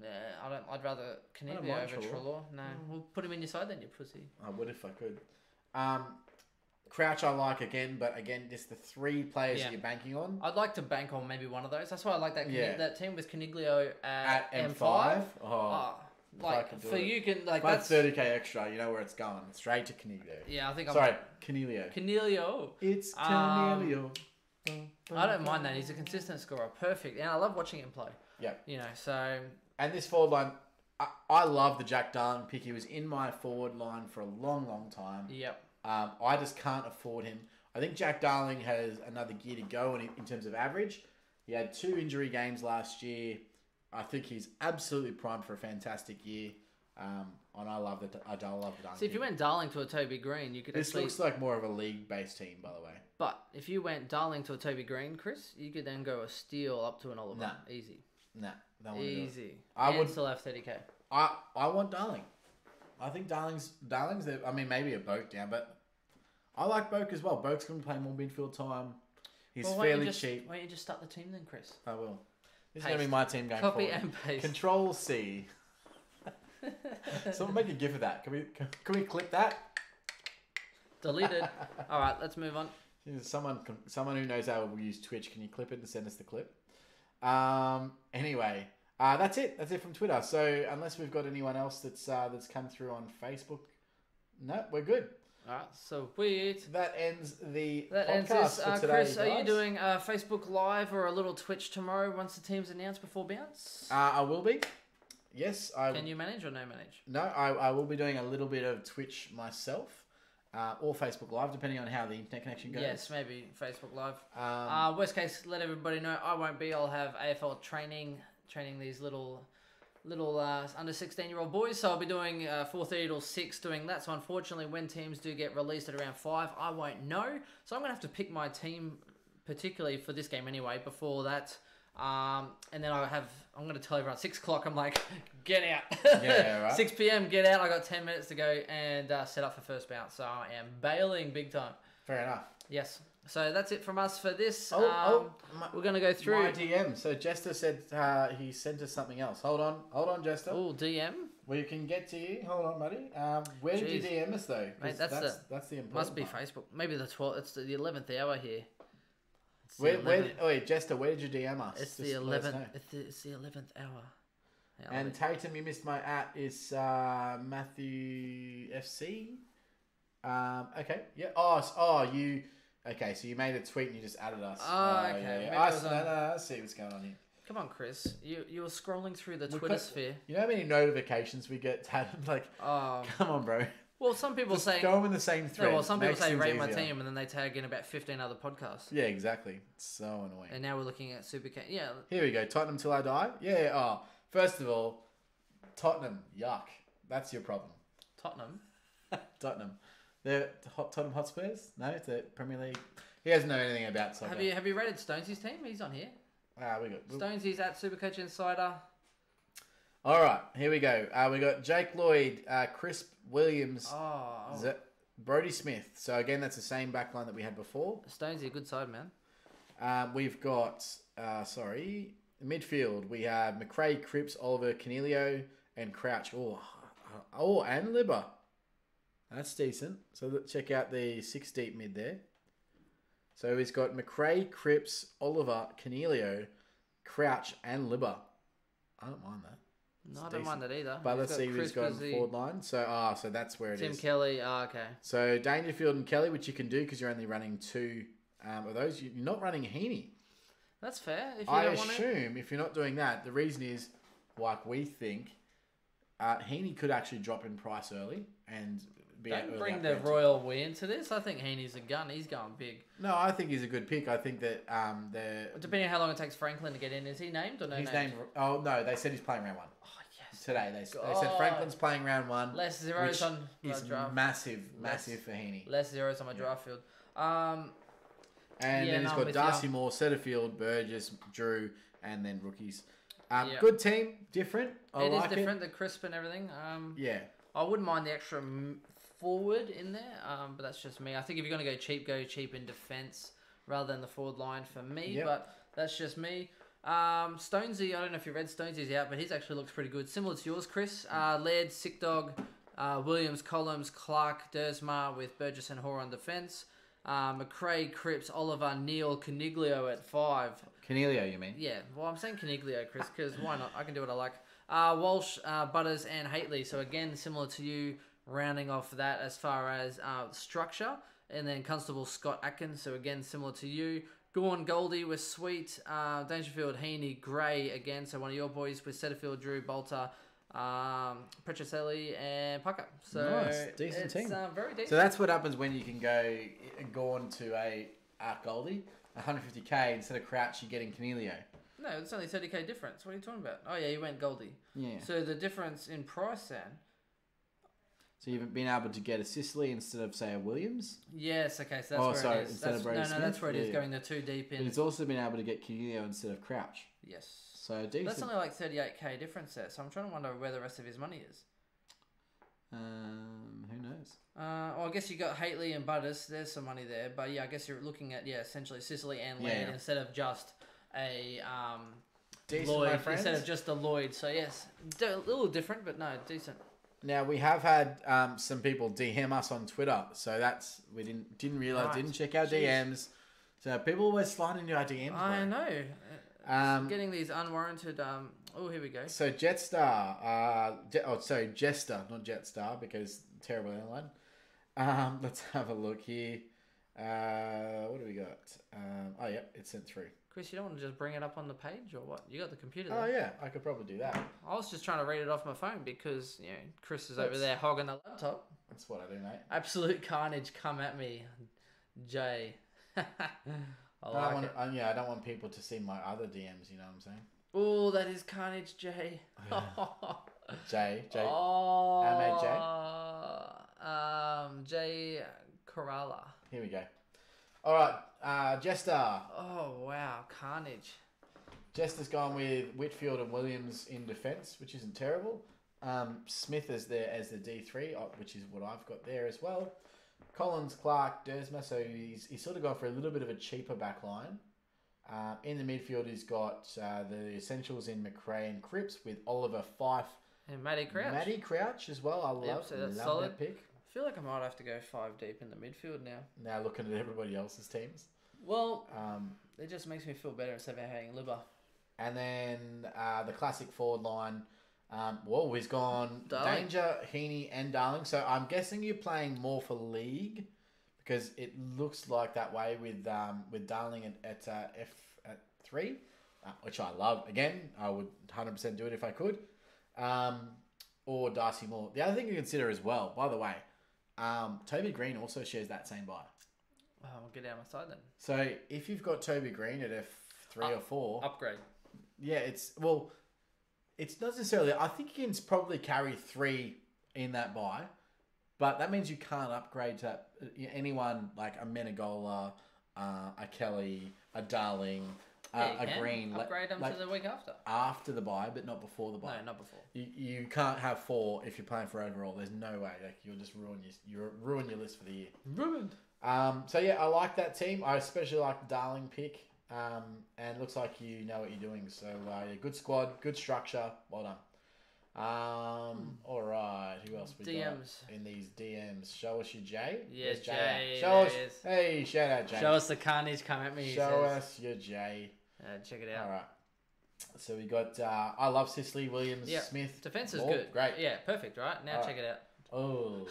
Yeah, I'd rather Caniglia over Treloar. No, we'll put him in your side then, you pussy. I would if I could. Crouch I like again, but again, just the 3 players that you're banking on. I'd like to bank on maybe one of those. That's why I like that that team with Caniglio at M5. For you can that's 30k extra. You know where it's going. Straight to Caniglio. Yeah, I think Canelio. Canelio. It's Canelio. I don't mind that. He's a consistent scorer. Perfect. And I love watching him play. Yeah. So... And this forward line, I love the Jack Darling pick. He was in my forward line for a long, long time. Yep. I just can't afford him. I think Jack Darling has another gear to go in terms of average. He had 2 injury games last year. I think he's absolutely primed for a fantastic year. And I love the Darling. See, if you went Darling to a Toby Green, you could This looks like more of a league-based team, by the way. But if you went Darling to a Toby Green, Chris, you could then go a Steele up to an Oliver. Nah. Easy. Nah. Easy. I would still have 30k. I want Darling. I think Darling's. I mean, maybe a Boak down, but I like Boak as well. Boak's going to play more midfield time. He's fairly cheap. Why don't you just start the team then, Chris? I will. This is going to be my team going Copy forward. and paste. Control C. Someone make a gif of that. Can we clip that? Deleted. All right, let's move on. Someone who knows how we use Twitch, can you clip it and send us the clip? Anyway, that's it. That's it from Twitter. So unless we've got anyone else that's come through on Facebook, no, we're good. All right, so weird. That ends the podcast for today, Chris, guys. are you doing Facebook Live or a little Twitch tomorrow once the team's announced before bounce? I will be. Yes, Can you manage or no manage? No, I will be doing a little bit of Twitch myself, or Facebook Live, depending on how the internet connection goes. Yes, maybe Facebook Live. Worst case, let everybody know I won't be. I'll have AFL training these little under 16-year-old boys. So I'll be doing 4:30 till 6 doing that. So unfortunately, when teams do get released at around 5, I won't know. So I'm gonna have to pick my team, particularly for this game anyway. Before that. And then I'm going to tell everyone 6 o'clock, I'm like, get out. Yeah, right. 6 p.m, get out. I got 10 minutes to go and set up for first bounce. So I am bailing big time. Fair enough. Yes. So that's it from us for this. We're going to go through. My DM. So Jester said he sent us something else. Hold on, Jester. Oh, DM? We can get to you. Hold on, buddy. Where did you DM us, though? Mate, that's the important must be part. Facebook. Maybe the 12th. It's the 11th hour here. Wait, Jester, where did you DM us? It's the 11th. It's the 11th hour. Yeah, and Tatum, you missed my at is Matthew FC. Okay, yeah. You. Okay, so you made a tweet and you just added us. Okay. Yeah. No, I see what's going on here. Come on, Chris. You were scrolling through the Twitter sphere. You know how many notifications we get, Tatum? Like, come on, bro. Well, some people just say... go in the same thread. No, well, some people say rate my team and then they tag in about 15 other podcasts. Yeah, exactly. It's so annoying. And now we're looking at Supercoach. Yeah. Here we go. Tottenham till I die? Yeah. Oh, first of all, Tottenham. Yuck. That's your problem. Tottenham? They're Tottenham Hotspurs? No, it's the Premier League. He doesn't know anything about soccer. Have you rated Stonesy's team? He's on here. We got Stonesy's at Supercoach Insider. All right, here we go. We got Jake Lloyd, Chris Williams, Brody Smith. So again, that's the same backline that we had before. Stonesy, a good side, man. We've got midfield. We have McRae, Cripps, Oliver, Canelio, and Crouch. And Libba. That's decent. So check out the 6 deep mid there. So he's got McRae, Cripps, Oliver, Canelio, Crouch, and Libba. I don't mind that. No, I don't mind that either. But let's see who's got forward line. So that's where it is. Tim Kelly. Okay. So Dangerfield and Kelly, which you can do because you're only running 2 of those. You're not running Heaney. That's fair. If you I assume if you're not doing that, the reason is, like we think, Heaney could actually drop in price early and be. Don't bring the royal we into this. I think Heaney's a gun. He's going big. No, I think he's a good pick. I think that depending on how long it takes Franklin to get in, is he named or no? He's named. Oh no, they said he's playing round 1. Oh yes. Today they said Franklin's playing round 1. Less zeros on my is draft. massive for Heaney. Less zeros on my draft field. And Yeah, then he's no, got with Darcy you. Moore, Setterfield, Burgess, Drew, and then rookies. Yeah. Good team, different. I It like is different, the crisp and everything. Yeah. I wouldn't mind the extra forward in there, but that's just me. I think if you're going to go cheap in defence rather than the forward line for me, Yep. but that's just me. Stonesy, I don't know if you read Stonesy's out, but he's actually looks pretty good. Similar to yours, Chris. Laird, Sick Dog, Williams, Collins, Clark, Dersma with Burgess and Hoare on defence. McRae, Cripps, Oliver, Neal, Caniglio at 5. Canelio, you mean? Yeah, well, I'm saying Caniglio, Chris, because why not? I can do what I like. Walsh, Butters, and Haitley. So again, similar to you, rounding off that as far as structure. And then Constable, Scott Atkins. So again, similar to you. Gorn, Goldie with Sweet. Dangerfield, Heaney, Gray again. So one of your boys with Setterfield, Drew, Bolter, Petroselli, and Pucker. So Nice, decent it's, team. Very decent. So that's what happens when you can go on to a Goldie, 150k instead of Crouch. You're getting Canelio. No, it's only 30k difference. What are you talking about? Oh yeah, you went Goldie. Yeah. So the difference in price then. So you've been able to get a Sicily instead of say a Williams. Yes, okay, so that's Oh, where sorry, it is. instead of Brady Smith? That's where it is, Yeah. going the too deep But in. it's also been able to get Canelio instead of Crouch. Yes. So decent. That's only like 38k difference there, so I'm trying to wonder where the rest of his money is. Who knows? Well, I guess you got Haitley and Butters. There's some money there, but yeah, I guess you're looking at essentially Sicily and Laird Yeah. instead of just a Decent, Lloyd my friends. instead of just a Lloyd. So yes, a little different, but no, decent. Now we have had some people DM us on Twitter, so that's we didn't realize, Right. didn't check our Jeez. DMs. So people were sliding into our DMs. I bro. know. Getting these unwarranted. Oh, here we go. So Jetstar, Jester, not Jetstar, because terrible airline. Let's have a look here. What do we got? Oh yeah, it's sent through. Chris, you don't want to just bring it up on the page or what? You got the computer Oh there. yeah, I could probably do that. I was just trying to read it off my phone because, Chris is over there hogging the laptop. That's what I do, mate. Absolute carnage, come at me, Jay. I like it. I don't want people to see my other DMs. You know what I'm saying? Oh, that is carnage, Jay. Jay. Oh, Jay. Jay Corrala. Here we go. All right, Jester. Oh, wow, carnage. Jester's gone with Whitfield and Williams in defence, which isn't terrible. Smith as the D3, which is what I've got there as well. Collins, Clark, Dersma, so he's sort of gone for a little bit of a cheaper back line. In the midfield, he's got the essentials in McRae and Cripps with Oliver, Fife, And Matty Crouch. Matty Crouch as well. I love, so that's love solid. that pick. I feel like I might have to go 5 deep in the midfield now. Now looking at everybody else's teams. Well, it just makes me feel better instead of having liver. And then the classic forward line. He's gone Darling. Danger, Heaney, and Darling. So I'm guessing you're playing more for league because it looks like that way with Darling at F3, which I love. Again, I would 100% do it if I could. Or Darcy Moore. The other thing to consider as well, by the way, Toby Green also shares that same buy. I'll get out my side then. So if you've got Toby Green at F3 or 4... Upgrade. Yeah, it's not necessarily. I think you can probably carry 3 in that buy, but that means you can't upgrade to anyone like a Menegola, a Kelly, a Darling, a Green. Upgrade them to the week after the buy, but not before the buy. No, not before. You can't have 4 if you're playing for overall. There's no way. Like you'll just ruin your list for the year. Ruined. So yeah, I like that team. I especially like the Darling pick. And looks like you know what you're doing. So yeah, good squad, good structure. Well done. All right. Who else we got in these DMs? Show us your J. Yeah, Where's Jay. Show us. Hey, shout out Jay. Show us the carnage. Come at me. Show us your J. Check it out. All right. So we got. I love Sicily, Williams, Yeah. Smith. Defense is Moore. good. Great. Yeah, perfect. Right now, All check it out. Oh.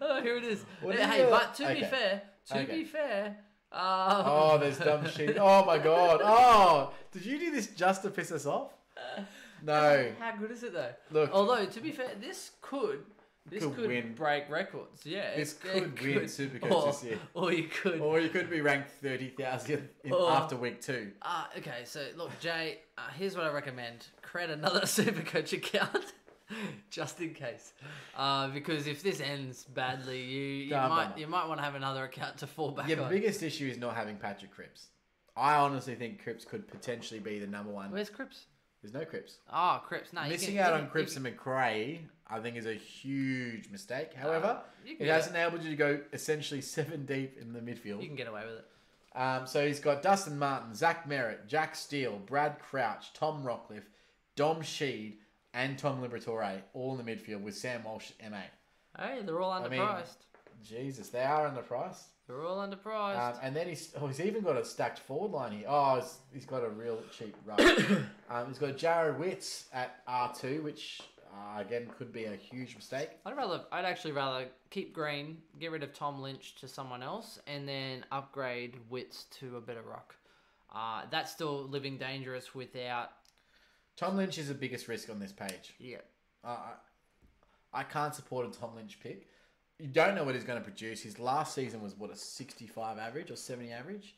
Oh, here it is. What do you Hey, got? but to be Okay. fair, Oh, there's dumb shit. Oh my god. Oh, did you do this just to piss us off? No. How good is it though? Look. Although to be fair, this could win. break records. Yeah, This it could win Supercoach this year. Or you could. Or you could be ranked 30,000 after week 2. Okay, so look, Jay. Here's what I recommend: create another Supercoach account. Just in case, because if this ends badly, you Bummer. might want to have another account to fall back Your on. biggest issue is not having Patrick Cripps. I honestly think Cripps could potentially be the number one. Where's Cripps? There's no Cripps. Oh, Cripps. No, Missing out on Cripps and McRae, I think, is a huge mistake. However, it has enabled you to go essentially 7 deep in the midfield. You can get away with it. So he's got Dustin Martin, Zach Merritt, Jack Steele, Brad Crouch, Tom Rockcliffe, Dom Sheed, and Tom Liberatore all in the midfield with Sam Walsh, MA. Hey, they're all underpriced. Jesus, they are underpriced. They're all underpriced. And then he's even got a stacked forward line here. Oh, he's got a real cheap rush. He's got Jared Witz at R2, which again could be a huge mistake. I'd actually rather keep Green, get rid of Tom Lynch to someone else, and then upgrade Witz to a better ruck. That's still living dangerous without. Tom Lynch is the biggest risk on this page. Yeah. I can't support a Tom Lynch pick. You don't know what he's going to produce. His last season was, a 65 average or 70 average?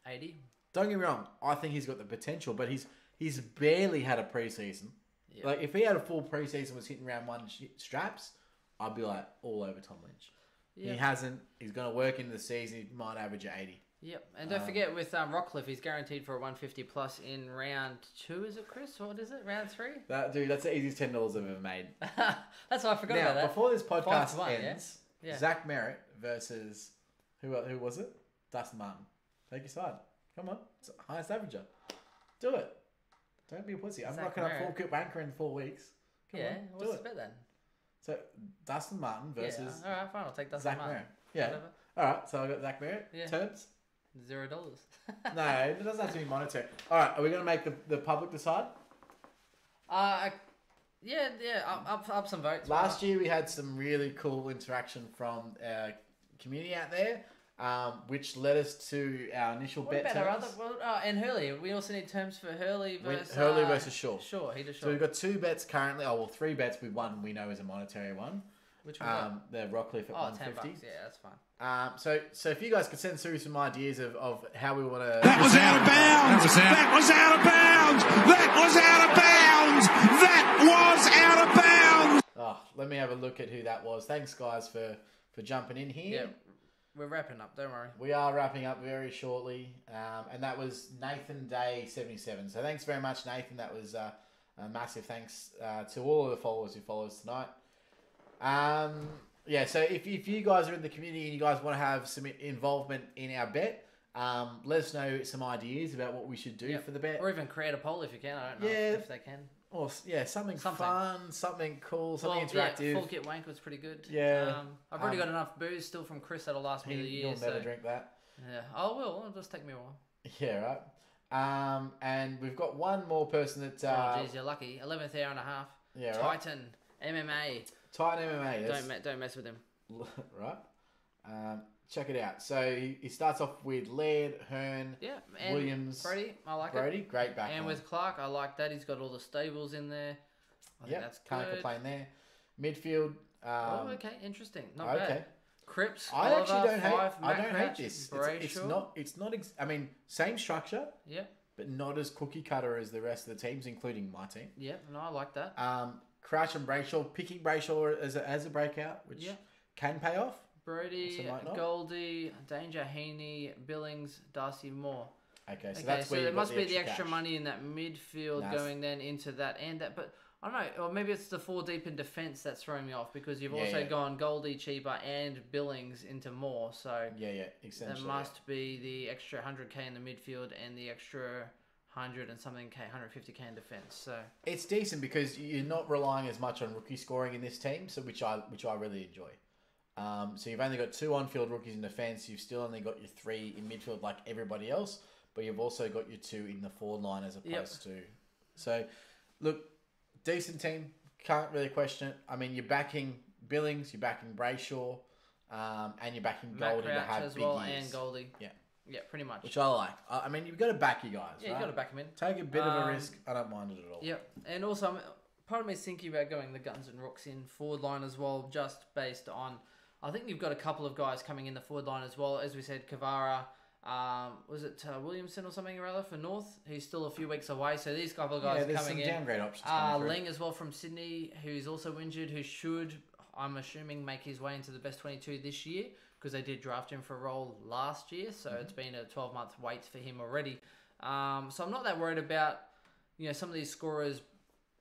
80. Don't get me wrong. I think he's got the potential, but he's barely had a preseason. Yep. Like, if he had a full preseason, was hitting round 1 straps, I'd be like all over Tom Lynch. Yep. He hasn't. He's going to work into the season. He might average at 80. Yep. And don't forget, with Rockcliffe, he's guaranteed for a 150 plus in round 2, is it, Chris? What is it? Round 3? Dude, that's the easiest $10 I've ever made. That's why I forgot about that. Now, before this podcast 5-1, ends, yeah? Zach Merritt versus, who was it? Dustin Martin. Take your side. Come on. It's the highest averager. Do it. Don't be a pussy. I'm Zach rocking up Merritt. full kit wanker in 4 weeks. Come on. What's Do the bet then? So, Dustin Martin versus All right, fine. I'll take Dustin Zach Martin. Merritt. Yeah. Whatever. All right. So, I got Zach Merritt. Yeah. Terms? $0. No, it doesn't have to be monetary. All right. Are we going to make the public decide? Yeah. Up some votes. Last year, we had some really cool interaction from our community out there, which led us to our initial What bet about our terms. other? And Hurley. We also need terms for Hurley versus Hurley versus Shaw. Shaw. He does Shaw. So we've got 2 bets currently. 3 bets with one we know is a monetary one. Which one? The Rockcliffe at $150. $10. Yeah, that's fine. So if you guys could send through some ideas of how we want to... That was out of bounds. That was out of bounds. That was out of bounds. That was out of bounds. Let me have a look at who that was. Thanks, guys, for jumping in here. Yeah, we're wrapping up. Don't worry. We are wrapping up very shortly. And that was Nathan Day 77. So thanks very much, Nathan. That was a massive thanks to all of the followers who follow us tonight. So if you guys are in the community and you guys want to have some involvement in our bet, let us know some ideas about what we should do for the bet. Or even create a poll if you can. I don't know if they can. Or something fun, something cool, something interactive. Full kit wank was pretty good. Yeah. I've already got enough booze still from Chris that'll last me the year. You'll never drink that. Yeah, I will. It'll just take me a while. Yeah, right. And we've got one more person that... geez, you're lucky. 11th hour and a half. Yeah, right. Titan, MMA. Titan MMA. Don't mess with him. Right. Check it out. So he starts off with Laird, Hearn, and Williams, Brody. I like Brody, it. great back. And with Clark, I like that. He's got all the stables in there. I think that's good. Can't complain there. Midfield. Okay, interesting. Not bad. Cripps. I Oliver, actually don't hate. I Matt don't Crouch, hate this. Brayshaw. It's not. I mean, same structure. Yeah. But not as cookie cutter as the rest of the teams, including my team. Yeah. No, I like that. Crouch and Brayshaw, picking Brayshaw as a breakout, which can pay off. Brody, Goldie, Danger, Heaney, Billings, Darcy, Moore. Okay, so that's where there must be the extra cash. money in that midfield going then into that and that. But I don't know, or maybe it's the 4 deep in defence that's throwing me off because you've also gone Goldie cheaper and Billings into Moore. So essentially. There must be the extra 100k in the midfield and the extra 100 and something k, 150k in defence. So it's decent because you're not relying as much on rookie scoring in this team, so which I really enjoy. So you've only got 2 on-field rookies in defence. You've still only got your 3 in midfield like everybody else, but you've also got your 2 in the forward line as opposed to. So, look, decent team. Can't really question it. I mean, you're backing Billings, you're backing Brayshaw, and you're backing Goldie to have as big well years. and Goldie. Yeah. Yeah, pretty much. Which I like. I mean, you've got to back you guys. Yeah, you've got to back them in. Take a bit of a risk. I don't mind it at all. Yep. And also, part of me is thinking about going the Guns and Rooks in forward line as well, just based on... I think you've got a couple of guys coming in the forward line as well. As we said, Kavara, Was it Williamson or something or other for North? He's still a few weeks away, so these couple of guys are there's coming some in. downgrade options coming through. Ling as well from Sydney, who's also injured, who should, I'm assuming, make his way into the best 22 this year because they did draft him for a role last year, so it's been a 12-month wait for him already. So I'm not that worried about some of these scorers.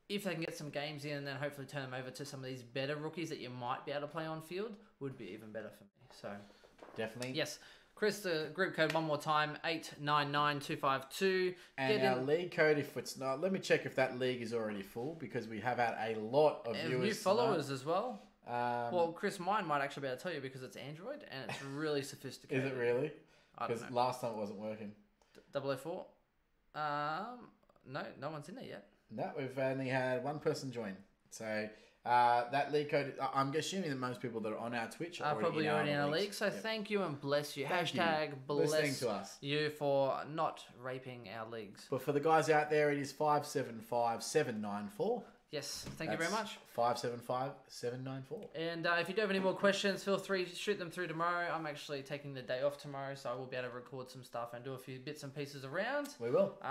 If they can get some games in and then hopefully turn them over to some of these better rookies that you might be able to play on field, would be even better for me. So definitely. Yes. Chris, the group code one more time, 899252. And our league code, if it's not, let me check if that league is already full because we have had a lot of viewers. New followers as well. Well, Chris, mine might actually be able to tell you because it's Android and it's really sophisticated. Is it really? I don't Because know. last time it wasn't working. 004? No one's in there yet. No, we've only had one person join. So that league code, I'm assuming that most people that are on our Twitch are probably already in our leagues. league. So Yep. thank you and bless you. Thank you Hashtag for bless listening to us. you for not raping our leagues. But for the guys out there, it is 575-794. Yes, thank you very much. 575-794. And if you do have any more questions, feel free to shoot them through tomorrow. I'm actually taking the day off tomorrow, so I will be able to record some stuff and do a few bits and pieces around. We will. So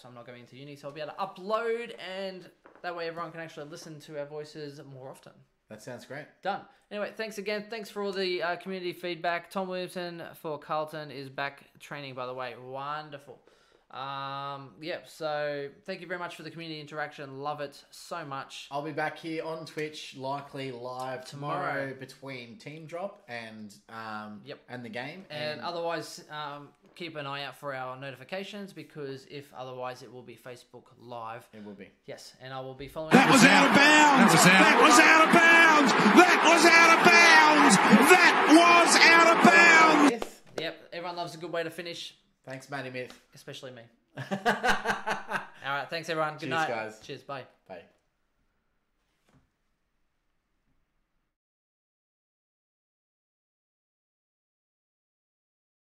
I'm not going to uni, so I'll be able to upload, and that way everyone can actually listen to our voices more often. That sounds great. Done. Anyway, thanks again. Thanks for all the community feedback. Tom Williamson for Carlton is back training, by the way. Wonderful. So thank you very much for the community interaction. Love it so much. I'll be back here on Twitch, likely live tomorrow between Team Drop and the game. And otherwise, keep an eye out for our notifications because if otherwise, it will be Facebook Live. It will be. Yes, and I will be following. That was out of bounds. That was out of bounds. That was out of bounds. That was out of bounds. Yep, everyone loves a good way to finish. Thanks, Matty Myth. Especially me. All right, thanks everyone. Good night. Cheers, guys. Cheers, bye. Bye.